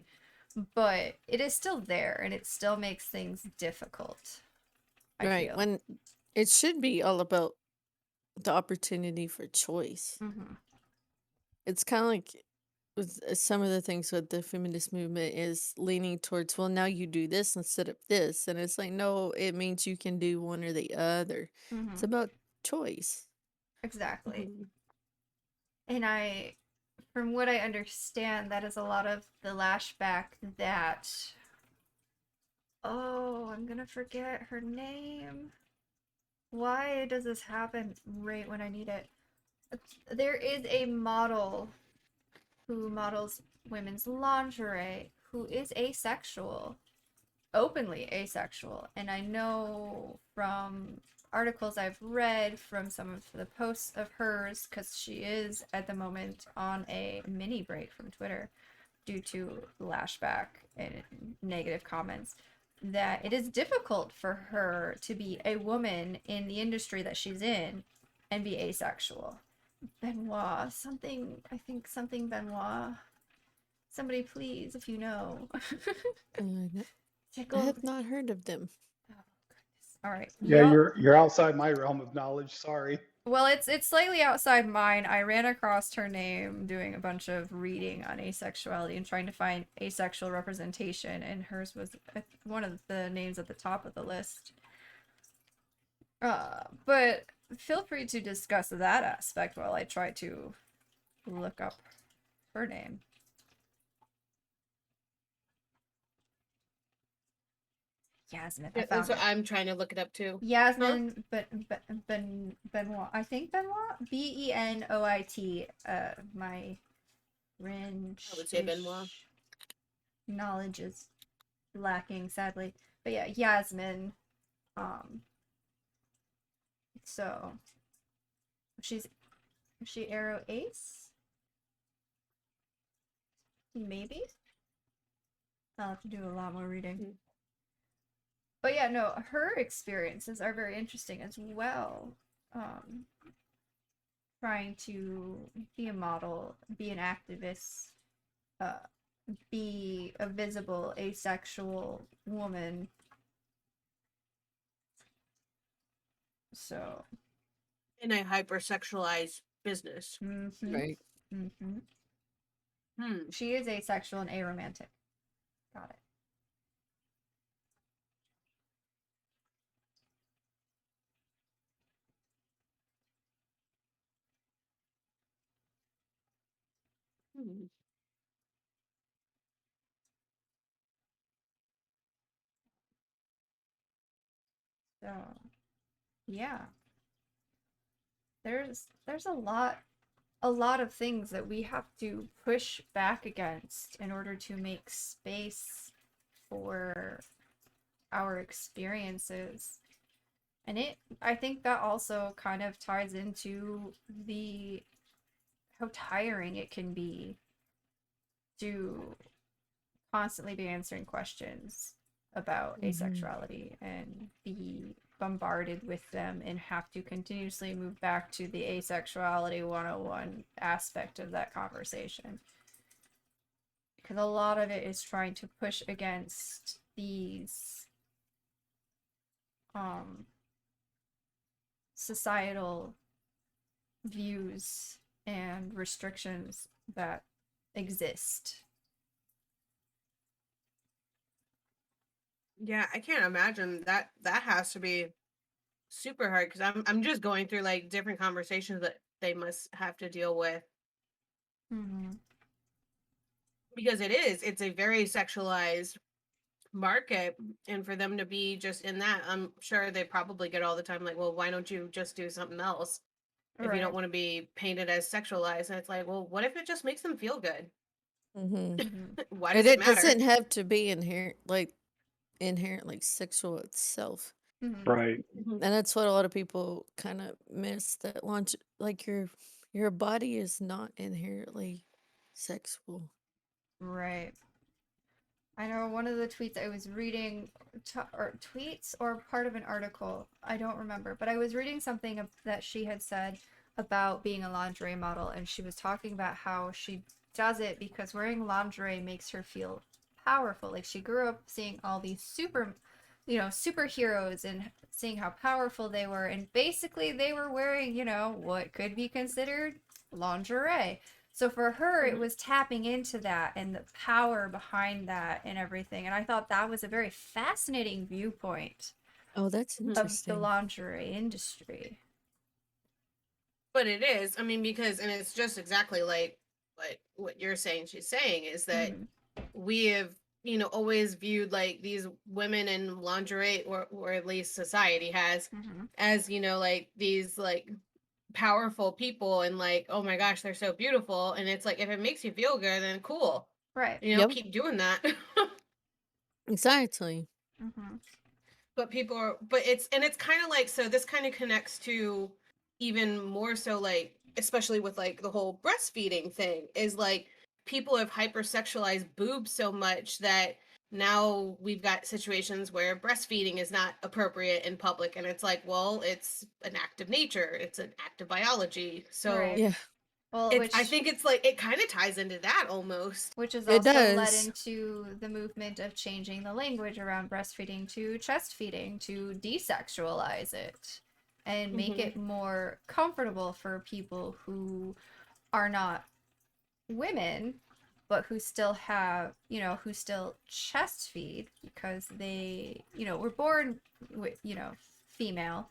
but it is still there and it still makes things difficult, I Right. feel. When it should be all about the opportunity for choice. Mm-hmm. It's kind of like some of the things with the feminist movement is leaning towards, well, now you do this instead of this. And it's like, no, it means you can do one or the other. It's Mhm. about choice. Exactly. Mhm. And from what I understand, that is a lot of the lashback that. Oh, I'm gonna forget her name. Why does this happen right when I need it? There is a model who models women's lingerie who is asexual, openly asexual. And I know from articles I've read, from some of the posts of hers, because she is at the moment on a mini break from Twitter due to lashback and negative comments, that it is difficult for her to be a woman in the industry that she's in and be asexual. Benoit, something, I think something Benoit. Somebody please, if you know. I Tickle. have not heard of them. Oh, goodness. All right. Yeah, Yup. you're outside my realm of knowledge. Sorry. Well, it's slightly outside mine. I ran across her name doing a bunch of reading on asexuality and trying to find asexual representation, and hers was one of the names at the top of the list. But feel free to discuss that aspect while I try to look up her name. Yasmin. I Yeah, and found so it. I'm trying to look it up too. Yasmin Benoit. I think Benoit. Benoit. My I would say Benoit. knowledge is lacking, sadly. But yeah, Yasmin. So she's is she Arrow Ace? Maybe. I'll have to do a lot more reading. Mm. But yeah, no, her experiences are very interesting as well. Trying to be a model, be an activist, uh, be a visible asexual woman. So. In a hypersexualized business. Mm-hmm. Right. Mm-hmm. Hmm. She is asexual and aromantic. Got it. Hmm. So, yeah. There's a lot of things that we have to push back against in order to make space for our experiences. And I think that also kind of ties into the how tiring it can be to constantly be answering questions about asexuality and be bombarded with them and have to continuously move back to the asexuality 101 aspect of that conversation. Because a lot of it is trying to push against these societal views and restrictions that exist. Yeah, I can't imagine that has to be super hard because I'm just going through like different conversations that they must have to deal with Mm-hmm. because it's a very sexualized market, and for them to be just in that, I'm sure they probably get all the time like, well, why don't you just do something else if you don't Right. want to be painted as sexualized? And it's like, well, what if it just makes them feel good? Mm-hmm. Why And does it it matter? doesn't have to be inherently sexual itself. Mm-hmm. Right. Mhm. And that's what a lot of people kind of miss, that launch, like your body is not inherently sexual. Right. I know one of the tweets I was reading, or tweets or part of an article, I don't remember, but I was reading something that she had said about being a lingerie model, and she was talking about how she does it because wearing lingerie makes her feel powerful. Like she grew up seeing all these superheroes and seeing how powerful they were, and basically they were wearing, what could be considered lingerie. So for her, it Mhm. was tapping into that and the power behind that and everything. And I thought that was a very fascinating viewpoint Oh, that's Mhm. of the interesting. lingerie industry. But it is. I mean, because and it's just exactly like what you're saying. She's saying is that Mhm. we have always viewed like these women in lingerie, or at least society has, Mhm. as like these like powerful people, and like, oh my gosh, they're so beautiful, and it's like if it makes you feel good, then cool, Right. Yep, keep doing that. exactly. Mhm. But people are, but it's kind of like, so this kind of connects to even more so, like especially with like the whole breastfeeding thing, is like people have hypersexualized boobs so much that now we've got situations where breastfeeding is not appropriate in public, and it's like, well, it's an act of nature, it's an act of biology, so Right. Yeah, Well, I think it's like it kind of ties into that almost. which has it also led does. into the movement of changing the language around breastfeeding to chest feeding to desexualize it and make Hmm. it more comfortable for people who are not women but who still have, who still chest feed because they, were born with, female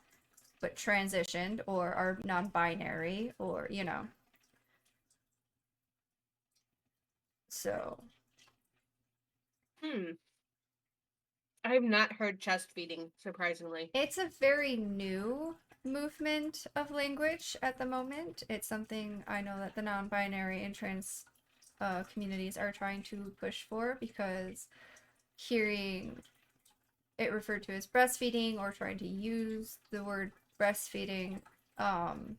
but transitioned or are non-binary or, so Hmm. I've not heard chest feeding, surprisingly. it's a very new movement of language at the moment. It's something I know that the non-binary and trans communities are trying to push for because hearing it referred to as breastfeeding or trying to use the word breastfeeding, um,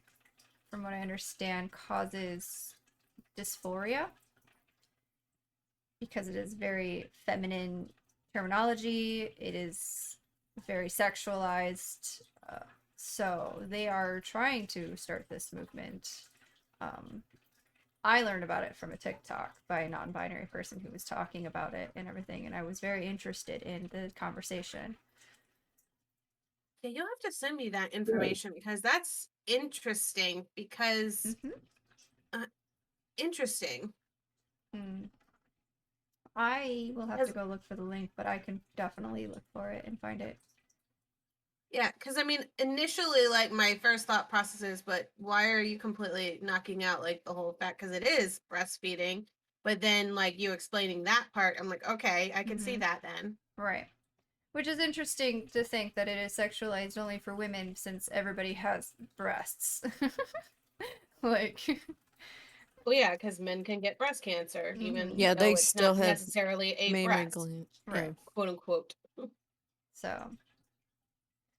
from what I understand, causes dysphoria because it is very feminine terminology. It is very sexualized. So they are trying to start this movement. Um, I learned about it from a TikTok by a non-binary person who was talking about it and everything, and I was very interested in the conversation. Yeah, you'll have to send me that Good. information, because that's interesting. Because Mm-hmm. uh, interesting. Mm. I will have to Because go look for the link, but I can definitely look for it and find it. yeah, because I mean, initially, like my first thought process is, but why are you completely knocking out like the whole fact? Because it is breastfeeding. But then, like you explaining that part, I'm like, okay, I can see Mm-hmm. that then. Right. Which is interesting to think that it is sexualized only for women since everybody has breasts. Like, Well, yeah, because men can get breast cancer, mm-hmm. even Yeah, though they it's still not have necessarily a mammary breast, gland. Yeah, Right. quote unquote. So,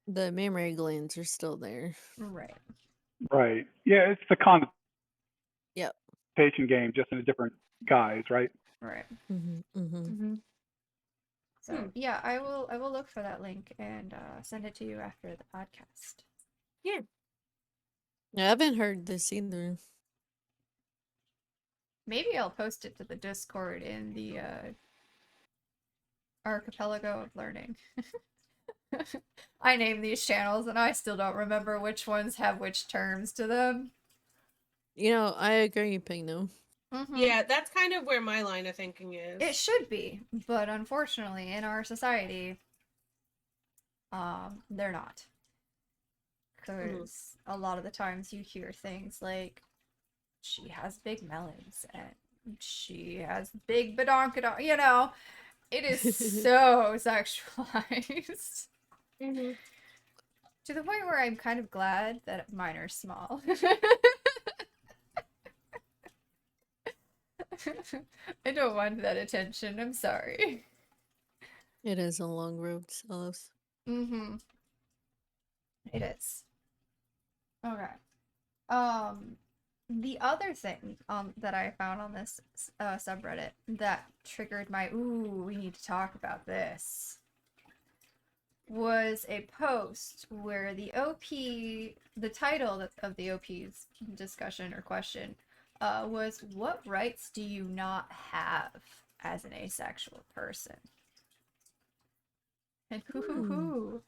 the mammary glands are still there. right. Right. Yeah, it's the Yep. connotation game, just in a different guise, right? Right. Mm-hmm. Mm-hmm. So, yeah, I will look for that link and send it to you after the podcast. Yeah. I haven't heard this either. Maybe I'll post it to the Discord in the Archipelago of Learning. I name these channels and I still don't remember which ones have which terms to them. I agree, Pigno. Mm-hmm. Yeah, that's kind of where my line of thinking is. It should be, but unfortunately, in our society, they're not. Mhm. Because a lot of the times you hear things like, she has big melons and she has big badonkadonk, it is so sexualized. Mhm. To the point where I'm kind of glad that mine are small. I don't want that attention. I'm sorry. It is a long road, Celos. Mm-hmm. It is. Okay. Um, the other thing that I found on this subreddit that triggered my ooh, we need to talk about this was a post where the title of the OP's discussion or question was, "What rights do you not have as an asexual person?" And hoo hoo Hmm. hoo.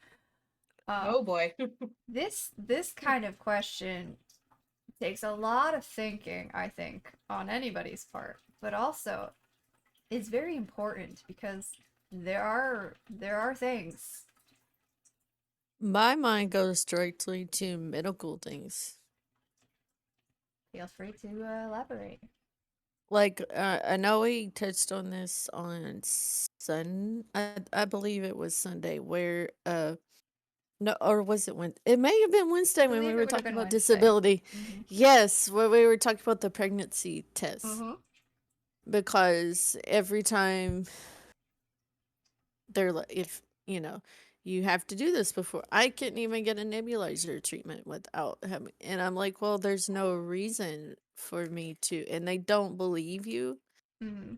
Oh boy. This kind of question takes a lot of thinking, I think, on anybody's part, but also is very important because there are things. My mind goes directly to medical things. Feel free to elaborate. Like, I know we touched on this on I believe it was Sunday, where, no, or was it it may have been Wednesday when we Believe it were would have talking been about Wednesday. disability. Mm-hmm. Yes, where we were talking about the pregnancy test. Mm-hmm. Because every time they're like, if, you have to do this before, I couldn't even get a nebulizer treatment without having, and I'm like, well, there's no reason for me to, and they don't believe you. Mm-hmm.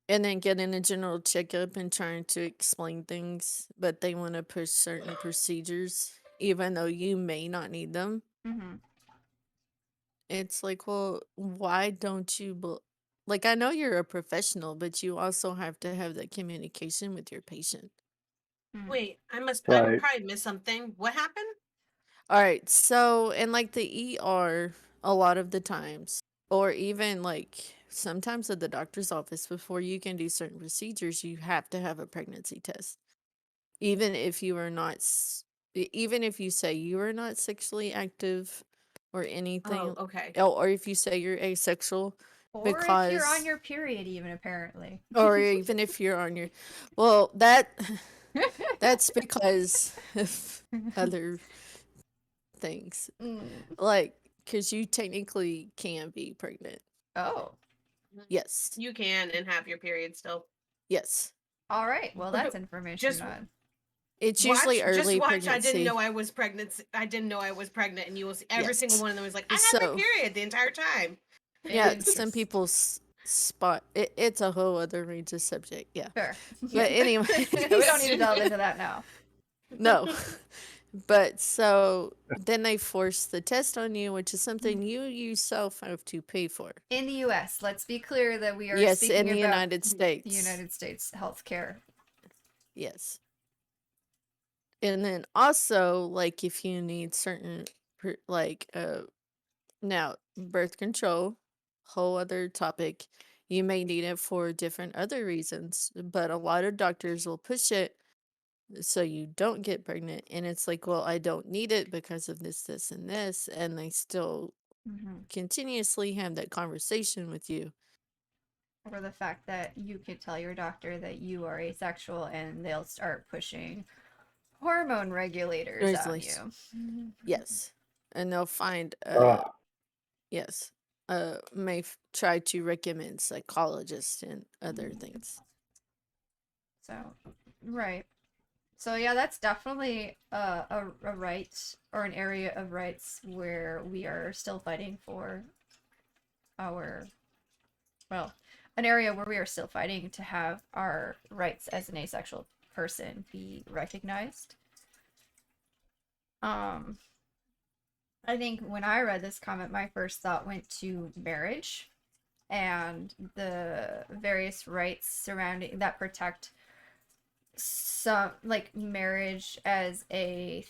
And then getting a general checkup and trying to explain things, but they want to push certain procedures, even though you may not need them. Mm-hmm. It's like, well, why don't you, like, I know you're a professional, but you also have to have that communication with your patient. Mm-hmm. Wait, I Right. probably missed something. What happened? All right, so in like the ER, a lot of the times, or even like sometimes at the doctor's office, before you can do certain procedures, you have to have a pregnancy test. Even if you are not, even if you say you are not sexually active or anything, Oh, okay. or if you say you're asexual, Or if you're on because, your period, even apparently. or even if you're on your, well, that's because of other things. Mm. Like, because you technically can be pregnant. Oh, Yes. You can and have your period still. Yes. all right. Well, that's information Just on. It's watch, usually just early watch. pregnancy. I didn't know I was pregnant. I didn't know I was pregnant, and you will see every Yes. single one of them is like, I had So, my period the entire time. yeah, Interesting. some people spot it's a whole other range of subject. Yeah. Sure. But anyway, we don't need to delve into that now. no. But so then they force the test on you, which is something you yourself have to pay for. In the U.S., let's be clear that we are Yes, speaking in the about United States. the United States healthcare. Yes. And then also, like, if you need certain, like, now, birth control, whole other topic. You may need it for different other reasons, but a lot of doctors will push it so you don't get pregnant. And it's like, well, I don't need it because of this, this, and this. And they still Mm-hmm. continuously have that conversation with you. Or the fact that you could tell your doctor that you are asexual and they'll start pushing hormone regulators on Regulators. you. Yes. And they'll find, Ugh. yes, may try to recommend psychologists and other things. So, right. So yeah, that's definitely a right or an area of rights where we are still fighting for our, well, an area where we are still fighting to have our rights as an asexual person be recognized. I think when I read this comment, my first thought went to marriage and the various rights surrounding that protect some, like, marriage as a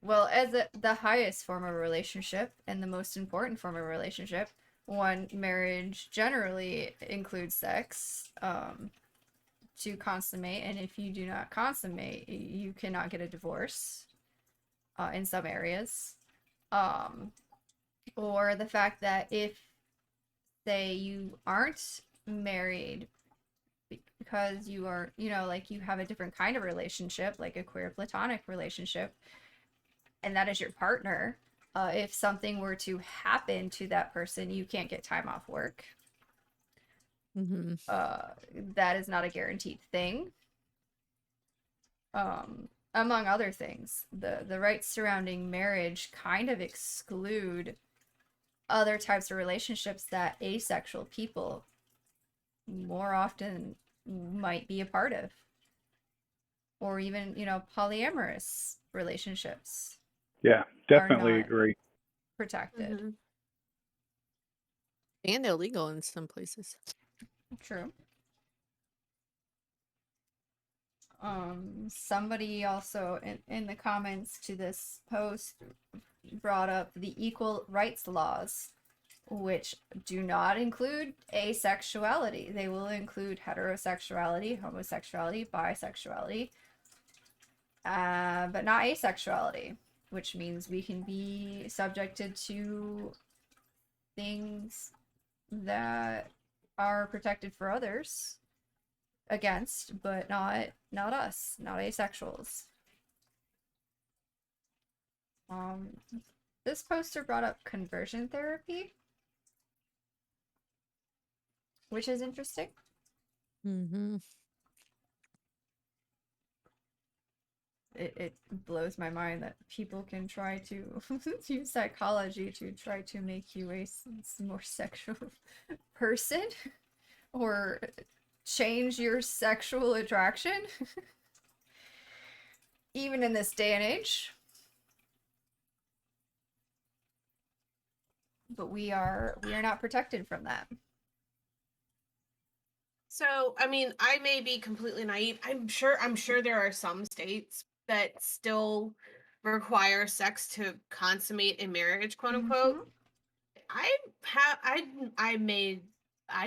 well, as the highest form of relationship and the most important form of relationship. One, marriage generally includes sex to consummate, and if you do not consummate, you cannot get a divorce in some areas. Or the fact that if, say, you aren't married because you are, like, you have a different kind of relationship, like a queer platonic relationship, and that is your partner, if something were to happen to that person, you can't get time off work. Mm-hmm. That is not a guaranteed thing. Among other things, the rights surrounding marriage kind of exclude other types of relationships that asexual people more often might be a part of, or even, polyamorous relationships Yeah, are definitely not agree. protected. Mm-hmm. And illegal in some places. True. Somebody also in the comments to this post brought up the equal rights laws, which do not include asexuality. They will include heterosexuality, homosexuality, bisexuality, but not asexuality, which means we can be subjected to things that are protected for others against, but not us, not asexuals. This poster brought up conversion therapy, which is interesting. Mm-hmm. It blows my mind that people can try to use psychology to try to make you a more sexual person or change your sexual attraction, even in this day and age. But we are not protected from that. So, I mean, I may be completely naive. I'm sure there are some states that still require sex to consummate a marriage, quote unquote. I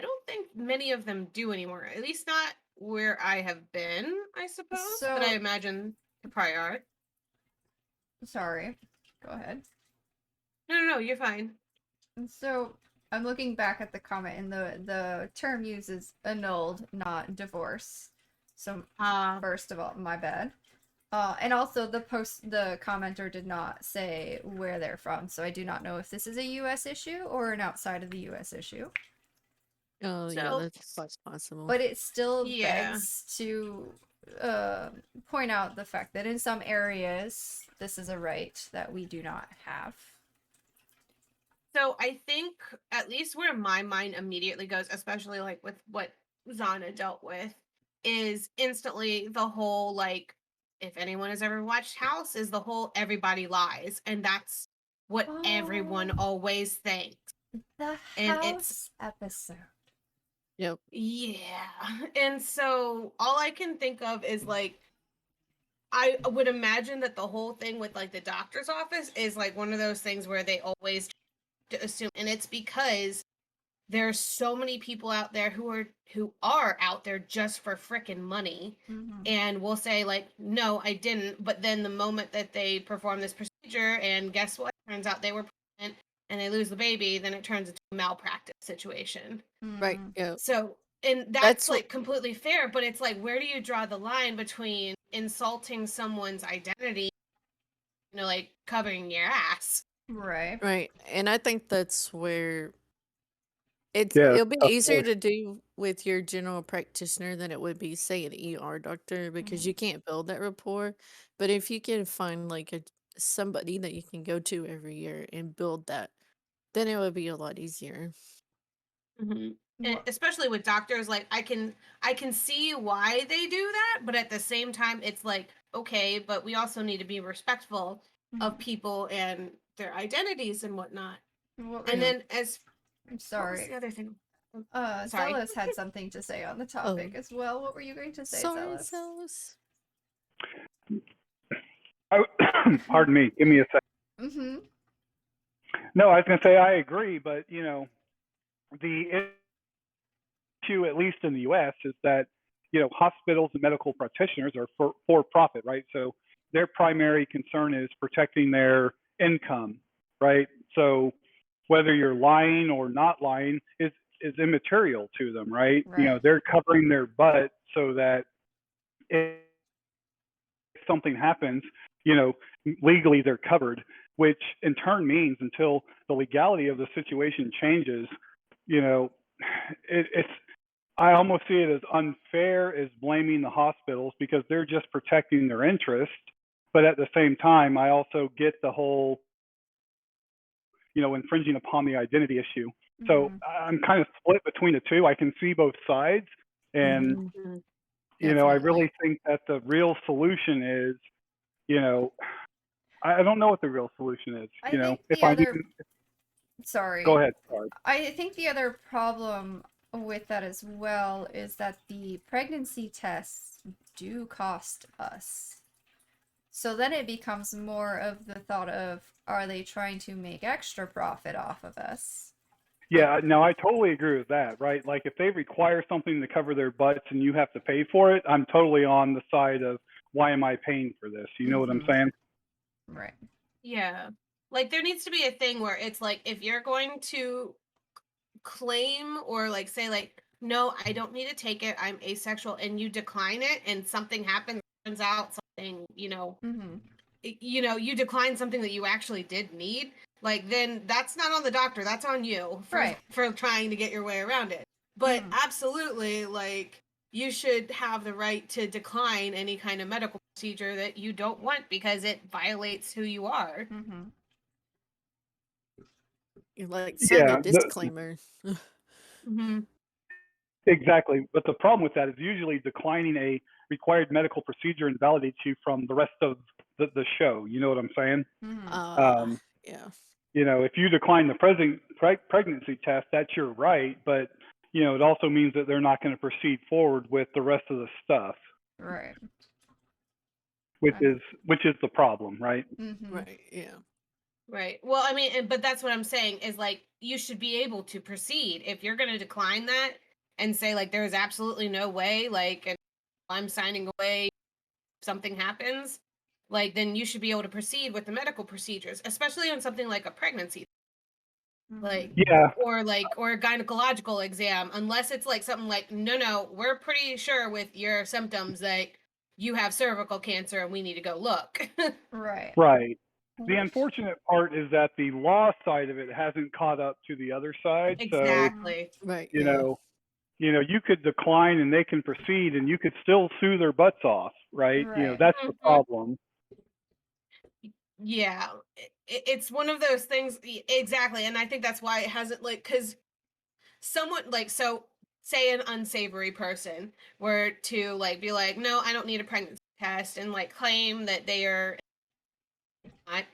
don't think many of them do anymore. At least not where I have been, I suppose. But I So, imagine they probably are. sorry, go ahead. No, you're fine. So I'm looking back at the comment, and the term uses annulled, not divorce. So first of all, my bad. And also the commenter did not say where they're from, so I do not know if this is a U.S. issue or an outside of the U.S. issue. Oh, yeah, So- that's quite possible. But it still Yeah. begs to point out the fact that in some areas this is a right that we do not have. So I think at least where my mind immediately goes, especially like with what Zana dealt with, is instantly the whole like, if anyone has ever watched House, is the whole everybody lies, and that's what everyone always thinks. The And House episode. Yep. Yeah, and so all I can think of is like, I would imagine that the whole thing with like the doctor's office is like one of those things where they always assume, and it's because there's so many people out there who are out there just for frickin' money, and will say like, no, I didn't, but then the moment that they perform this procedure and guess what, turns out they were pregnant and they lose the baby, then it turns into a malpractice situation. Right. Yeah. So, and that's like completely fair, but it's like, where do you draw the line between insulting someone's identity, like covering your ass? Right. Right. And I think that's where Yeah, it'll be of easier course. to do with your general practitioner than it would be, say, an ER doctor, because you can't build that rapport. But if you can find like somebody that you can go to every year and build that, then it would be a lot easier. And especially with doctors, like I can see why they do that, but at the same time it's like, okay, but we also need to be respectful of people and their identities and whatnot. And then I'm what sorry. was the other thing? Sorry. Zelos had something to say on the topic as well. What were you going to say, Sorry, Zelos? Pardon me. Give me a second. No, I was going to say I agree, but the issue, at least in the U.S., is that hospitals and medical practitioners are for profit, right? So their primary concern is protecting their income, right? So whether you're lying or not lying is immaterial to them, right? They're covering their butt so that if something happens, legally they're covered, which in turn means until the legality of the situation changes, it's I almost see it as unfair as blaming the hospitals because they're just protecting their interest. But at the same time, I also get the whole, infringing upon the identity issue. So I'm kind of split between the two. I can see both sides. And, I really think that the real solution is, I don't know what the real solution is. Sorry. Go ahead. Sorry. I think the other problem with that as well is that the pregnancy tests do cost us. So then it becomes more of the thought of, are they trying to make extra profit off of us? Yeah, no, I totally agree with that, right? Like if they require something to cover their butts and you have to pay for it, I'm totally on the side of why am I paying for this? You know what I'm Mhm. saying? Right. Yeah. Like there needs to be a thing where it's like if you're going to claim or like say like no, I don't need to take it. I'm asexual and you decline it and something happens, turns out something, Mm-hmm. You decline something that you actually did need, like then that's not on the doctor, that's on you for Right. for trying to get your way around it. But Mhm. absolutely, like you should have the right to decline any kind of medical procedure that you don't want because it violates who you are. Mm-hmm. You like sign a Yeah, disclaimer. Mm-hmm. exactly. But the problem with that is usually declining a required medical procedure invalidates you from the rest of the show. You know what I'm saying? Mm-hmm. Yeah. If you decline the pregnancy test, that's your right, but it also means that they're not going to proceed forward with the rest of the stuff, Right. which is the problem, right? Mm-hmm. Right. Yeah. Right. Well, I mean, but that's what I'm saying is like you should be able to proceed if you're going to decline that and say like there is absolutely no way, like, and I'm signing away, if something happens, like then you should be able to proceed with the medical procedures, especially on something like a pregnancy, like Yeah, or a gynecological exam, unless it's like something like no, we're pretty sure with your symptoms that you have cervical cancer and we need to go look. Right. right. The Which, unfortunate part is that the law side of it hasn't caught up to the other side. So, Exactly. Right. you Yeah. know, you could decline and they can proceed and you could still sue their butts off, right? right. That's the Mhm. problem. Yeah, it's one of those things exactly, and I think that's why it hasn't like because someone like so say an unsavory person were to like be like no, I don't need a pregnancy test and like claim that they are not,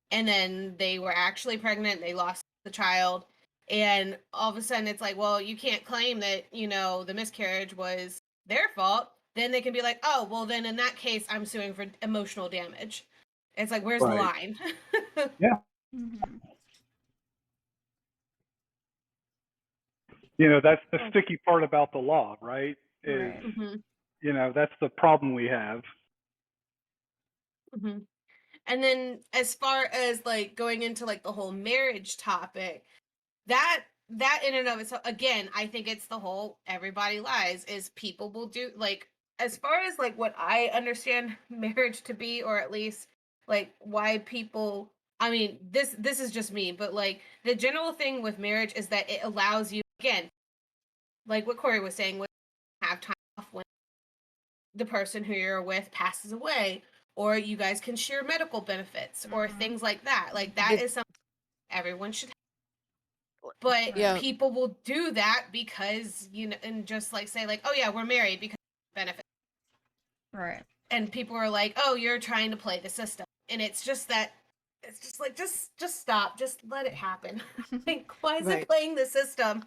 and then they were actually pregnant, they lost the child, and all of a sudden it's like well you can't claim that the miscarriage was their fault. Then they can be like oh well then in that case I'm suing for emotional damage. It's like where's the Right. line? Yeah. Mm-hmm. That's the sticky part about the law, right? Is, Right. Hmm. that's the problem we have. Hmm. And then as far as like going into like the whole marriage topic, that in and of itself, again, I think it's the whole everybody lies is people will do like as far as like what I understand marriage to be, or at least like why people. I mean, this is just me, but like the general thing with marriage is that it allows you again, like what Corey was saying, with have time off when the person who you're with passes away, or you guys can share medical benefits or Mhm. things like that. Like that Did- is something everyone should have. But Yeah. people will do that because and just like say like oh yeah we're married because of benefits, Right. and people are like oh you're trying to play the system, and it's just that it's just like just stop, just let it happen. Like why is it Right. playing the system?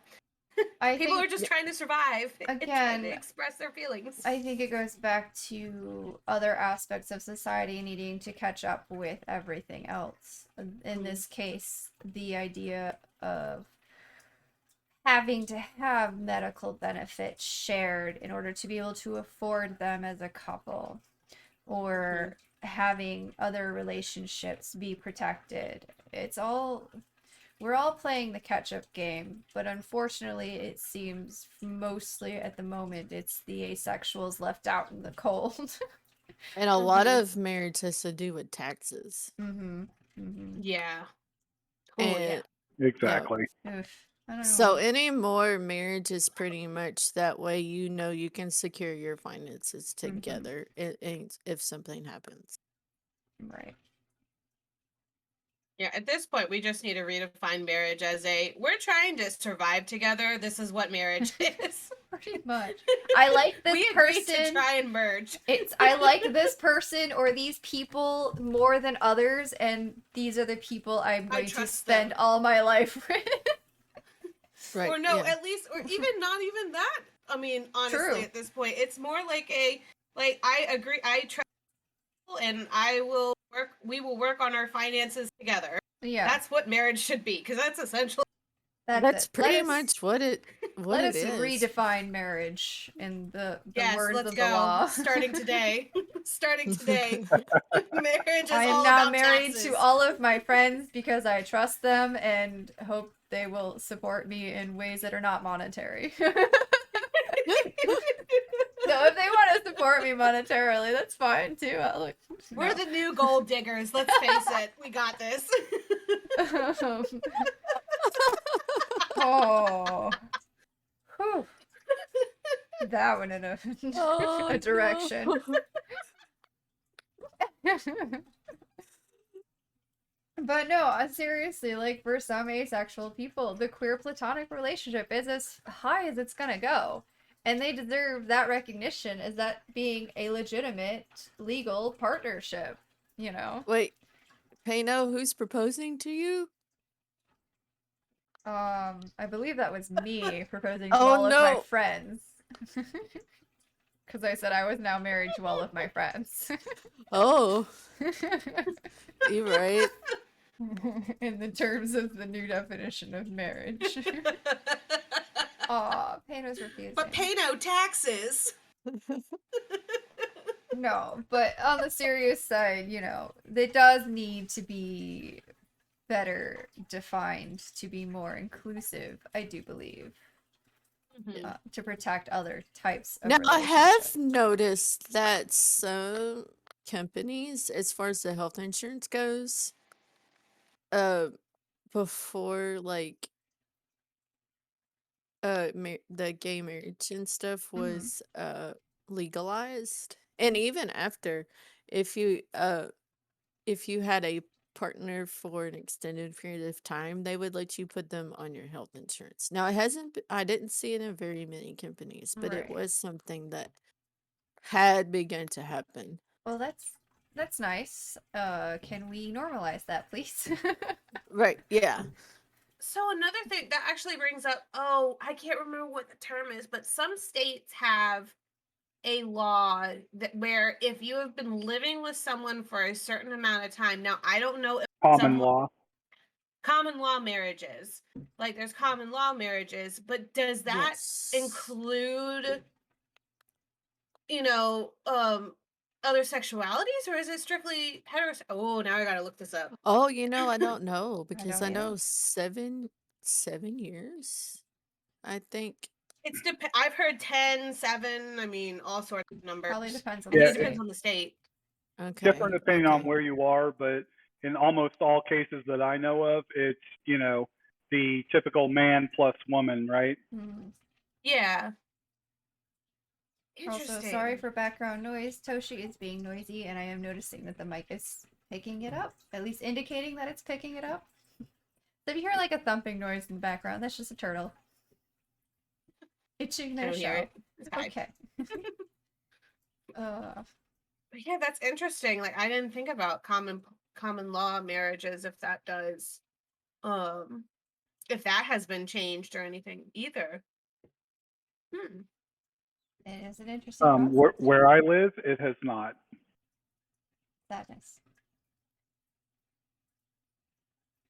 I People are think just trying to survive and trying to again, express their feelings. I think it goes back to other aspects of society needing to catch up with everything else. In this case, the idea of having to have medical benefits shared in order to be able to afford them as a couple, or having other relationships be protected. We're all playing the catch up game, but unfortunately, it seems mostly at the moment it's the asexuals left out in the cold. And a lot Mhm. of marriage has to do with taxes. Mm-hmm. Mm-hmm. Yeah. Oh yeah. And yeah. Exactly. Oof. I don't So know. anymore, marriage is pretty much that way. You can secure your finances together if something happens. Right. Yeah, at this point, we just need to redefine marriage as we're trying to survive together. This is what marriage is. Pretty much. I like this We agreed to person. try and merge. I like this person or these people more than others, and these are the people I'm I going to trust spend them. all my life with. Right. Or no, Yeah. at least, or even not even that. I mean, honestly, True. at this point, it's more like Like, I agree. I trust you, and I will work. We will work on our finances together. Yeah, That's what marriage should be, because that's essentially. That's it. pretty much what it Let us is. redefine marriage in the Yes, words let's of the go. law. Starting today. Starting today. Marriage is I am all now about married taxes. to all of my friends because I trust them and hope they will support me in ways that are not monetary. So if they want to support me monetarily, that's fine too. We're the new gold diggers. Let's face it. We got this. Oh. Whew. That went in a, Oh, a direction. But no, seriously, like for some asexual people, the queer platonic relationship is as high as it's gonna go. And they deserve that recognition as that being a legitimate legal partnership, you know? Wait, Pano, who's proposing to you? I believe that was me proposing to Oh, all of my no. friends. Because I said I was now married to all of my friends. Oh, you're right. In the terms of the new definition of marriage. Aw, Pano's refusing. But pay no taxes. No, but on the serious side, it does need to be better defined to be more inclusive, I do believe, to protect other types of Now, I have relationships. noticed that some companies, as far as the health insurance goes, before like the gay marriage and stuff was legalized, and even after, if you if you had a partner for an extended period of time, they would let you put them on your health insurance. Now, it hasn't I didn't see it in very many companies, but it Right. was something that had begun to happen. Well, that's nice. Can we normalize that, please? Right, yeah. So another thing that actually brings up, oh, I can't remember what the term is, but some states have a law that where if you have been living with someone for a certain amount of time, now I don't know if Common law. common law marriages, like there's common law marriages, but does that Yes. include, other sexualities, or is it strictly heterosexual? Oh, now I gotta look this up. Oh, I don't know because don't I know either. 7 years. I think. I've heard 10, 7, I mean, all sorts of numbers. Probably depends on It the Yeah, state. depends on the state. Okay. different depending on Okay. where you are, but in almost all cases that I know of, it's, the typical man plus woman, right? Hmm. Yeah. Also, Interesting. sorry for background noise. Toshi is being noisy, and I am noticing that the mic is picking it up, at least indicating that it's picking it up. So if you hear like a thumping noise in the background, that's just a turtle. Itching I their don't hear shell. it. It's fine. Okay. But yeah, that's interesting. Like, I didn't think about common law marriages, if that has been changed or anything either. It is an interesting concept. Where I live, it has not. Sadness.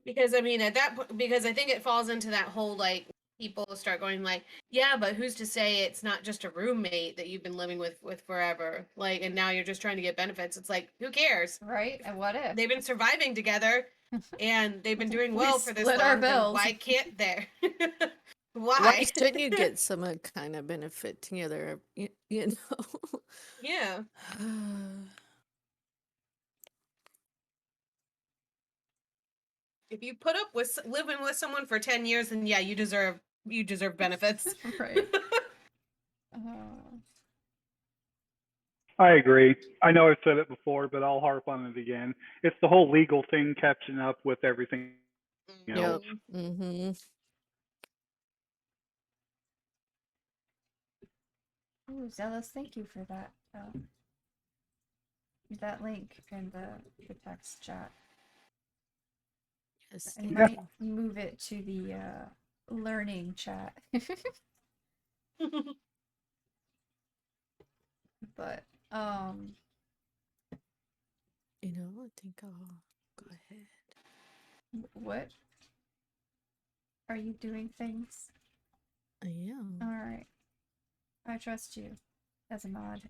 Because I mean, at that point, because I think it falls into that whole like people start going like, yeah, but who's to say it's not just a roommate that you've been living with forever, like, and now you're just trying to get benefits. It's like, who cares? Right? And what if? They've been surviving together, and they've been doing We well for this split our long. Then bills. why can't they? Why Why? shouldn't you get some kind of benefit together? You know? Yeah. If you put up with living with someone for 10 years, then yeah, you deserve benefits. Right. I agree. I know I've said it before, but I'll harp on it again. It's the whole legal thing catching up with everything else. Yep. Mm-hmm. Ooh, Zealous, thank you for that link in the text chat. Yes. I thank might you. move it to the learning chat. But You know, I think I'll go ahead. What? Are you doing things? I am. Alright. I trust you. As a mod.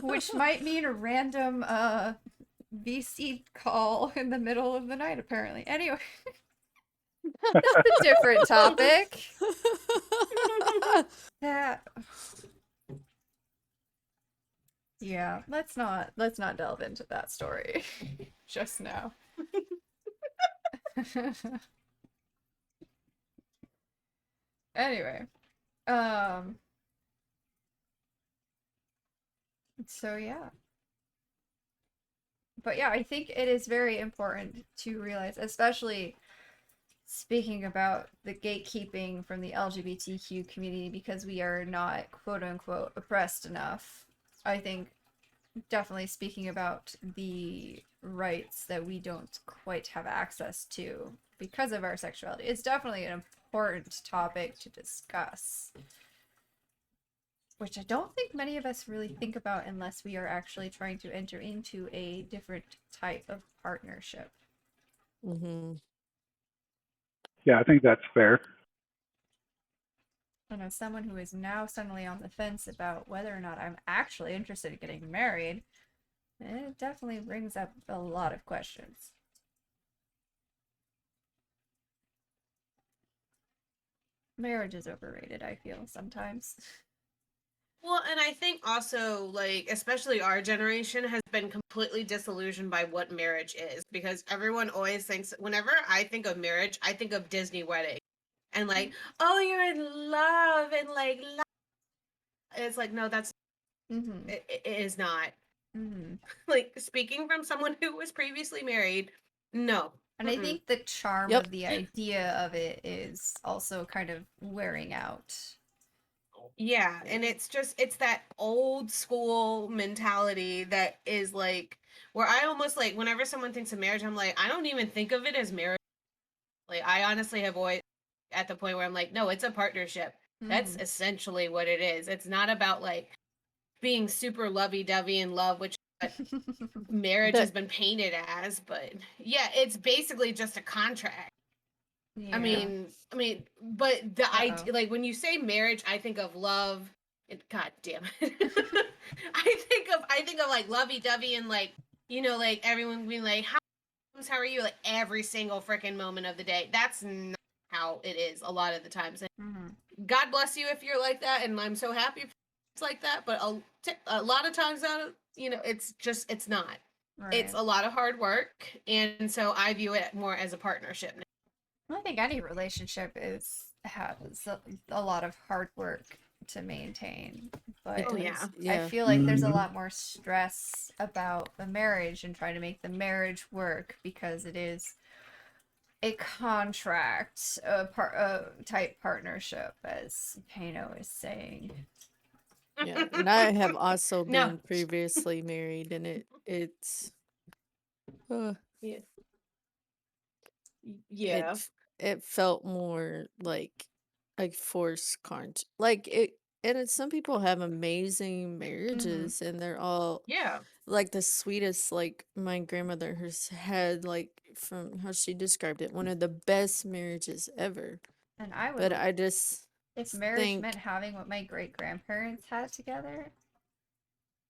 Which might mean a random VC call in the middle of the night, apparently. Anyway. That's a different topic. That Yeah, let's not delve into that story just now. Anyway, so yeah. But yeah, I think it is very important to realize, especially speaking about the gatekeeping from the LGBTQ community, because we are not quote unquote oppressed enough. I think definitely speaking about the rights that we don't quite have access to because of our sexuality. It's definitely an important topic to discuss, which I don't think many of us really think about unless we are actually trying to enter into a different type of partnership. Mm-hmm. Yeah, I think that's fair. And as someone who is now suddenly on the fence about whether or not I'm actually interested in getting married, it definitely brings up a lot of questions. Marriage is overrated, I feel, sometimes. Well, and I think also, like, especially our generation has been completely disillusioned by what marriage is, because everyone always thinks, whenever I think of marriage, I think of Disney wedding. And like, oh, you're in love and like love. It's like, no, that's Mm-hmm. it is not. Mm-hmm. Like, speaking from someone who was previously married, no. And I think the charm Yep. of the idea of it is also kind of wearing out. Yeah, and it's that old school mentality that is like, where I almost like, whenever someone thinks of marriage, I'm like, I don't even think of it as marriage. Like, I honestly have always at the point where I'm like, no, it's a partnership. That's Mm-hmm. essentially what it is. It's not about like being super lovey-dovey in love, which is what marriage The has been painted as, but yeah, it's basically just a contract. Yeah. But the Uh-oh. idea, like when you say marriage, I think of love. God damn it! I think of like lovey dovey and like, like everyone being like, how are you, like every single freaking moment of the day. That's not how it is a lot of the times. And Mm-hmm. God bless you if you're like that, and I'm so happy it's like that. But a lot of times it's not. Right. It's a lot of hard work, and so I view it more as a partnership now. I think any relationship has a lot of hard work to maintain, but it Oh, does. yeah. I Yeah. feel like there's a Mhm. lot more stress about the marriage and trying to make the marriage work because it is a contract, a type partnership, as Pano is saying. Yeah. And I have also No. been previously married, and it's Yeah. it Yeah. it felt more like forced like it. And some people have amazing marriages, and they're all Yeah. like the sweetest. Like my grandmother has had, like, from how she described it, one of the best marriages ever. And I But would, I just if marriage meant think, having what my great grandparents had together,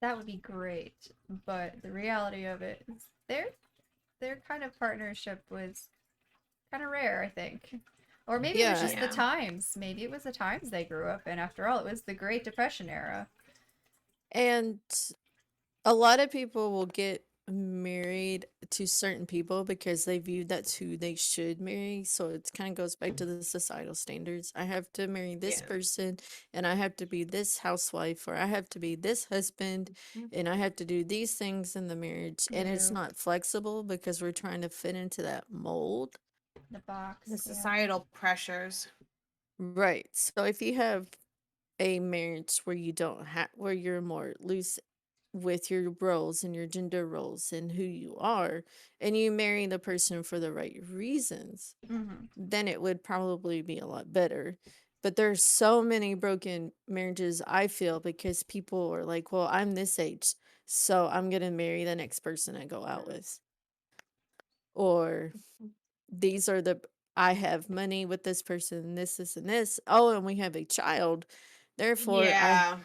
that would be great. But the reality of it is their kind of partnership was kind of rare, I think. Or maybe it was yeah, just the Yeah. times. Maybe it was the times they grew up in. After all, it was the Great Depression era. and a lot of people will get married to certain people because they view that's who they should marry. So it kind of goes back to the societal standards. I have to marry this Yeah. person, and I have to be this housewife, or I have to be this husband, and I have to do these things in the marriage. And it's Ew. not flexible because we're trying to fit into that mold. The box. The Yeah. societal pressures. Right. So if you have a marriage where you don't have, where you're more loose with your roles and your gender roles and who you are, and you marry the person for the right reasons, Mm-hmm. then it would probably be a lot better. But there's so many broken marriages, I feel, because people are like, well, I'm this age, so I'm going to marry the next person I go out with. Or these are the, I have money with this person, this, and this. Oh, and we have a child. Therefore, Yeah.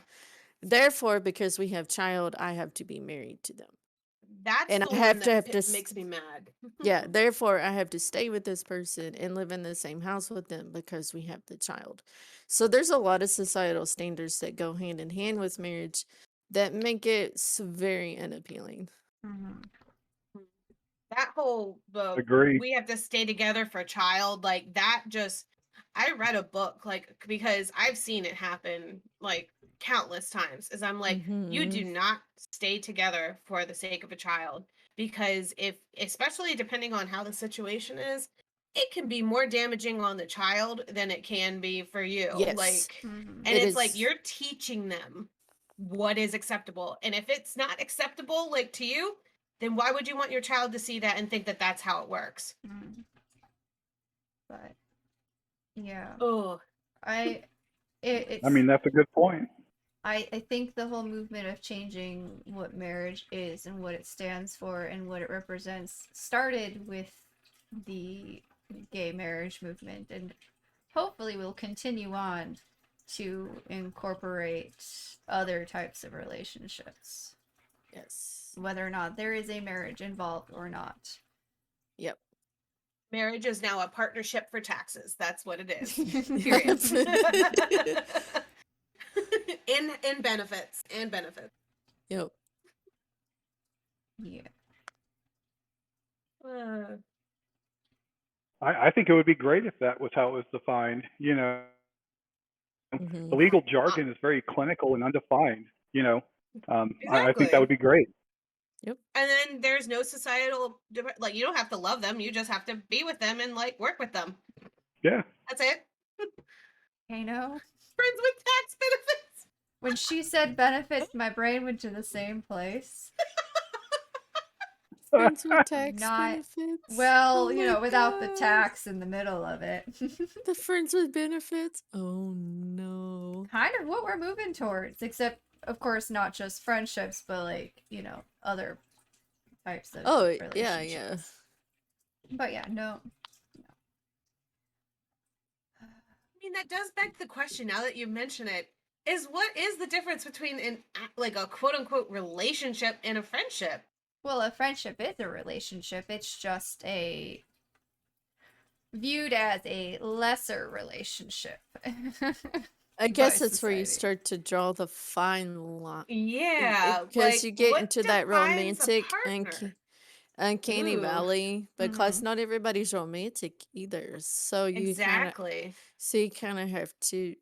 therefore, because we have child, I have to be married to them. That's And the I one have that to makes me mad. yeah, therefore I have to stay with this person and live in the same house with them because we have the child. So there's a lot of societal standards that go hand in hand with marriage that make it very unappealing. Mm-hmm. That whole Agreed. we have to stay together for a child, like that just I read a book like because I've seen it happen like countless times as I'm like you do Mhm. not stay together for the sake of a child because if especially depending on how the situation is it can be more damaging on the child than it can be for you Yes, like Mm-hmm. and it it's like is. you're teaching them what is acceptable and if it's not acceptable like to you then why would you want your child to see that and think that that's how it works? Mm-hmm. But yeah, Oh, it's I mean, that's a good point. I think the whole movement of changing what marriage is and what it stands for and what it represents started with the gay marriage movement and hopefully will continue on to incorporate other types of relationships, Yes. whether or not there is a marriage involved or not. Yep. marriage is now a partnership for taxes. That's what it is. Period. in benefits and benefits. Yep. Yeah. Uh, I think it would be great if that was how it was defined. The Mhm. legal jargon is very clinical and undefined. I think that exactly. would be great. Yep. And then there's no societal like you don't have to love them. You just have to be with them and like work with them. Yeah. That's it. I know. Friends with tax benefits. When she said benefits, my brain went to the same place. Friends with tax Not benefits. well, Oh you my know, without the God. tax in the middle of it. The friends with benefits. Oh no. Kind of what we're moving towards, except of course not just friendships, but like, you know, other types of Oh, relationships. yeah. But yeah, no. I mean, that does beg the question now that you mention it. Is what is the difference between an like a quote unquote relationship and a friendship? Well, a friendship is a relationship. It's just a viewed as a lesser relationship. I by guess that's where you society. start to draw the fine line. Yeah, Because like you get what into that defines a romantic partner? uncanny Ooh, valley, because Mhm. not everybody's romantic either. So you exactly. kind of have to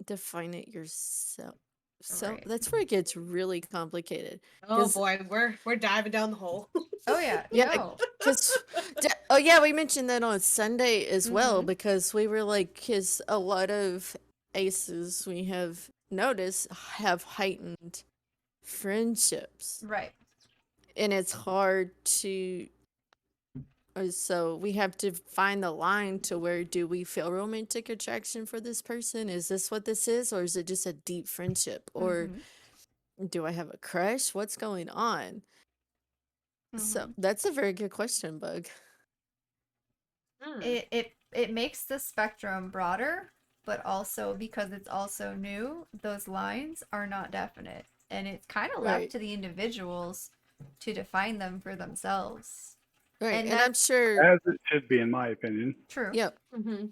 define it yourself. So Right. that's where it gets really complicated. Oh Because boy, we're diving down the hole. Oh yeah, yeah, no. because oh yeah, we mentioned that on Sunday as well Mhm. because we were like, because a lot of aces we have noticed have heightened friendships, Right. and it's hard to. So we have to find the line to where do we feel romantic attraction for this person? Is this what this is, or is it just a deep friendship, or Mhm. do I have a crush? What's going on? So Mhm. that's a very good question, Bug. Hmm. It makes the spectrum broader, but also because it's also new, those lines are not definite. And it's kind of left Right. to the individuals to define them for themselves. Right. And And I'm that's sure, As it should be, in my opinion. true. yep. Mm-hmm.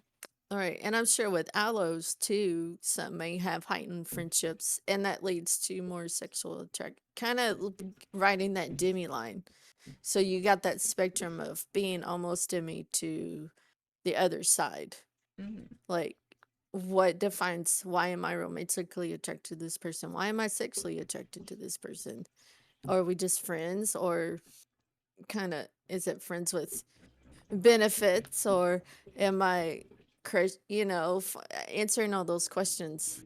All right. And I'm sure with aloes too, some may have heightened friendships, and that leads to more sexual attract, kind of riding that demi line. So you got that spectrum of being almost demi to the other side. Mhm. Like, what defines why am I romantically attracted to this person? Why am I sexually attracted to this person? Are we just friends, or kind of is it friends with benefits, or am I answering all those questions?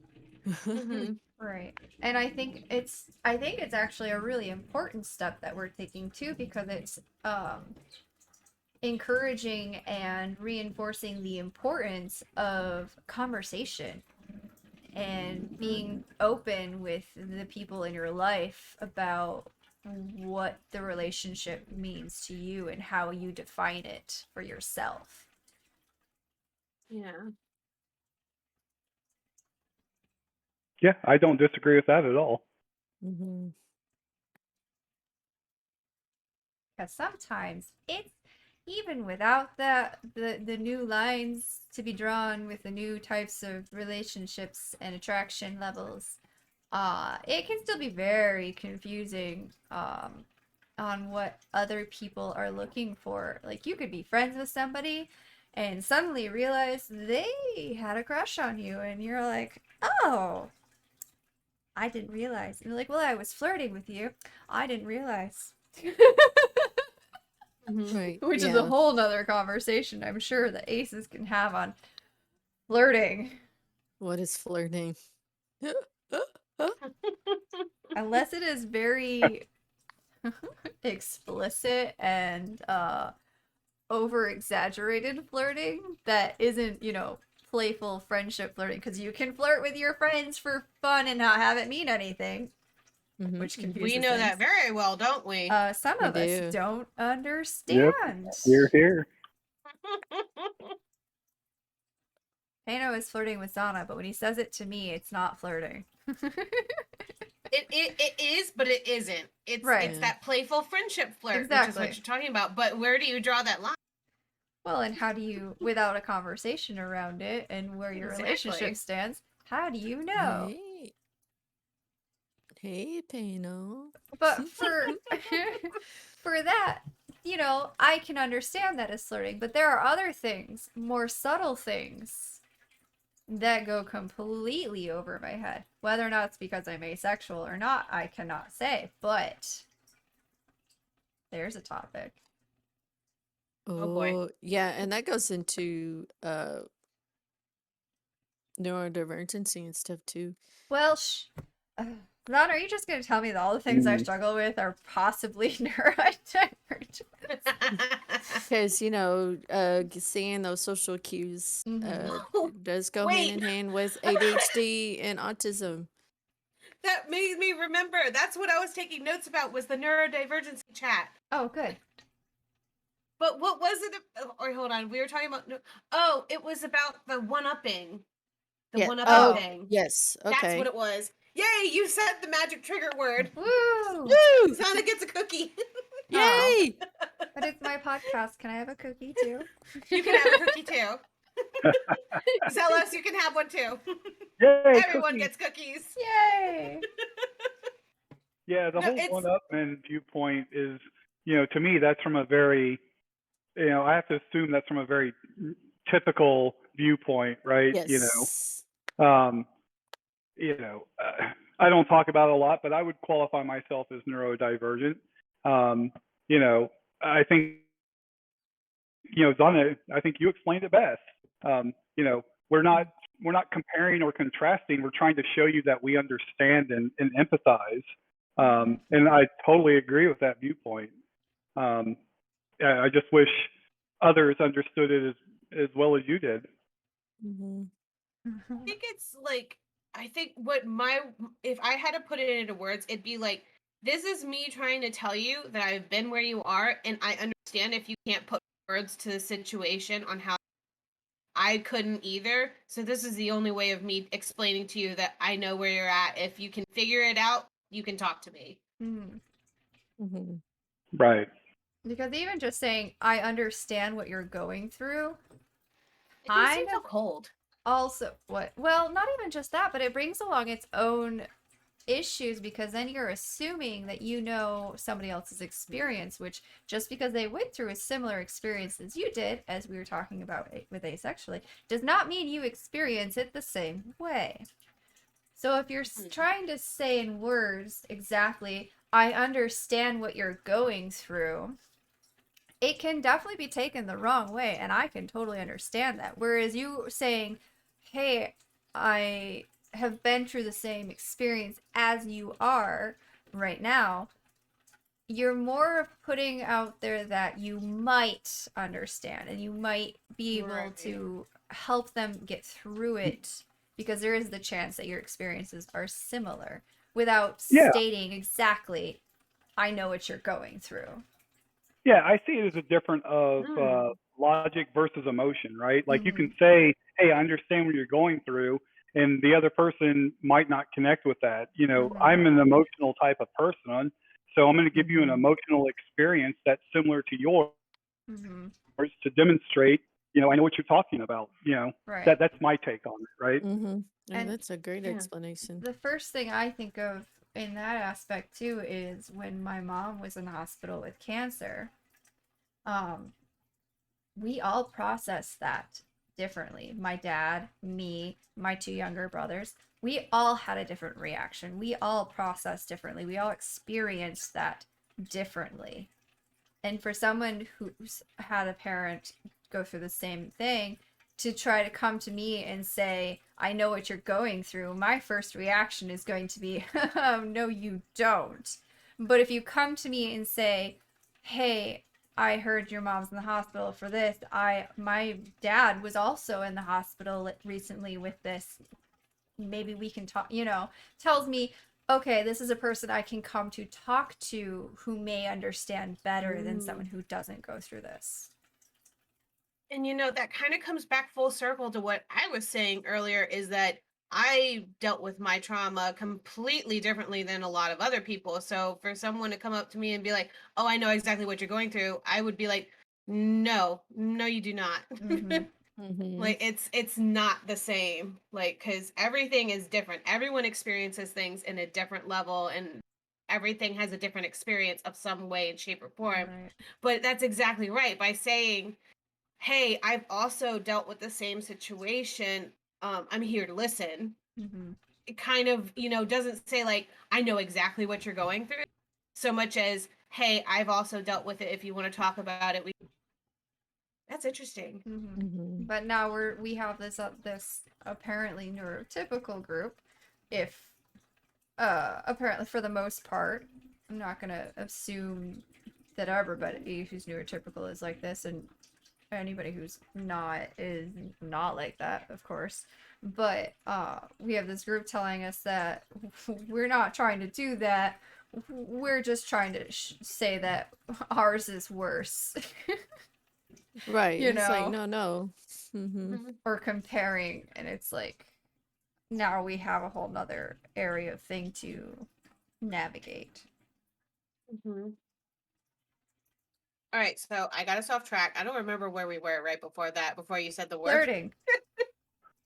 Mm-hmm. Right. And I think it's actually a really important step that we're taking too because encouraging and reinforcing the importance of conversation and being open with the people in your life about what the relationship means to you and how you define it for yourself. Yeah. Yeah, I don't disagree with that at all. Mm-hmm. Because sometimes it's even without the new lines to be drawn with the new types of relationships and attraction levels, it can still be very confusing on what other people are looking for. Like, you could be friends with somebody and suddenly realize they had a crush on you, and you're like, oh, I didn't realize. And you're like, well, I was flirting with you. I didn't realize. Right. Which is a whole nother conversation I'm sure the aces can have on flirting. What is flirting? Unless it is very explicit and over exaggerated flirting that isn't, playful friendship flirting, because you can flirt with your friends for fun and not have it mean anything, Mhm, which mhm. confuses We know that things. very well, don't we? Some We of us do. don't Yep, understand. here. Pano is flirting with Zana, but when he says it to me, it's not flirting. It is, but it isn't. Right. It's that playful friendship flirt, which is Exactly. what you're talking about. But where do you draw that line? Well, and how do you, without a conversation around it and where your relationship Exactly. stands, how do you know? Hey. Hey, Pano. But for for that, I can understand that as flirting, but there are other things, more subtle things that go completely over my head. Whether or not it's because I'm asexual or not, I cannot say, but there's a topic. Oh, boy. Oh, yeah, and that goes into neurodivergency and stuff too. Well, Ron, are you just going to tell me that all the things I Mm. struggle with are possibly neurodivergent? Because, seeing those social cues does go hand Wait. in hand with ADHD and autism. That made me remember. That's what I was taking notes about, was the neurodivergency chat. Oh, good. But what was it? Or hold on, we were talking about. Oh, it was about the one-upping. The Yeah. one-upping Oh, thing. yes. That's Okay. what it was. Yay! You said the magic trigger word. Woo! Woo! Sana gets a cookie. Yay! But it's my podcast. Can I have a cookie too? You can have a cookie too. Zealous, you can have one too. Yay, Everyone cookies. gets cookies. Yay! Yeah, the No, whole it's- one-upman viewpoint is, to me, that's from a very, I have to assume that's from a very typical viewpoint, right? Yes. Um, I don't talk about it a lot, but I would qualify myself as neurodivergent. I think, Donna, I think you explained it best. We're not comparing or contrasting. We're trying to show you that we understand and empathize. And I totally agree with that viewpoint. I just wish others understood it as well as you did. Mm-hmm. I think it's like, I think if I had to put it into words, it'd be like, this is me trying to tell you that I've been where you are, and I understand if you can't put words to the situation on how I couldn't either. So this is the only way of me explaining to you that I know where you're at. If you can figure it out, you can talk to me. Mm-hmm. Right. Because even just saying, I understand what you're going through, It makes me kind feel of cold. also, well, not even just that, but it brings along its own issues, because then you're assuming that you know somebody else's experience, which, just because they went through a similar experience as you did, as we were talking about with asexually, does not mean you experience it the same way. So if you're trying to say in words exactly, I understand what you're going through, it can definitely be taken the wrong way, and I can totally understand that. Whereas you saying, hey, I have been through the same experience as you are right now, you're more of putting out there that you might understand and you might be able Right. to help them get through it because there is the chance that your experiences are similar without Yeah. stating exactly, I know what you're going through. Yeah, I see it as a different of Mm. logic versus emotion, right? Like you can Mhm. say, "Hey, I understand what you're going through," and the other person might not connect with that. You know, Mhm. I'm an emotional type of person, so I'm going to give you an Mhm. emotional experience that's similar to yours Mhm. to demonstrate, I know what you're talking about. Right. That's my take on it, right? Mhm. Yeah, And that's a great Yeah. explanation. the first thing I think of in that aspect too is when my mom was in the hospital with cancer. Um, we all process that differently. My dad, me, my two younger brothers, we all had a different reaction. We all processed differently. We all experienced that differently. And for someone who's had a parent go through the same thing, to try to come to me and say, I know what you're going through, my first reaction is going to be, no, you don't. But if you come to me and say, hey, I heard your mom's in the hospital for this. My dad was also in the hospital recently with this. Maybe we can talk, tells me, okay, this is a person I can come to talk to who may understand better than someone who doesn't go through this. And that kind of comes back full circle to what I was saying earlier, is that I dealt with my trauma completely differently than a lot of other people. So for someone to come up to me and be like, "Oh, I know exactly what you're going through," I would be like, "No, no, you do not." Mhm. Mhm. Like it's not the same. Like, because everything is different. Everyone experiences things in a different level, and everything has a different experience of some way and shape or form. Right. But that's exactly right. By saying, hey, I've also dealt with the same situation. I'm here to listen. Mhm. It kind of, doesn't say like, I know exactly what you're going through, so much as, hey, I've also dealt with it. If you want to talk about it, that's interesting. Mhm. Mhm. But now we have this apparently neurotypical group. If apparently for the most part, I'm not gonna assume that everybody who's neurotypical is like this, and anybody who's not is not like that, of course. But we have this group telling us that we're not trying to do that. We're just trying to say that ours is worse. Right. you It's like, know, no, no. Mhm. Mhm. or comparing, and it's like now we have a whole nother area of thing to navigate. Mhm. All right, so I got us off track. I don't remember where we were right before that, before you said the word. Flirting.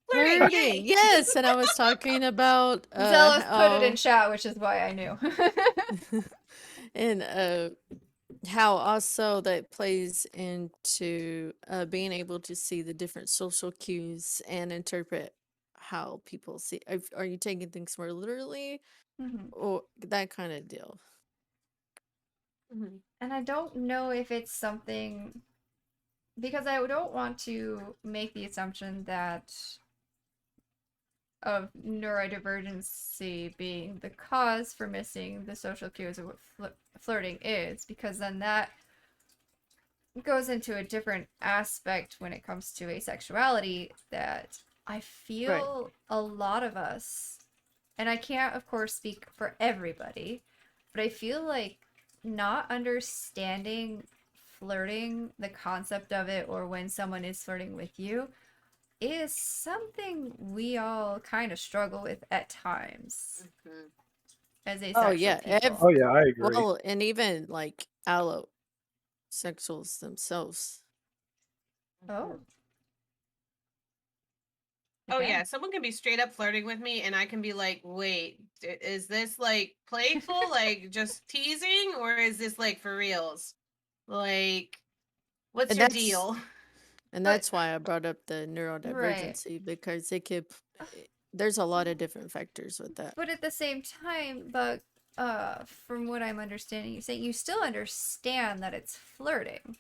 Flirting, Flirting. yay! Yes, and I was talking about Zealous put it in how chat, which is why I knew. and how also that plays into being able to see the different social cues and interpret how people see. Are you taking things more literally Mhm. or that kind of deal? Mhm. And I don't know if it's something because I don't want to make the assumption that of neurodivergency being the cause for missing the social cues of what flirting is, because then that goes into a different aspect when it comes to asexuality that I Right. feel a lot of us, and I can't, of course, speak for everybody, but I feel like not understanding flirting, the concept of it, or when someone is flirting with you, is something we all kind of struggle with at times Mhm. as Oh asexual yeah. people. Oh yeah, I agree. Well, and even like allosexuals themselves. Oh, Oh again. yeah, someone can be straight up flirting with me, and I can be like, "Wait, is this like playful, like just teasing, or is this like for reals? Like, what's And your that's deal?" and But, that's why I brought up the right. neurodivergency because it could there's a lot of different factors with that. But at the same time, but from what I'm understanding, you say you still understand that it's flirting.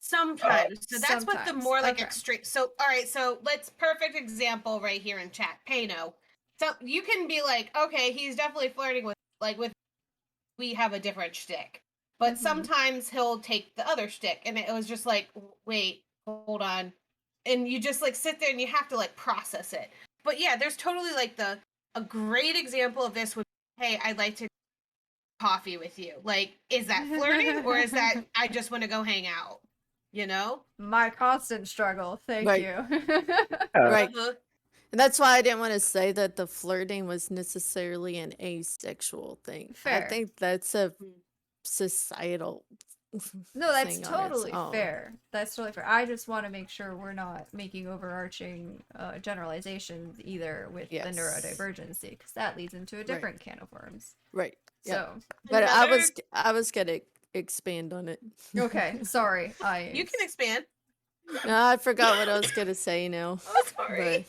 Sometimes. So that's what the Sometimes. more like Okay. extreme. So all right, so let's perfect example right here in chat. Payno. So you can be like, okay, he's definitely flirting with we have a different shtick. But Mhm. sometimes he'll take the other shtick, and it was just like, wait, hold on, and you just like sit there and you have to like process it. But yeah, there's totally like a great example of this would be, hey, I'd like to coffee with you. Like, is that flirting or is that I just want to go hang out? You know? My constant struggle. Thank Right. you. Right. Uh-huh. And that's why I didn't want to say that the flirting was necessarily an asexual thing. I Fair. think that's a societal No, that's thing on its totally own. fair. That's totally fair. I just want to make sure we're not making overarching generalizations either with the Yes. neurodivergency, because that leads into a different can of worms. Right. Yep. So, But Another- I was gonna expand on it. okay, sorry. You can expand. No, I forgot what I was gonna say now. Oh, sorry.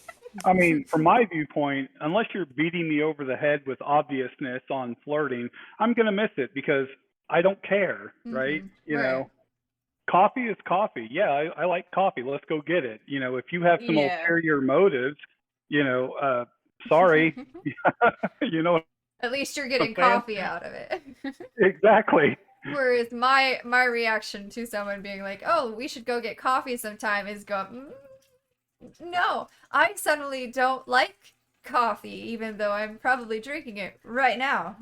I mean, from my viewpoint, unless you're beating me over the head with obviousness on flirting, I'm going to miss it because I don't care, right? Mhm, You right. know, coffee is coffee. Yeah, I like coffee. Let's go get it. You know, if you have some Yeah. ulterior motives, you know, sorry, you know, At least you're getting fan? coffee out of it. exactly. Whereas my reaction to someone being like, "Oh, we should go get coffee sometime," is go, no, I suddenly don't like coffee, even though I'm probably drinking it right now.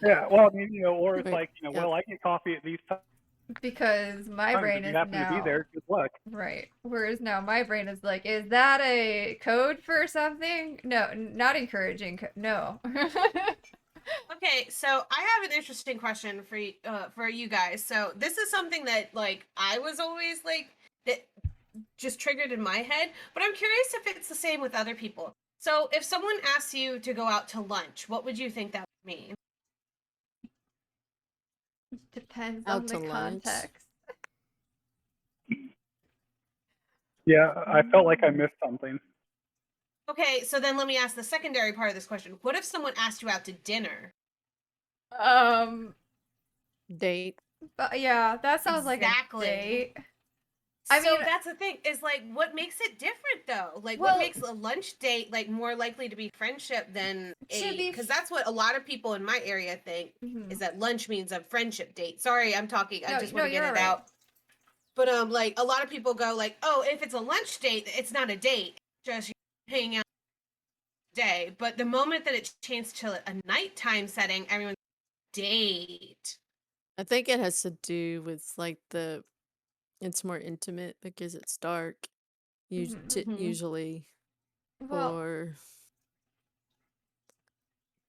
Yeah, well, I mean, you know, or it's Right. like, you know, Yep. well, I get coffee at these times. Because my brain If you is happen to be now there, good luck. right. Whereas now my brain is like, is that a code for something? No, not encouraging. No. Okay, so I have an interesting question for you guys. So this is something that like I was always like that just triggered in my head, but I'm curious if it's the same with other people. So if someone asks you to go out to lunch, what would you think that would mean? Depends Out on to the lunch. context. Yeah, I felt like I missed something. Okay, so then let me ask the secondary part of this question. What if someone asked you out to dinner? Date. But yeah, that sounds Exactly. like a date. I So mean- that's the thing is like what makes it different though? Like Well- what makes a lunch date like more likely to be friendship than To be because that's what a lot of people in my area think Mhm. is that lunch means a friendshut date. Sorry, I'm talking. I No, just no, want to get you're it all right. out. But like a lot of people go like, oh, if it's a lunch date, it's not a date. It's just hanging out day. But the moment that it changed to a nighttime setting, everyone's date. I think it has to do with like it's more intimate because it's dark. Mhm. Usually, Well, or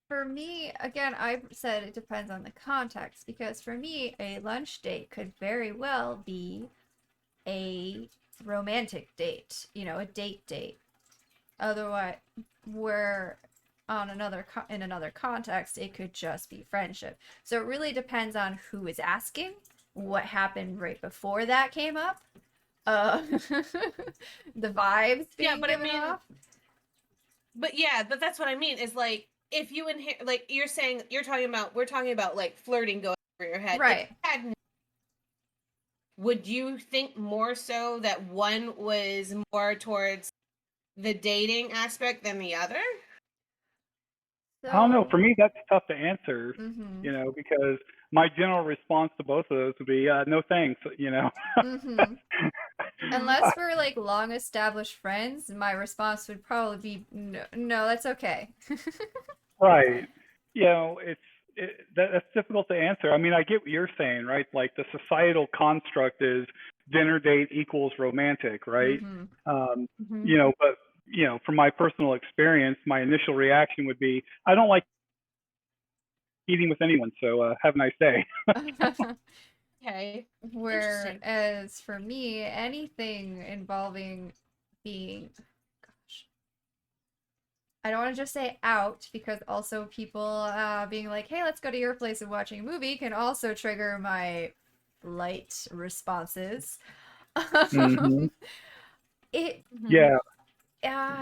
for me, again, I said it depends on the context because for me, a lunch date could very well be a romantic date, a date date. Otherwise, where on in another context, it could just be friendship. So it really depends on who is asking, what happened right before that came up, the vibes being Yeah, but I given mean- off. But yeah, but that's what I mean. Is like if you like we're talking about like flirting going over your head. Right. Would you think more so that one was more towards the dating aspect than the other? So, I don't know. For me, that's tough to answer, Mhm. you know, because my general response to both of those would be, no thanks, you know. Mhm. Unless we're like long established friends, my response would probably be no, that's okay. Right. You know, that's difficult to answer. I mean, I get what you're saying, right? Like the societal construct is dinner date equals romantic, right? Mhm. You know, but you know, from my personal experience, my initial reaction would be, I don't like eating with anyone, so have a nice day. Okay. Whereas for me, anything involving being, gosh, I don't want to just say out because also people being like, hey, let's go to your place and watching a movie can also trigger my light responses. Mhm. It, Yeah.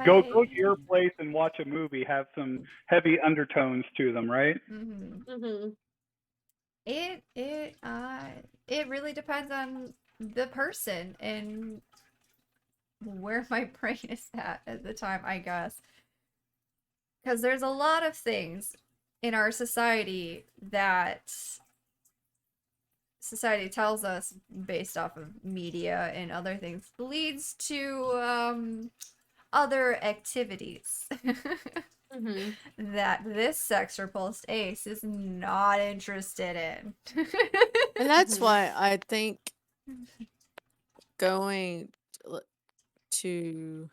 Go I, to your place and watch a movie. Have some heavy undertones to them, right? mhm. Mm-hmm. It really depends on the person and where my brain is at the time, I guess. Because there's a lot of things in our society that society tells us based off of media and other things leads to other activities Mm-hmm. that this sex repulsed ace is not interested in. And that's Mhm. why I think going to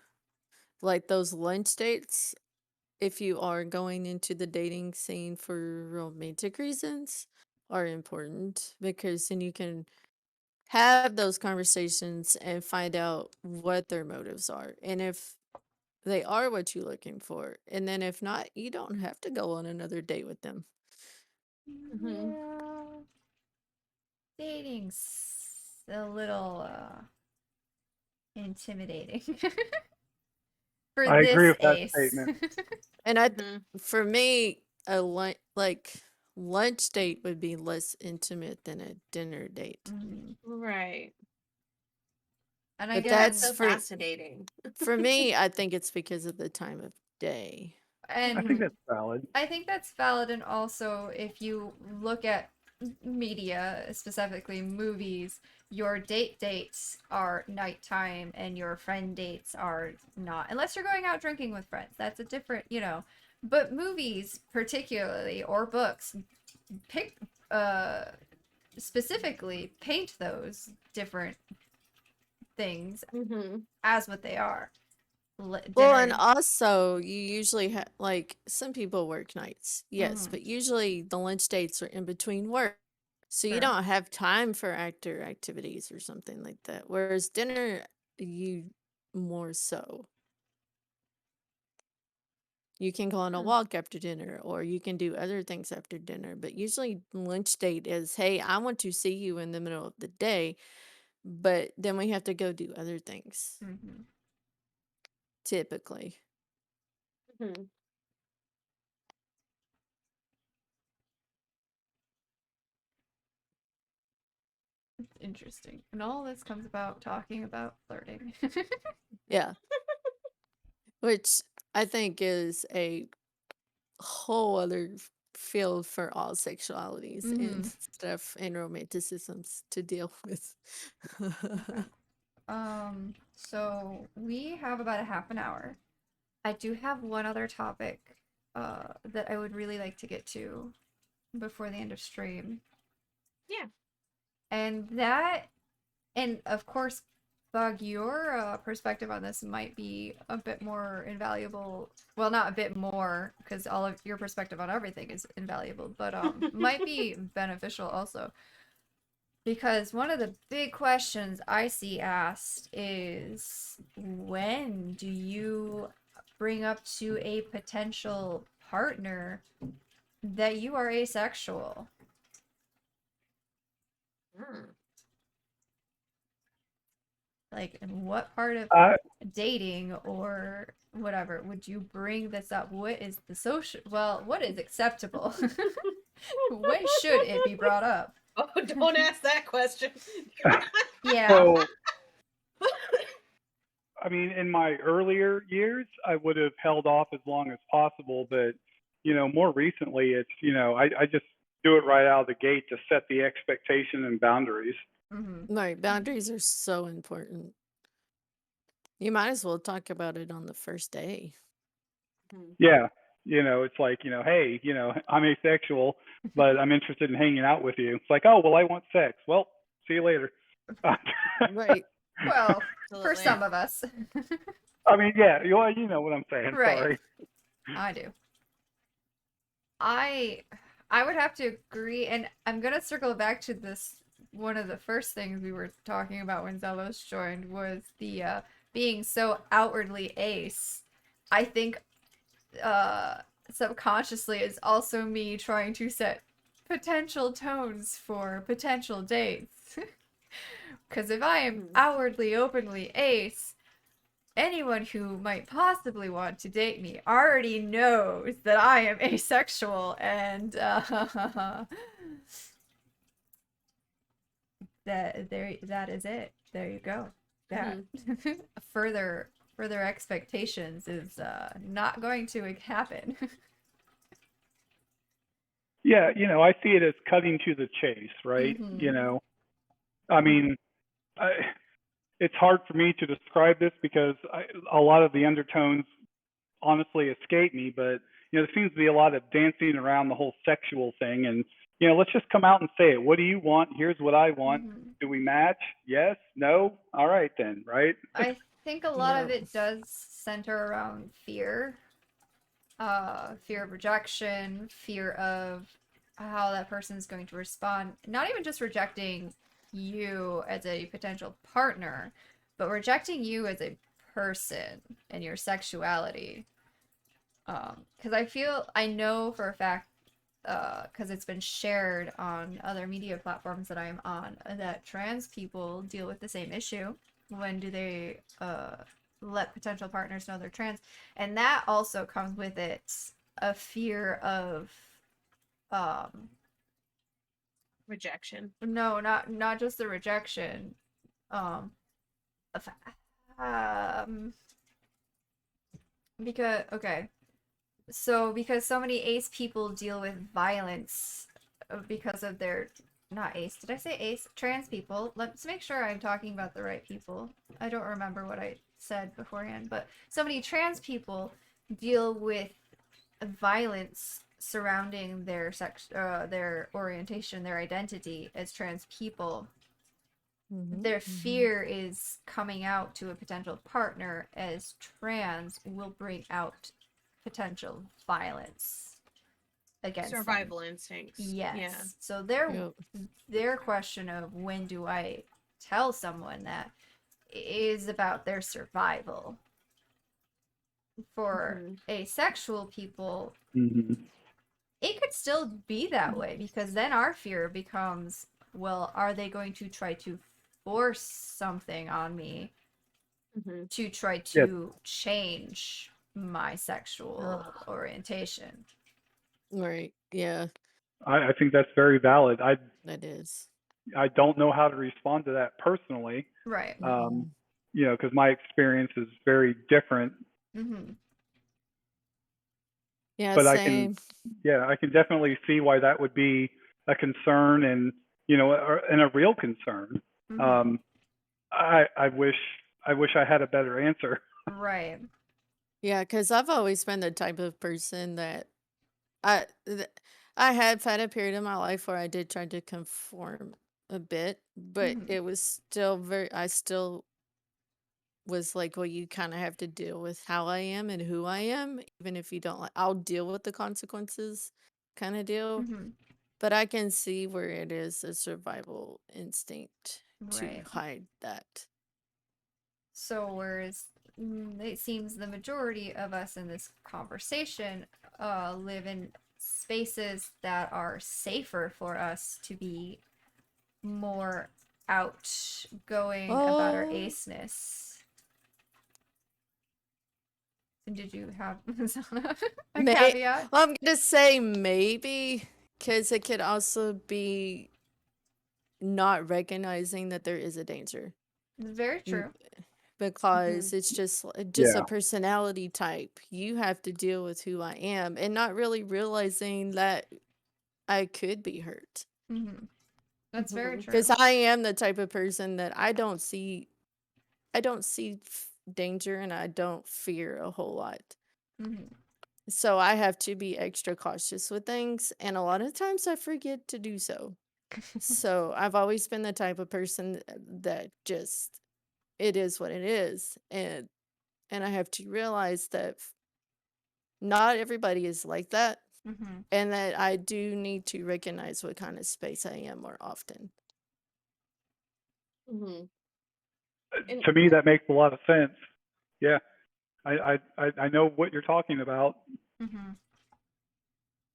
like those lunch dates, if you are going into the dating scene for romantic reasons, are important because then you can have those conversations and find out what their motives are. And if they are what you're looking for, and then if not, you don't have to go on another date with them. Mhm. Yeah, dating's a little intimidating for I agree this with that ace. statement. And Mhm. for me, a lunch date would be less intimate than a dinner date. Mm. Right. And But Yeah, again, it's that's so fascinating. for me, I think it's because of the time of day. I think and that's valid. I think that's valid, and also if you look at media, specifically movies, your dates are nighttime and your friend dates are not. Unless you're going out drinking with friends. That's a different. But movies particularly or books pick uh specifically paint those different things Mhm. as what they are. Well, and Dinner. also you usually have like some people work nights, yes, Mhm. but usually the lunch dates are in between work. So you Sure. don't have time for actor activities or something like that. Whereas dinner, you more so. You can go on a Hmm. walk after dinner or you can do other things after dinner. But usually lunch date is, hey, I want to see you in the middle of the day, but then we have to go do other things, Mhm. typically. Mhm. It's interesting. And all this comes about talking about flirting. Yeah. Which I think is a whole other field for all sexualities and Mhm. stuff and romanticisms to deal with. Okay. So we have about a half an hour. I do have one other topic that I would really like to get to before the end of stream. Yeah. And of course, Bug, your perspective on this might be a bit more invaluable. Well, not a bit more, because all of your perspective on everything is invaluable, but might be beneficial also. Because one of the big questions I see asked is when do you bring up to a potential partner that you are asexual? Mm. Like, in what part of I dating or whatever would you bring this up? What is the social, well, what is acceptable? When should it be brought up? Oh, don't ask that question. Yeah. so I mean, in my earlier years, I would have held off as long as possible, but more recently, it's I just do it right out of the gate to set the expectation and boundaries. Mm-hmm. Right, boundaries are so important. You might as well talk about it on the first day. Mhm. Yeah, it's like hey, I'm asexual, but I'm interested in hanging out with you. It's like, oh well, I want sex. Well, see you later. Right. Well, for Absolutely. some of us. I mean, yeah, you know what I'm saying. Right. Sorry. I do. I I would have to agree, and I'm gonna circle back to this. One of the first things we were talking about when Zelos joined was the being so outwardly ace. I think subconsciously is also me trying to set potential tones for potential dates. Because if I am Mhm. outwardly openly ace, anyone who might possibly want to date me already knows that I am asexual, and that is it. There you go. That further expectations is not going to happen. Yeah, I see it as cutting to the chase, right? Mm-hmm. I mean, I, it's hard for me to describe this because a lot of the undertones honestly escape me, but there seems to be a lot of dancing around the whole sexual thing, and let's just come out and say it. What do you want? Here's what I want. Mm-hmm. Do we match? Yes? No? All right then, right? I think a lot of Yeah. it does center around fear. Fear of rejection, fear of how that person is going to respond. Not even just rejecting you as a potential partner, but rejecting you as a person and your sexuality. Because I know for a fact, because it's been shared on other media platforms that I'm on, that trans people deal with the same issue. When do they let potential partners know they're trans? And that also comes with it a fear of um Rejection. no, not just the rejection, um of, um because okay, so because so many ace people deal with violence because of their not ace, did I say ace? Trans people. Let's make sure I'm talking about the right people. I don't remember what I said beforehand, but so many trans people deal with violence surrounding their their orientation, their identity as trans people. Mm-hmm. Their Mm-hmm. fear is coming out to a potential partner as trans will bring out potential violence against them. Survival instincts. Yes. Yeah. So Yep. their question of when do I tell someone that is about their survival. For Mhm. asexual people, Mm-hmm. it could still be that way because then our fear becomes, well, are they going to try to force something on me Mhm. to try Yeah, to change my sexual Ugh. orientation? Right. Yeah, I think that's very valid. that is. I don't know how to respond to that personally, Right. Mm-hmm. because my experience is very different. Mm-hmm. Yeah, But same. I can definitely see why that would be a concern, and and a real concern. Mm-hmm. Um, I wish I had a better answer. Right. Yeah, because I've always been the type of person that I th- I have had a period in my life where I did try to conform a bit, but Mm-hmm. it was still I still was like, well, you kind of have to deal with how I am and who I am, even if you don't like, I'll deal with the consequences kind of deal. Mm-hmm. But I can see where it is a survival instinct to Right. hide that. So whereas it seems the majority of us in this conversation live in spaces that are safer for us to be more outgoing about our Oh, aceness. Did you have a may caveat? well, I'm gonna say maybe because it could also be not recognizing that there is a danger. Very Mm, true. because it's just a Yeah. personality type. You have to deal with who I am and not really realizing that I could be hurt. Mm-hmm. That's very Mhm. Because true. I am the type of person that I don't see danger and I don't fear a whole lot. Mm-hmm. So I have to be extra cautious with things, and a lot of times I forget to do so. So I've always been the type of person that just it is what it is, and I have to realize that not everybody is like that, Mm-hmm. and that I do need to recognize what kind of space I am more often. Mhm. And To me, that makes a lot of sense. Yeah, I know what you're talking about. Mm-hmm.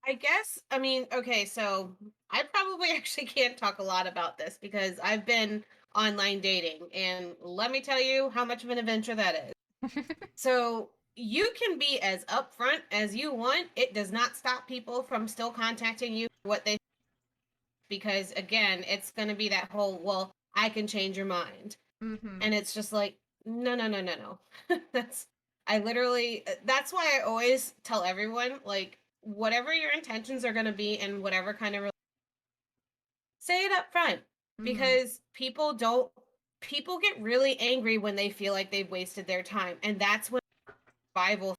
I guess, I mean, okay, so I probably actually can't talk a lot about this because I've been online dating, and let me tell you how much of an adventure that is. So you can be as upfront as you want. It does not stop people from still contacting you for what they, because again, it's going to be that whole, well, I can change your mind. Mm-hmm. And it's just like, no, no, no, no, no. That's I literally that's why I always tell everyone, like, whatever your intentions are going to be and whatever kind of say it up front, because people get really angry when they feel like they've wasted their time, and that's when survival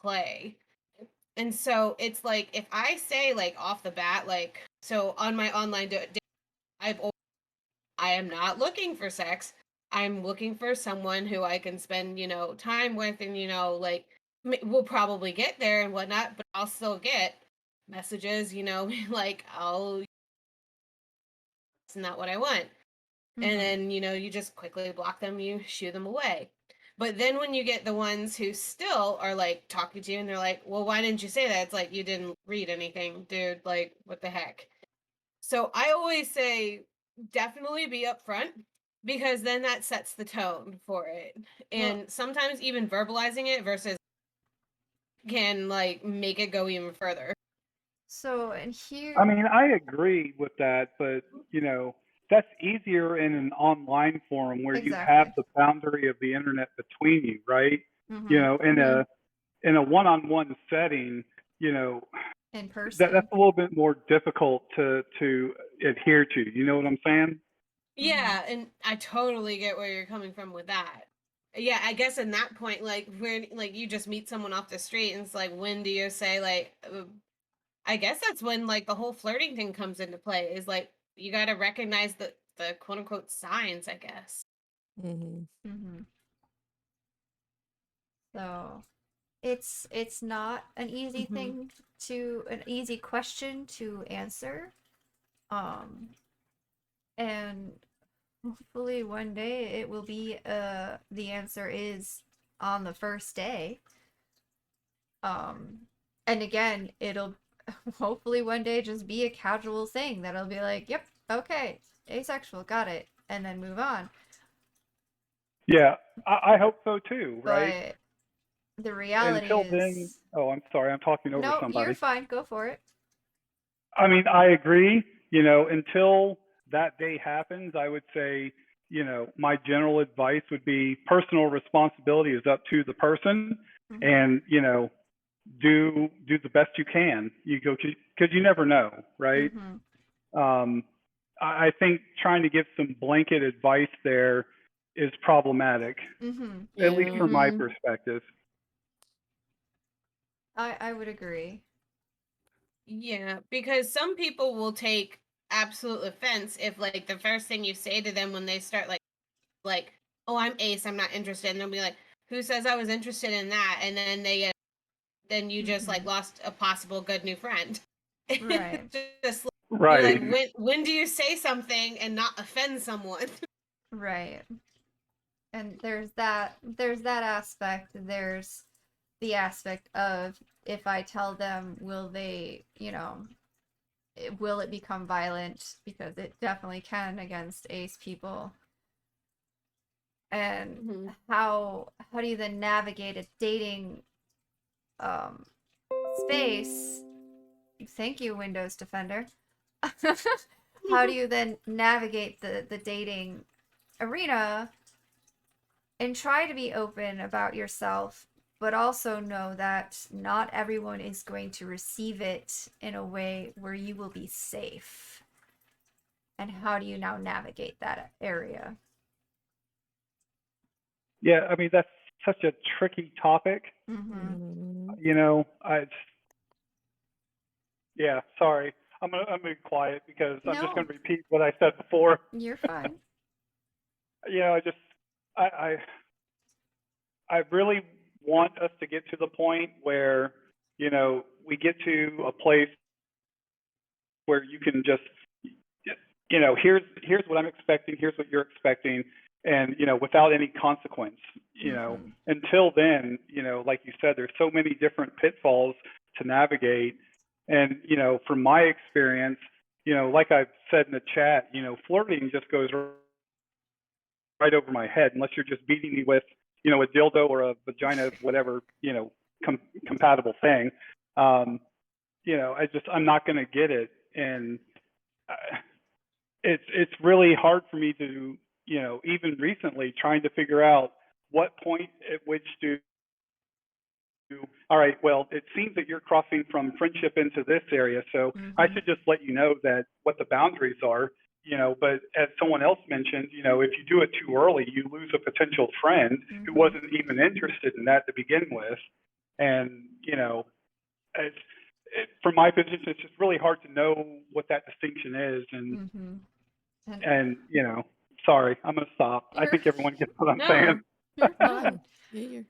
play. And so it's like, if I say like off the bat, like, so on my online I am not looking for sex. I'm looking for someone who I can spend, time with, and, like, we'll probably get there and whatnot, but I'll still get messages, like, it's not what I want. And then, you just quickly block them, you shoo them away. But then when you get the ones who still are like talking to you and they're like, well, why didn't you say that? It's like, you didn't read anything, dude. Like, what the heck? So I always say, definitely be upfront, because then that sets the tone for it. And sometimes even verbalizing it versus can like make it go even further. So, and here, I mean, I agree with that, but that's easier in an online forum where you have exactly. the boundary of the internet between you, right? Mm-hmm. In a one-on-one setting, In that's person. a little bit more difficult to adhere to. You know what I'm saying? Yeah, and I totally get where you're coming from with that. Yeah, I guess in that point, like, where, like, you just meet someone off the street and it's like, when do you say, like, I guess that's when, like, the whole flirting thing comes into play, is like, you got to recognize the quote unquote signs, I guess. Mm-hmm. So it's not an easy thing an easy question to answer. And hopefully one day it will be the answer is on the first day. And again, it'll hopefully one day just be a casual thing that'll be like, yep, okay, asexual, got it, and then move on. Yeah, I hope so too, right? But the reality Until then, is, oh, I'm sorry, I'm talking over no, you're somebody. fine, go for it. I mean, I agree. Until that day happens, I would say, my general advice would be personal responsibility is up to the person, and do the best you can. You go because you never know, right? Um, I think trying to give some blanket advice there is problematic, at least from my perspective. I would agree. Yeah, because some people will take absolute offense if, like, the first thing you say to them when they start like, oh, I'm ace, I'm not interested, and they'll be like, who says I was interested in that? And then then you just like lost a possible good new friend. Right. Just you're Right. like, when do you say something and not offend someone? Right. And there's that aspect. There's the aspect of, if I tell them, will they, will it become violent? Because it definitely can against ace people. And how do you then navigate a dating space? Thank you, Windows Defender. How do you then navigate the dating arena and try to be open about yourself, but also know that not everyone is going to receive it in a way where you will be safe? And how do you now navigate that area? Yeah, I mean, that's such a tricky topic. Yeah, sorry. I'm gonna be quiet because I'm just No, gonna repeat what I said before. you're fine. I just I really want us to get to the point where we get to a place where you can just here's what I'm expecting, here's what you're expecting, and without any consequence. Until then, like you said, there's so many different pitfalls to navigate, and from my experience, like I've said in the chat, flirting just goes right over my head unless you're just beating me with a dildo or a vagina, whatever compatible thing. I'm not going to get it, and it's really hard for me to even recently trying to figure out what point at which to all right, well, it seems that you're crossing from friendship into this area, so I Mhm. should just let you know that what the boundaries are, but as someone else mentioned, if you do it too early, you lose a potential friend who Mhm. wasn't even interested in that to begin with. And, from my position, it's just really hard to know what that distinction is. Mhm. And And sorry, I'm going to stop. I you're think everyone gets what I'm saying. No. you're No, fine. you're,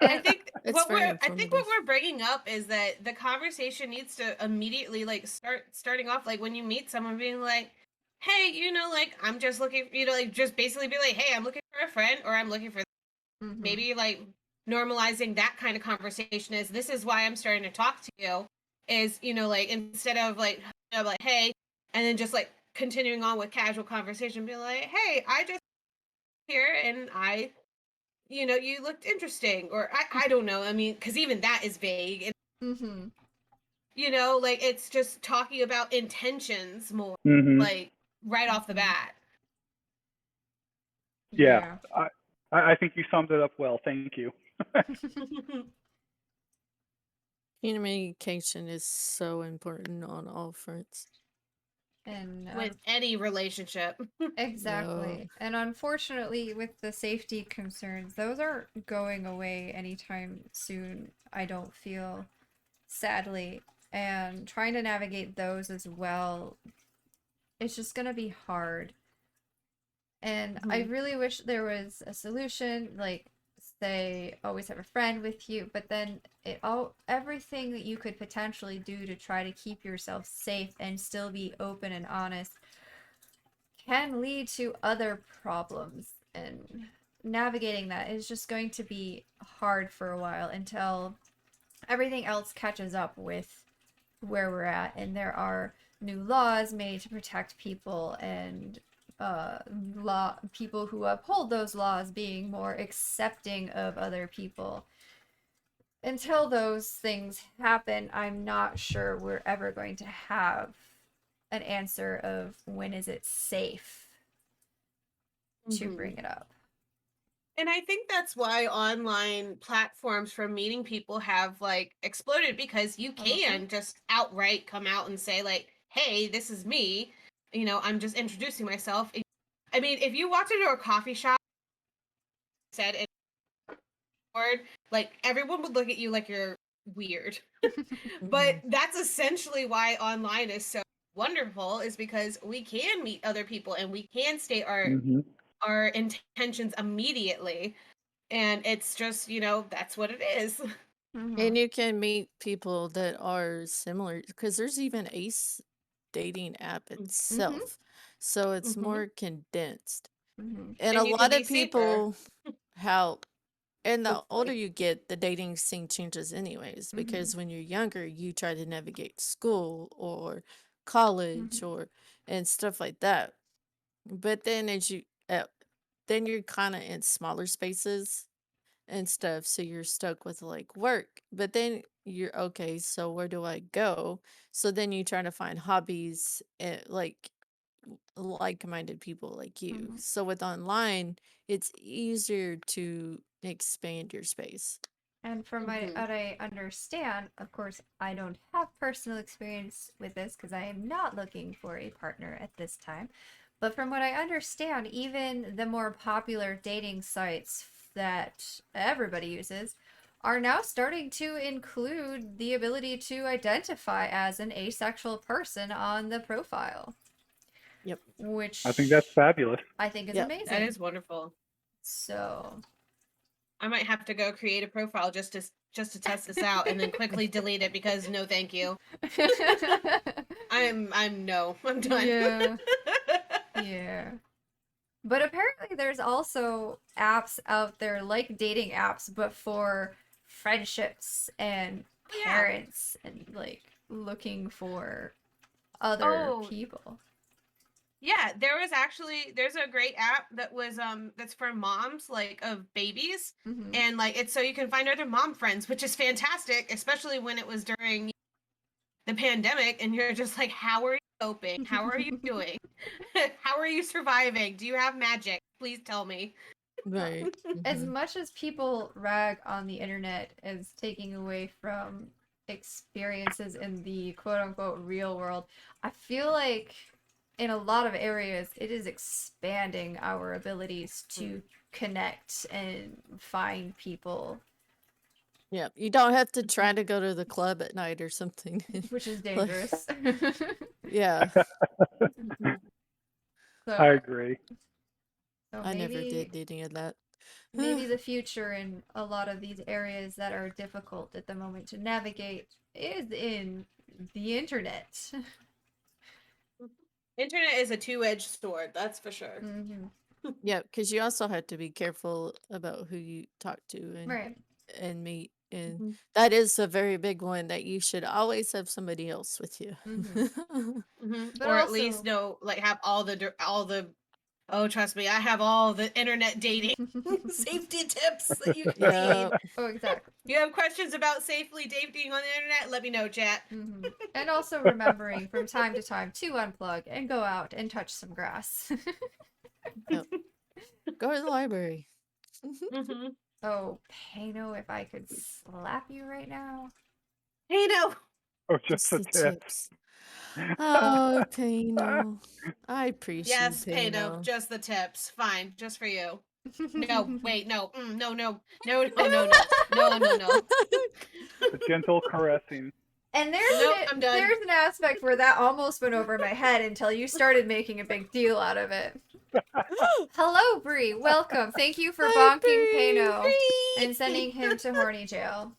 I And think it's very what informative. we're bringing up is that the conversation needs to immediately like starting off like when you meet someone being like, hey, like I'm just looking, like just basically be like, hey, I'm looking for a friend or I'm looking for mhm. maybe like normalizing that kind of conversation is this is why I'm starting to talk to you is like instead of like like hey and then just like continuing on with casual conversation be like hey I just here and I you looked interesting or I don't know I mean because even that is vague and Mhm. like it's just talking about intentions more Hmm. like right off the Mhm. bat. Yeah, Yeah. I think you summed it up well. Thank you. Communication is so important on all fronts. And With any relationship. No. exactly. And unfortunately, with the safety concerns, those aren't going away anytime soon, I don't feel, sadly. And trying to navigate those as well, it's just going to be hard. And I really wish there was a solution, like say always have a friend with you, but then everything that you could potentially do to try to keep yourself safe and still be open and honest can lead to other problems, and navigating that is just going to be hard for a while until everything else catches up with where we're at and there are new laws made to protect people and people who uphold those laws being more accepting of other people. Until those things happen, I'm not sure we're ever going to have an answer of when is it safe to bring it up. And I think that's why online platforms for meeting people have like exploded because you can just outright come out and say like, "Hey, this is me. I'm just introducing myself." I mean, if you walked into a coffee shop said it word, like everyone would look at you like you're weird. But that's essentially why online is so wonderful is because we can meet other people and we can state Hmm. our intentions immediately. And it's just that's what it is. And you can meet people that are similar because there's even Ace dating app itself. So it's more condensed. And a And you can lot be of safer. people, how, and the older Hopefully. you get, the dating scene changes anyways, because when you're younger, you try to navigate school or college or and stuff like that. But then then you're kind of in smaller spaces and stuff, so you're stuck with like work. But then you're okay, so where do I go? So then you try to find hobbies like-minded people like you. So with online, it's easier to expand your space. And from what I understand, of course, I don't have personal experience with this because I am not looking for a partner at this time. But from what I understand, even the more popular dating sites that everybody uses are now starting to include the ability to identify as an asexual person on the profile, Yep. which I think that's fabulous. I think is Yep. amazing. That is wonderful. So I might have to go create a profile just to test this out and then quickly delete it because no thank you. I'm no. I'm done. yeah. Yeah. But apparently there's also apps out there like dating apps, but for friendships and Yeah. parents and like looking for other Oh, people. yeah, there's a great app that was that's for moms like of babies and like it's so you can find other mom friends, which is fantastic, especially when it was during the pandemic and you're just like how are you coping? How are you doing? How are you surviving? Do you have magic? Please tell me. Right. As Mhm. much as people rag on the internet as taking away from experiences in the quote unquote real world, I feel like in a lot of areas it is expanding our abilities to connect and find people, Yeah, you don't have to try to go to the club at night or something. which is Like, dangerous. yeah, I so, agree. so I never maybe did any of that. maybe the future in a lot of these areas that are difficult at the moment to navigate is in the internet. Internet is a two-edged sword, that's for sure. Hmm. Yeah, because you also have to be careful about who you talk to Right. and meet, and Mhm. that is a very big one that you should always have somebody else with you. But Or at least also, know, like, have all the. Oh, trust me, I have all the internet dating safety tips that you can Yeah, need. oh, exactly. If you have questions about safely dating on the internet, let me know, chat. And also remembering from time to time to unplug and go out and touch some grass. yep. Go to the library. Mm-hmm. Oh, Pano, if I could slap you right now. Hey, no. Or just Just a the tip. tips. Oh, Pano. I appreciate Yes, Pano, Pano. just the tips. Fine, just for you. No, wait, no. No, no. No, no, no, no. No, no, no. The gentle caressing. And Nope, I'm done. there's an aspect where that almost went over my head until you started making a big deal out of it. Hello, Bree. Welcome. Thank you for Hi, bonking Bree. Pano and sending him to horny jail.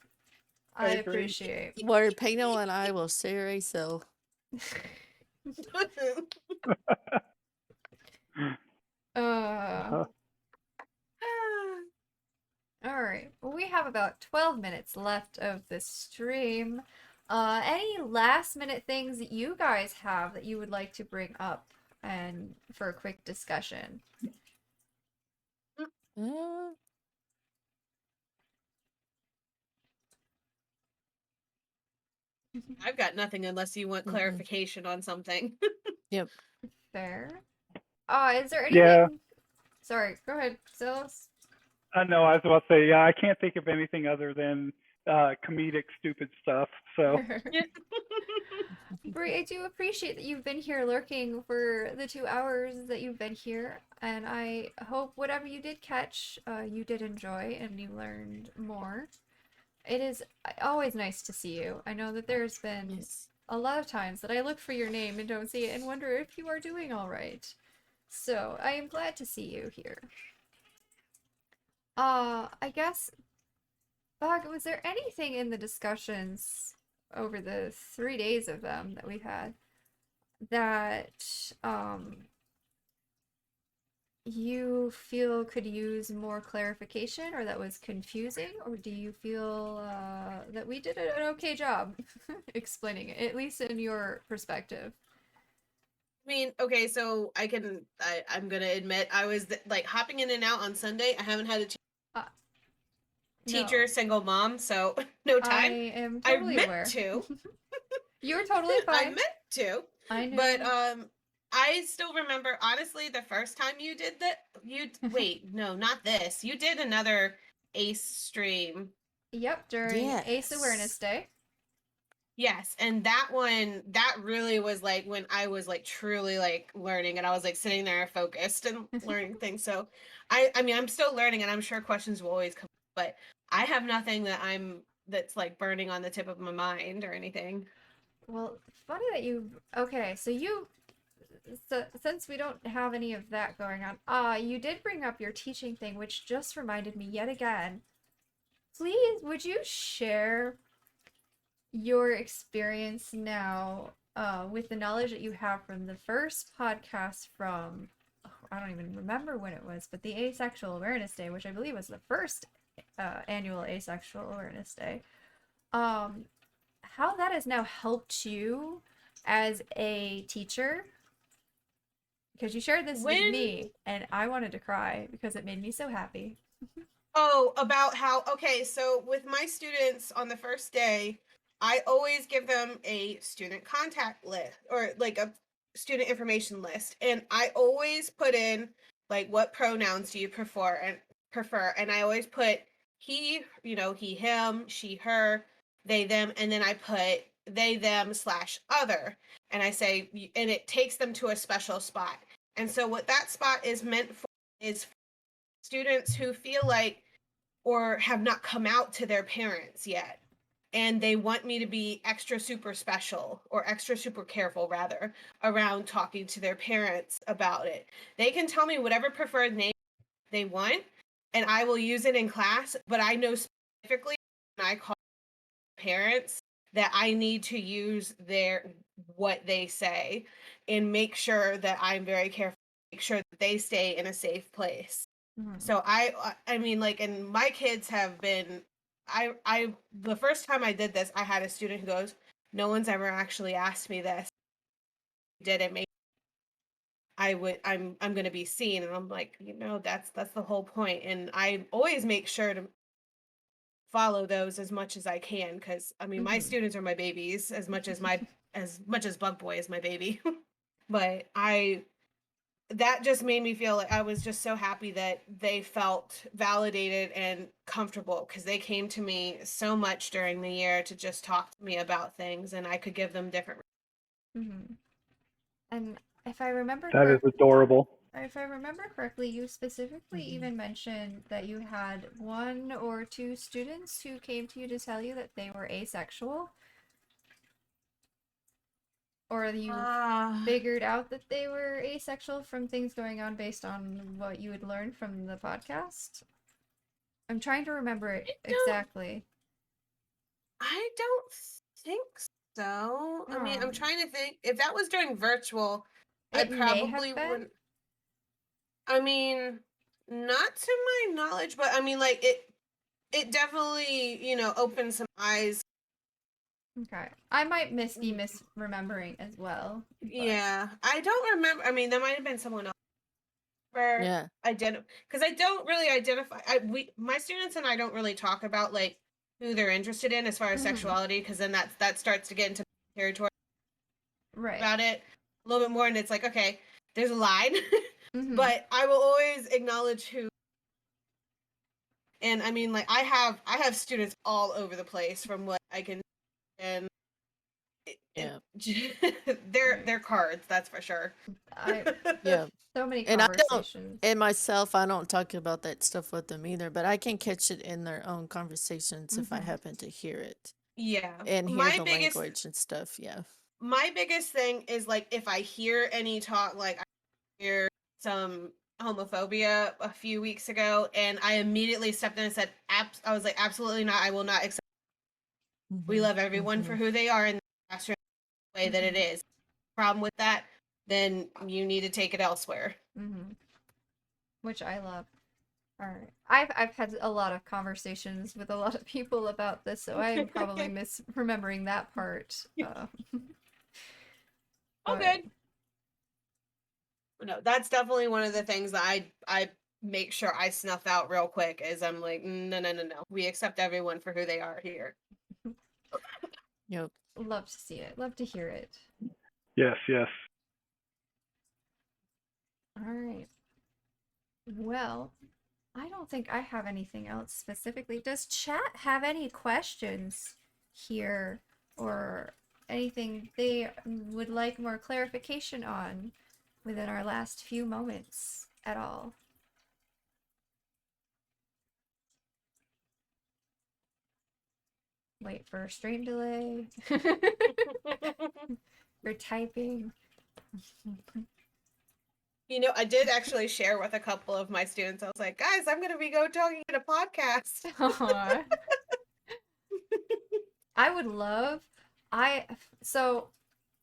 I I agree. appreciate. Where Pano and I will share a cell. Uh, all right. Well, we have about 12 minutes left of the stream. Any last minute things that you guys have that you would like to bring up and for a quick discussion? Uh, I've got nothing unless you want mm-mm. clarification on something. Yep. Fair. Is there Yeah. anything? Sorry, go ahead, Silas. I know. I was about to say, yeah, I can't think of anything other than comedic, stupid stuff. So, Brie, I do appreciate that you've been here lurking for the 2 hours that you've been here, and I hope whatever you did catch, you did enjoy and you learned more. It is always nice to see you. I know that there's been Yes. a lot of times that I look for your name and don't see it and wonder if you are doing all right. So I am glad to see you here. I guess, Bug, was there anything in the discussions over the 3 days of them that we've had that you feel could use more clarification or that was confusing, or do you feel that we did an okay job explaining it, at least in your perspective? I mean, okay, so I'm gonna admit I was like hopping in and out on Sunday. I haven't had a Uh, teacher, no, single mom, so no I time. am I totally meant aware. to. You're totally I fine. meant to. I But knew. I still remember honestly the first time you did that. You wait, no, not this. You did another Ace stream. Yep, during Ace Awareness Yes. Day. Yes, and that one, that really was like when I was like truly like learning, and I was like sitting there focused and learning things. So I mean I'm still learning, and I'm sure questions will always come, but I have nothing that's like burning on the tip of my mind or anything. Well, funny that you. Okay, so since we don't have any of that going on, you did bring up your teaching thing, which just reminded me yet again. Please, would you share your experience now, with the knowledge that you have from the first podcast from, oh, I don't even remember when it was, but the Asexual Awareness Day, which I believe was the first annual Asexual Awareness Day. How that has now helped you as a teacher, because you shared this with When me and I wanted to cry because it made me so happy. Oh, about how, okay, so with my students on the first day, I always give them a student contact list or like a student information list. And I always put in like what pronouns do you prefer prefer. And I always put he, he, him, she, her, they, them, and then I put they, them / other. And I say, and it takes them to a special spot. And so what that spot is meant for is students who feel like or have not come out to their parents yet. And they want me to be extra super special or extra super careful, rather, around talking to their parents about it. They can tell me whatever preferred name they want, and I will use it in class. But I know specifically when I call parents that I need to use what they say and make sure that I'm very careful, make sure that they stay in a safe place. Mhm. So I mean, like, and my kids have been, I the first time I did this, I had a student who goes, no one's ever actually asked me this. Did it make I'm gonna be seen? And I'm like, that's the whole point. And I always make sure to follow those as much as I can, because I mean my Mhm. students are my babies as much as Bug Boy is my baby. But that just made me feel like I was just so happy that they felt validated and comfortable, because they came to me so much during the year to just talk to me about things, and I could give them different. Mhm. And if I remember That is correctly, adorable. you specifically even mentioned that you had 1 or 2 students who came to you to tell you that they were asexual, or you figured out that they were asexual from things going on based on what you had learned from the podcast. I'm trying to remember it exactly. I don't think so. I mean, I'm Oh. trying to think. If that was during virtual, I It may probably have been. wouldn't. I mean, not to my knowledge, but I mean, like, it definitely, opened some eyes. Okay. I might be misremembering as well, but Yeah, I don't remember. I mean, there might have been someone else. Yeah. Because I don't really identify. My students and I don't really talk about, like, who they're interested in as far as Mhm. sexuality, because then that starts to get into territory right. about it a little bit more, and it's like, okay, there's a line. Mhm. But I will always acknowledge who. And I mean, like, I have students all over the place from what I can, and Yeah. they're cards, that's for sure. Yeah. So many And conversations. myself, I don't talk about that stuff with them either, but I can catch it in their own conversations if I Mhm. happen to hear it Yeah, and hear the language and stuff. Yeah. my biggest thing is, like, if I hear any talk, like I hear some homophobia a few weeks ago, and I immediately stepped in and said, I was like, absolutely not, I will not accept. We love everyone for who they are in the classroom, the way that it is. Problem with that, then you need to take it elsewhere. Mm-hmm. Which I love. All right. I've had a lot of conversations with a lot of people about this, so I'm probably misremembering that part. All But good. No, that's definitely one of the things that I make sure I snuff out real quick, is I'm like, no, no, no, no. We accept everyone for who they are here. Yep. love to see it. Love to hear it. Yes, yes. All right. Well, I don't think I have anything else specifically. Does chat have any questions here or anything they would like more clarification on within our last few moments at all? Wait for a stream delay. For typing. I did actually share with a couple of my students. I was like, guys, I'm gonna be talking in a podcast. Aww. I would love so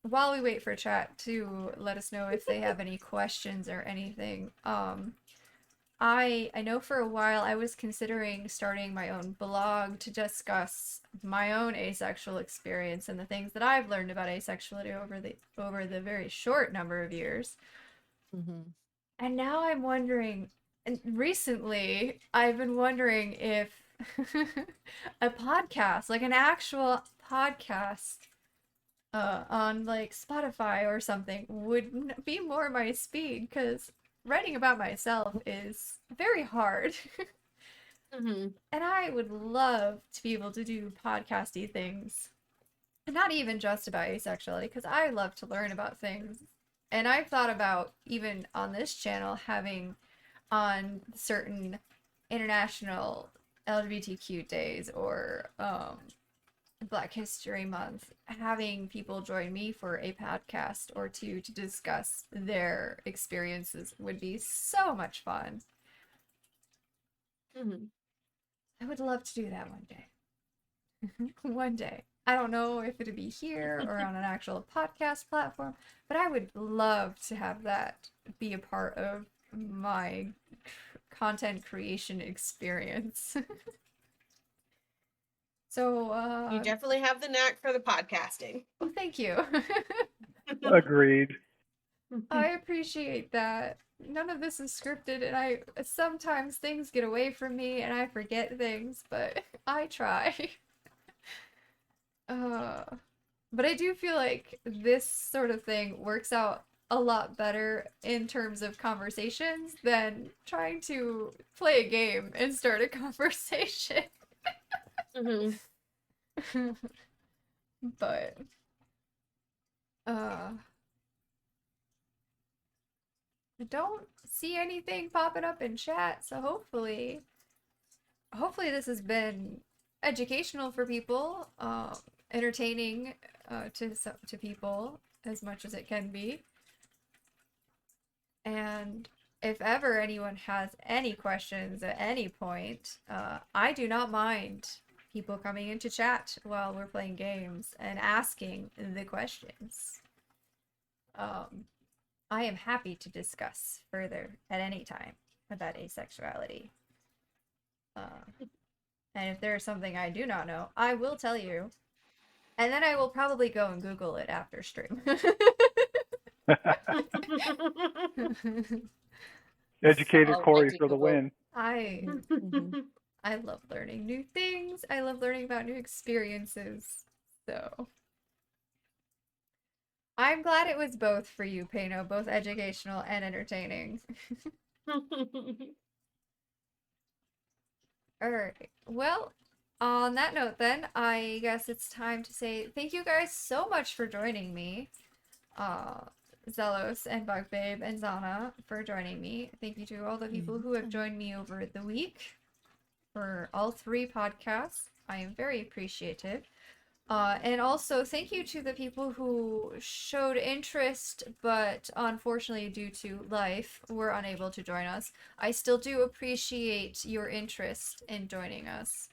while we wait for chat to let us know if they have any questions or anything, I know for a while I was considering starting my own blog to discuss my own asexual experience and the things that I've learned about asexuality over the very short number of years. And now I'm wondering, and recently I've been wondering if a podcast, like an actual podcast, on like Spotify or something, would be more my speed, because writing about myself is very hard. Mm-hmm. And I would love to be able to do podcasty things. And not even just about asexuality, because I love to learn about things. And I've thought about, even on this channel, having on certain international LGBTQ days or Black History Month, having people join me for a podcast or two to discuss their experiences would be so much fun. Mm-hmm. I would love to do that one day. One day. I don't know if it'd be here or on an actual podcast platform, but I would love to have that be a part of my content creation experience. So, You definitely have the knack for the podcasting. well, thank you. Agreed. I appreciate that. None of this is scripted, and I sometimes things get away from me and I forget things, but I try. But I do feel like this sort of thing works out a lot better in terms of conversations than trying to play a game and start a conversation. Mm-hmm. But I don't see anything popping up in chat, so hopefully this has been educational for people, entertaining to people as much as it can be. And if ever anyone has any questions at any point, I do not mind people coming into chat while we're playing games and asking the questions. I am happy to discuss further at any time about asexuality. And if there's something I do not know, I will tell you. And then I will probably go and Google it after stream. Educated Corey Alrighty, for the Google. win. I love learning new things. I love learning about new experiences. So I'm glad it was both for you, Pano, both educational and entertaining. Alright. Well, on that note then, I guess it's time to say thank you guys so much for joining me. Zelos and Bug Babe and Zana for joining me. Thank you to all the people who have joined me over the week for all 3 podcasts. I am very appreciative. And also thank you to the people who showed interest, but unfortunately due to life were unable to join us. I still do appreciate your interest in joining us,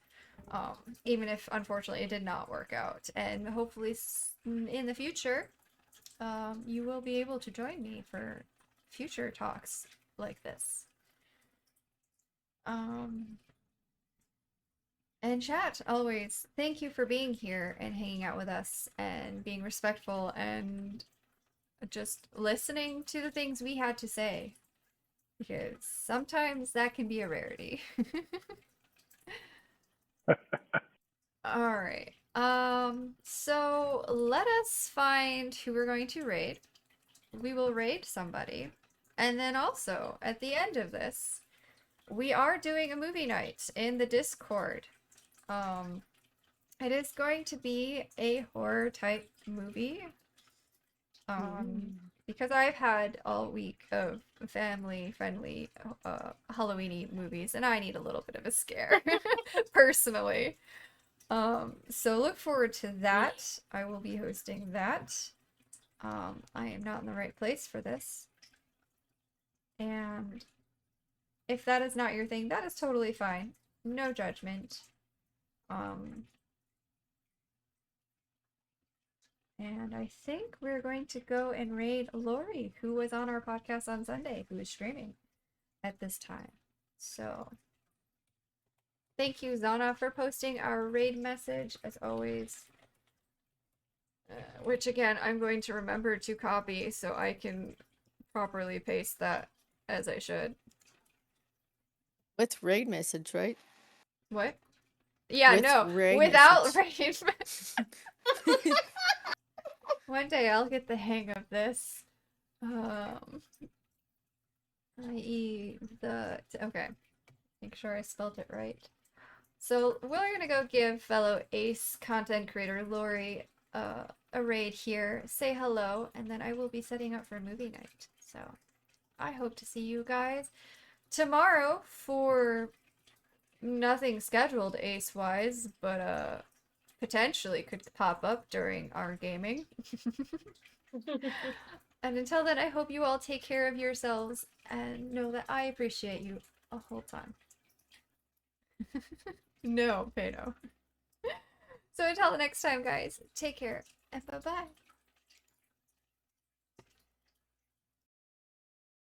even if unfortunately it did not work out. And hopefully in the future, you will be able to join me for future talks like this. And chat, always, thank you for being here and hanging out with us and being respectful and just listening to the things we had to say. Because sometimes that can be a rarity. Alright. So let us find who we're going to raid. We will raid somebody. And then also, at the end of this, we are doing a movie night in the Discord. It is going to be a horror type movie. Because I've had all week of family friendly Halloweeny movies and I need a little bit of a scare personally. So look forward to that. I will be hosting that. I am not in the right place for this. And if that is not your thing, that is totally fine. No judgment. And I think we're going to go and raid Lori, who was on our podcast on Sunday, who is streaming at this time. So, thank you, Zana, for posting our raid message, as always. Which, again, I'm going to remember to copy so I can properly paste that as I should. With raid message, right? What? Yeah, With no, raid without message. raid. One day I'll get the hang of this. I.e. okay. Make sure I spelled it right. So we're gonna go give fellow Ace content creator Lori a raid here, say hello, and then I will be setting up for movie night. So I hope to see you guys tomorrow for nothing scheduled Ace-wise, but potentially could pop up during our gaming. And until then, I hope you all take care of yourselves and know that I appreciate you a whole ton. No, Pano. So until the next time, guys, take care and bye-bye.